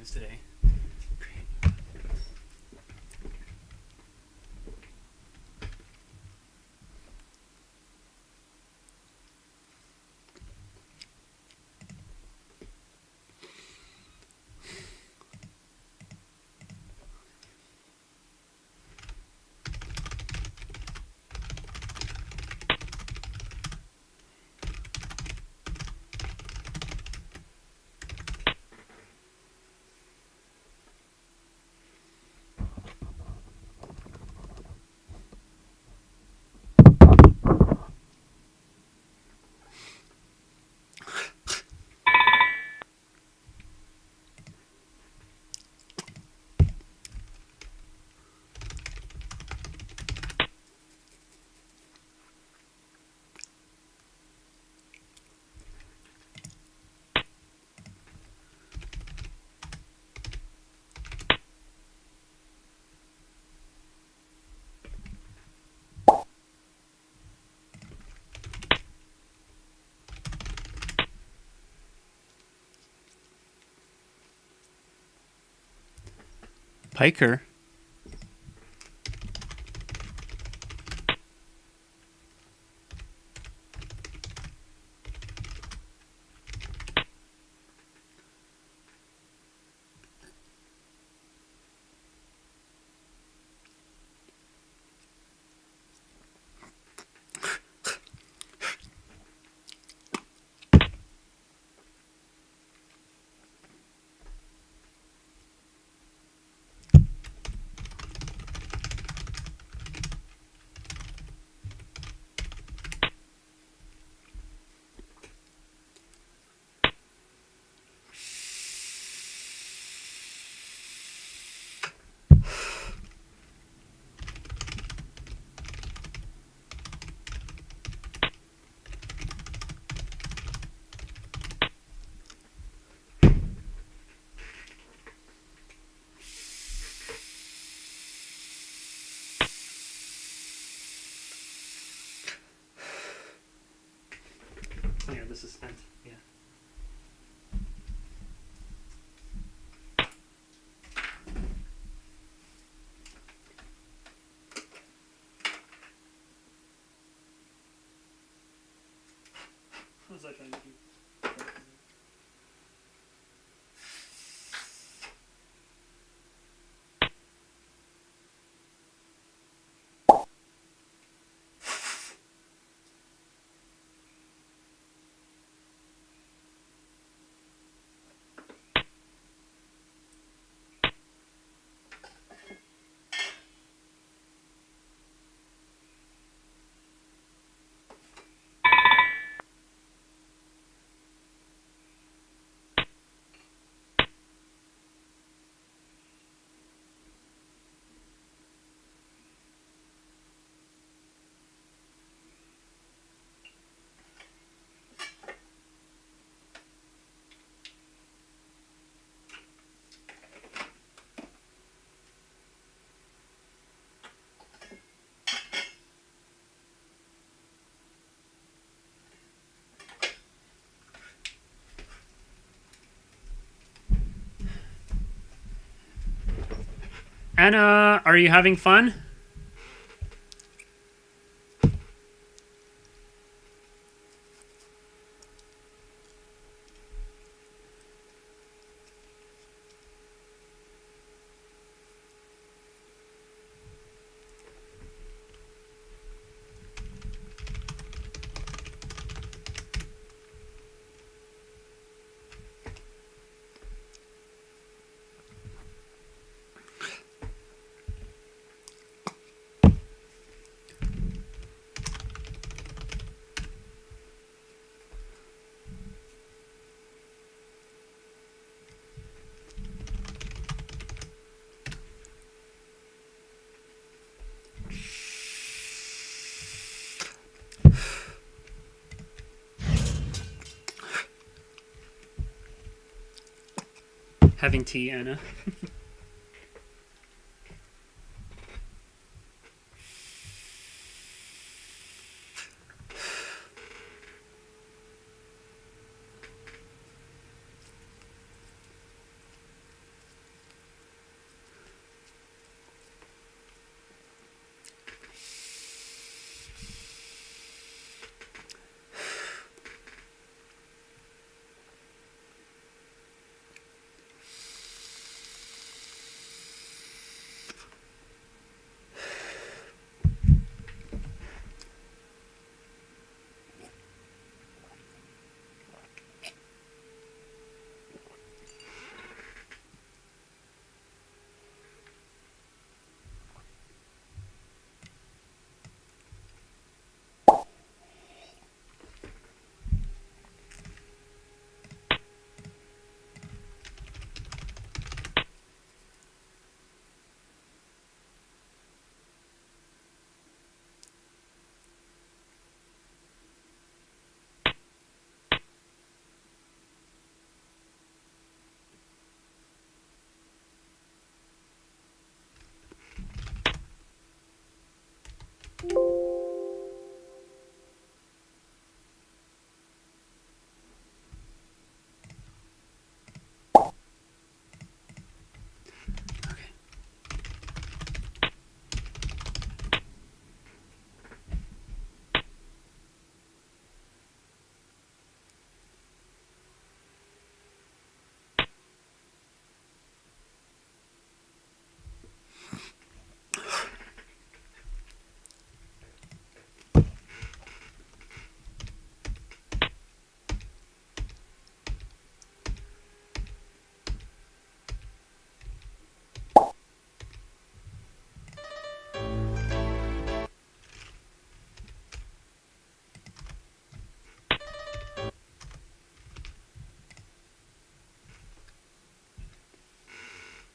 things today. Piker. Yeah, this is spent. Yeah. What was I trying to do? Anna, are you having fun? Having tea, Anna.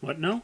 What, no?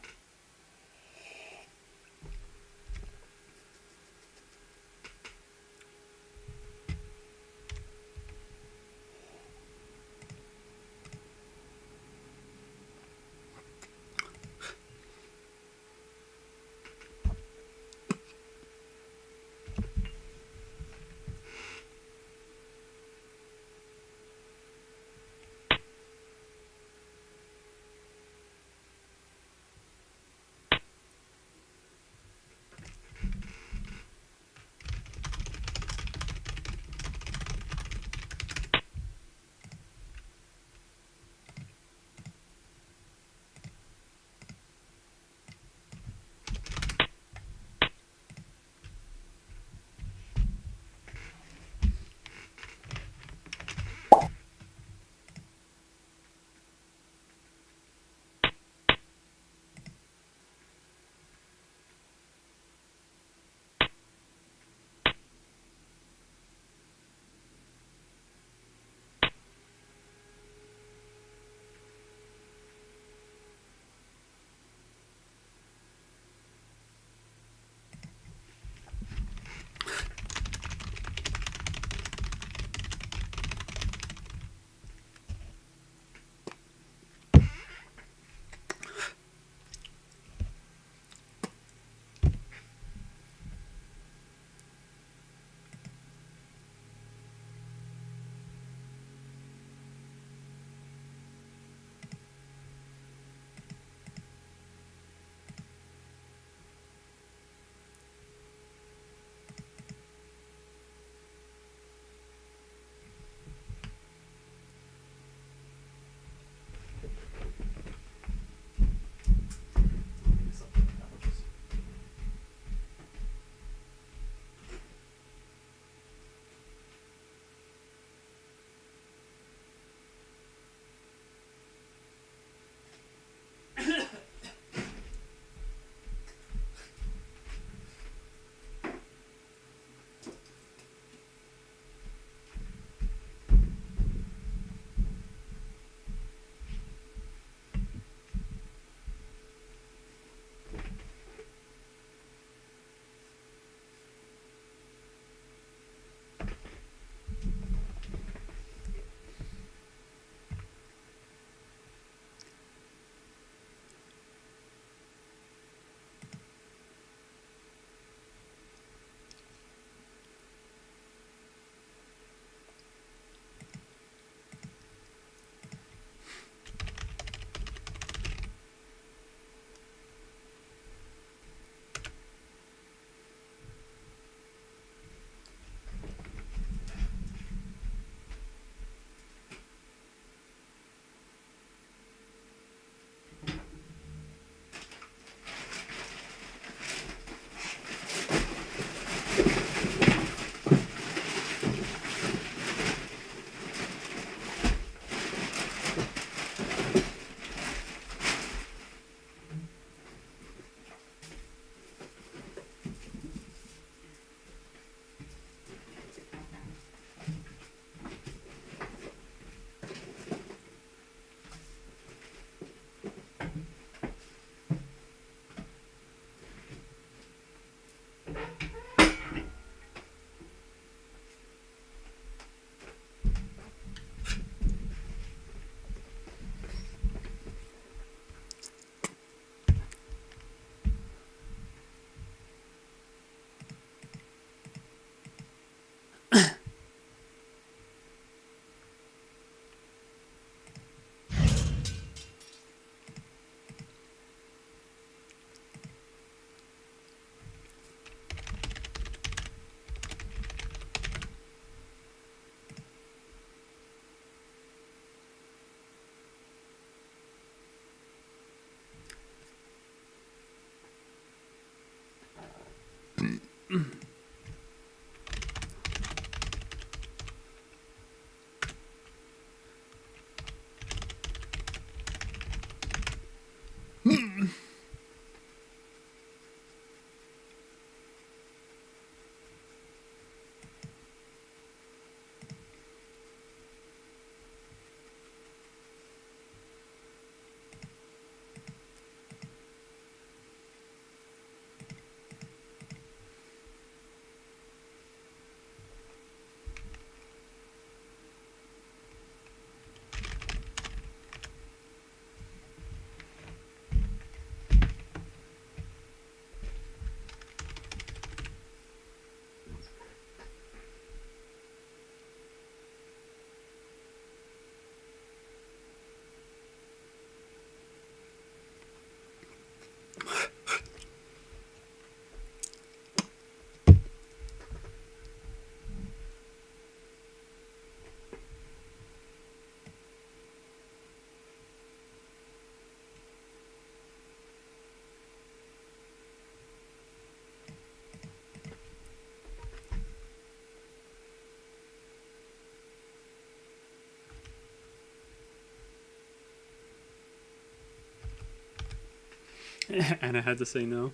And I had to say no.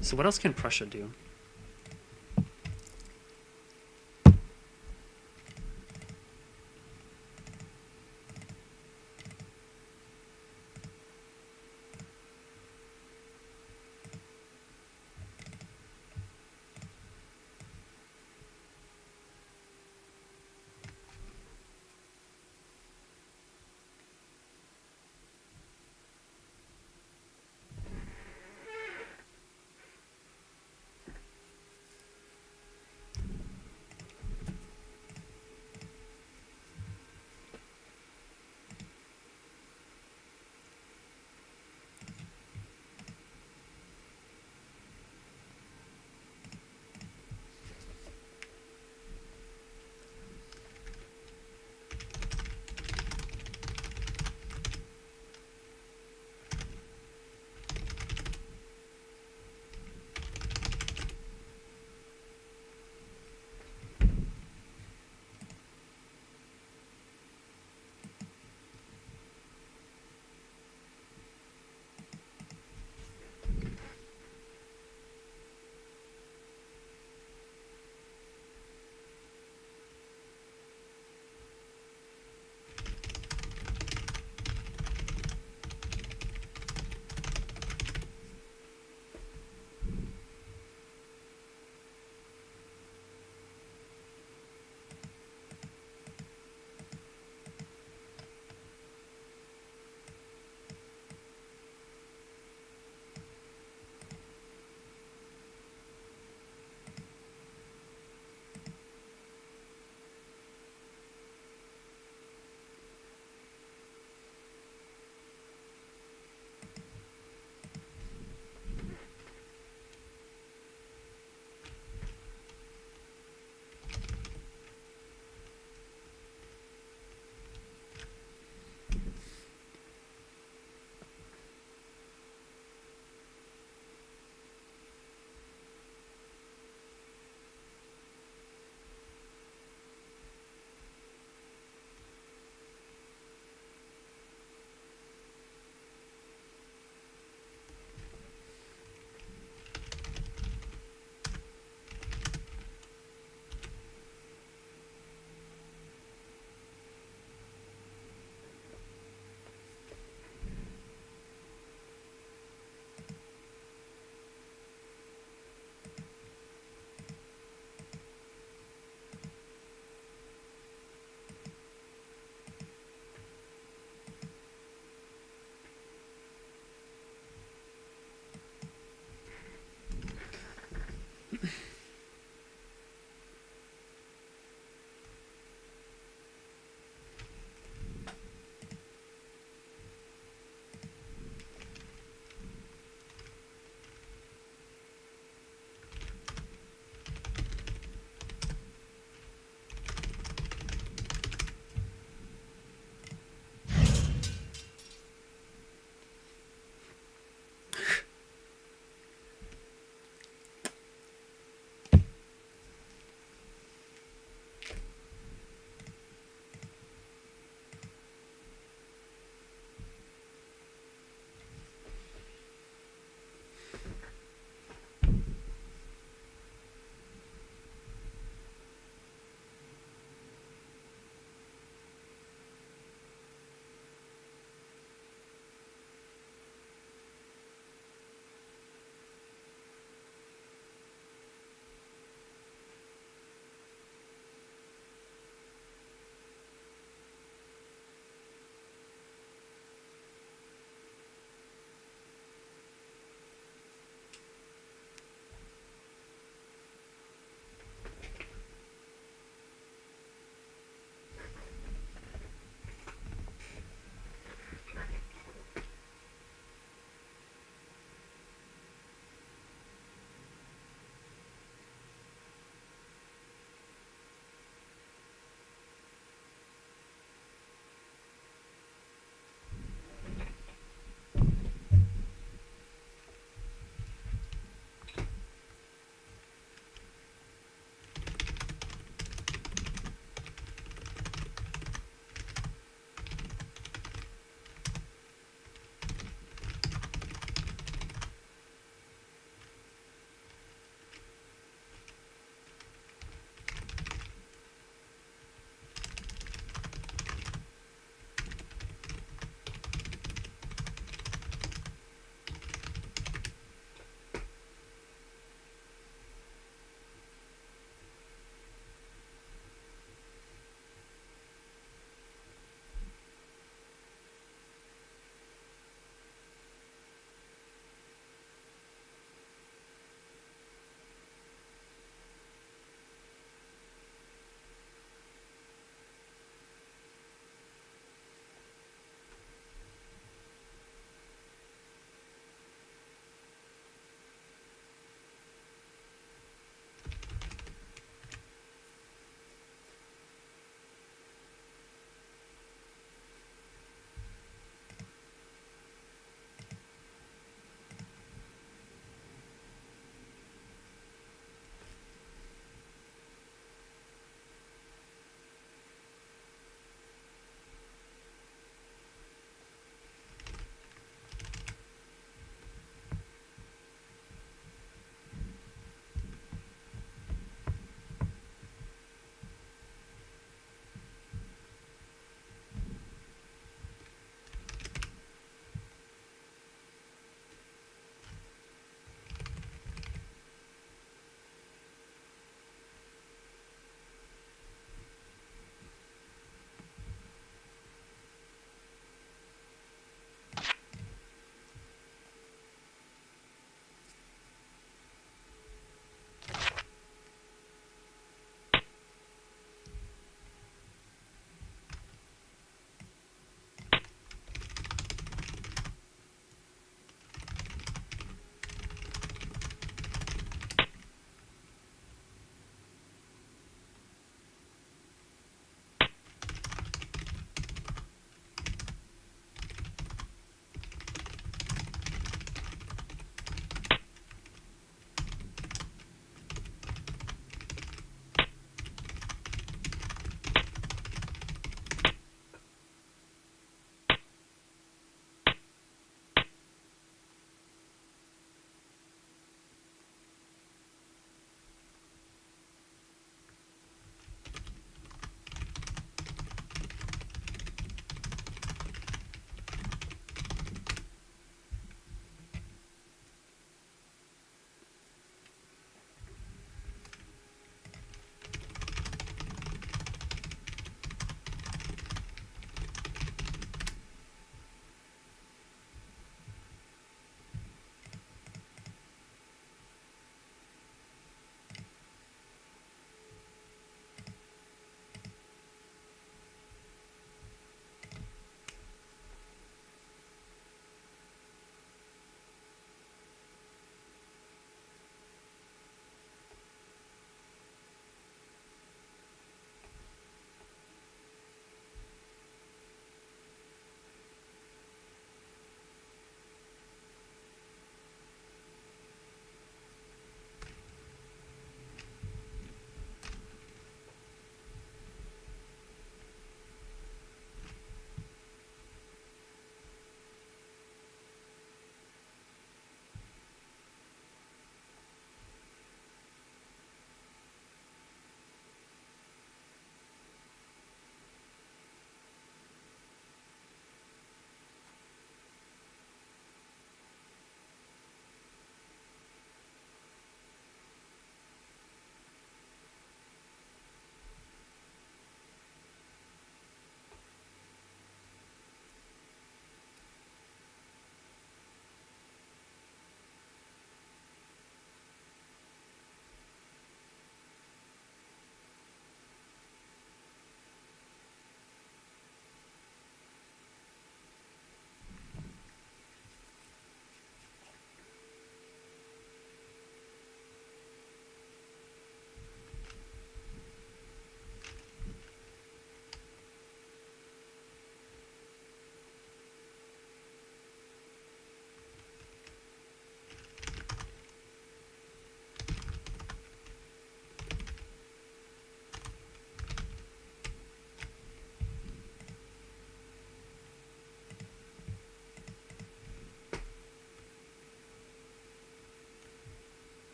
So what else can Prussia do?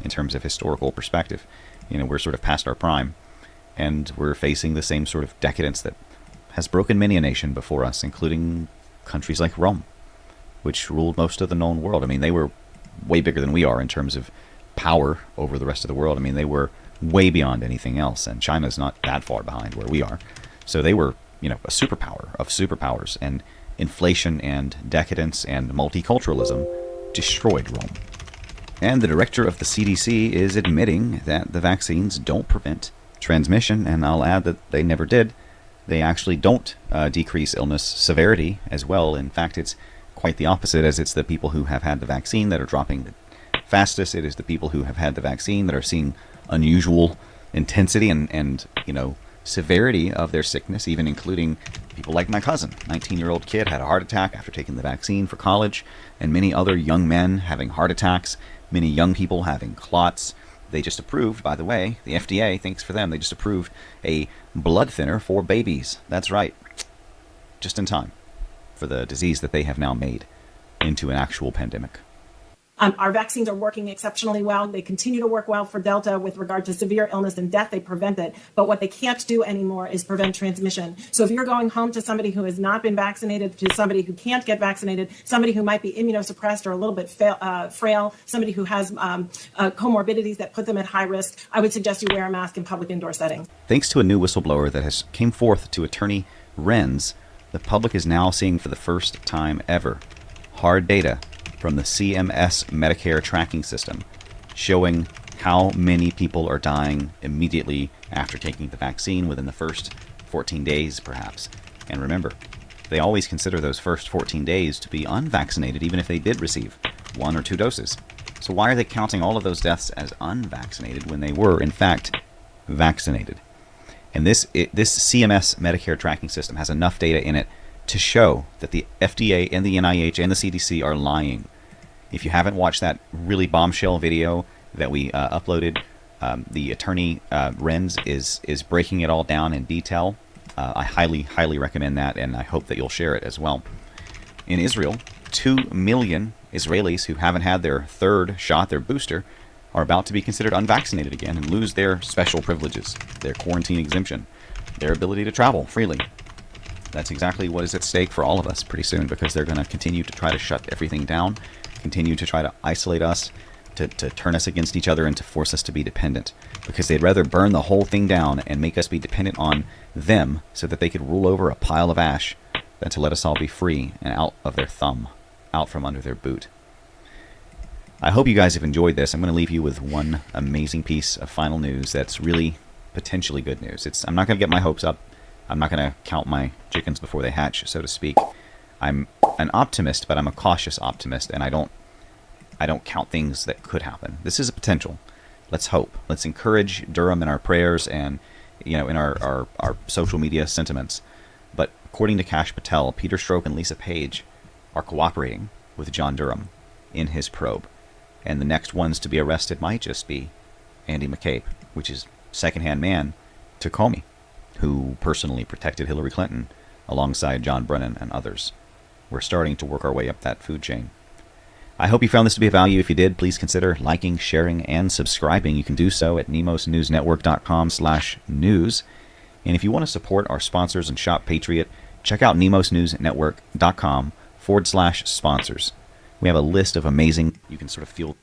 in terms of historical perspective. We're sort of past our prime, and we're facing the same sort of decadence that has broken many a nation before us, including countries like Rome, which ruled most of the known world. I mean, they were way bigger than we are in terms of power over the rest of the world. I mean, they were way beyond anything else, and China's not that far behind where we are. So they were, a superpower of superpowers, and inflation and decadence and multiculturalism destroyed Rome. And the director of the CDC is admitting that the vaccines don't prevent transmission, and I'll add that they never did. They actually don't decrease illness severity as well. In fact, it's quite the opposite, as it's the people who have had the vaccine that are dropping the fastest. It is the people who have had the vaccine that are seeing unusual intensity and severity of their sickness, even including people like my cousin. 19-year-old kid had a heart attack after taking the vaccine for college, and many other young men having heart attacks, many young people having clots. They just approved, by the way, the FDA, thanks for them, they just approved a blood thinner for babies. That's right. Just in time for the disease that they have now made into an actual pandemic. Our vaccines are working exceptionally well. They continue to work well for Delta with regard to severe illness and death. They prevent it. But what they can't do anymore is prevent transmission. So if you're going home to somebody who has not been vaccinated, to somebody who can't get vaccinated, somebody who might be immunosuppressed or a little bit frail, somebody who has comorbidities that put them at high risk, I would suggest you wear a mask in public indoor settings. Thanks to a new whistleblower that has came forth to Attorney Renz, the public is now seeing for the first time ever hard data from the CMS Medicare tracking system showing how many people are dying immediately after taking the vaccine within the first 14 days, perhaps. And remember, they always consider those first 14 days to be unvaccinated, even if they did receive 1 or 2 doses. So why are they counting all of those deaths as unvaccinated when they were, in fact, vaccinated? And this CMS Medicare tracking system has enough data in it to show that the FDA and the NIH and the CDC are lying. If you haven't watched that really bombshell video that we uploaded, the attorney Renz is breaking it all down in detail. I highly recommend that, and I hope that you'll share it as well. In Israel, 2 million Israelis who haven't had their third shot, their booster, are about to be considered unvaccinated again and lose their special privileges, their quarantine exemption, their ability to travel freely. That's exactly what is at stake for all of us pretty soon, because they're going to continue to try to shut everything down, continue to try to isolate us, to turn us against each other, and to force us to be dependent, because they'd rather burn the whole thing down and make us be dependent on them so that they could rule over a pile of ash than to let us all be free and out of their thumb, out from under their boot. I hope you guys have enjoyed this. I'm going to leave you with one amazing piece of final news that's really potentially good news. I'm not going to get my hopes up. I'm not going to count my chickens before they hatch, so to speak. I'm an optimist, but I'm a cautious optimist, and I don't count things that could happen. This is a potential. Let's hope. Let's encourage Durham in our prayers and in our social media sentiments. But according to Kash Patel, Peter Strzok and Lisa Page are cooperating with John Durham in his probe. And the next ones to be arrested might just be Andy McCabe, which is second-hand man to Comey, who personally protected Hillary Clinton alongside John Brennan and others. We're starting to work our way up that food chain. I hope you found this to be of value. If you did, please consider liking, sharing, and subscribing. You can do so at nemosnewsnetwork.com/news. And if you want to support our sponsors and shop Patriot, check out nemosnewsnetwork.com/sponsors. We have a list of amazing, you can sort of feel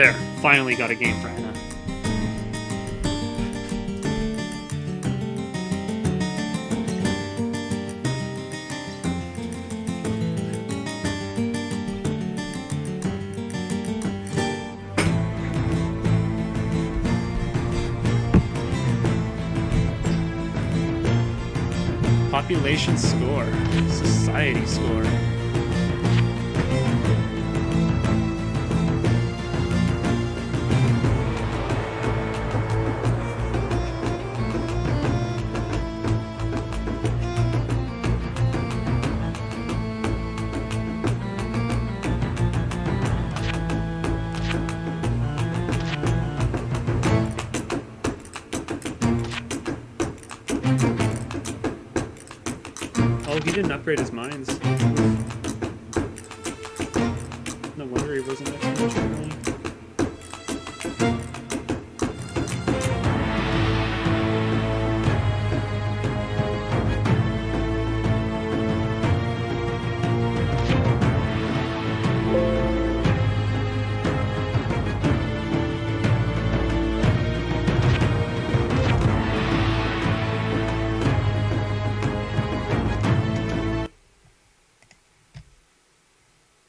There, finally got a game for Anna. Population score. Society score. Oh, he didn't upgrade his mines. No wonder he wasn't exponentially.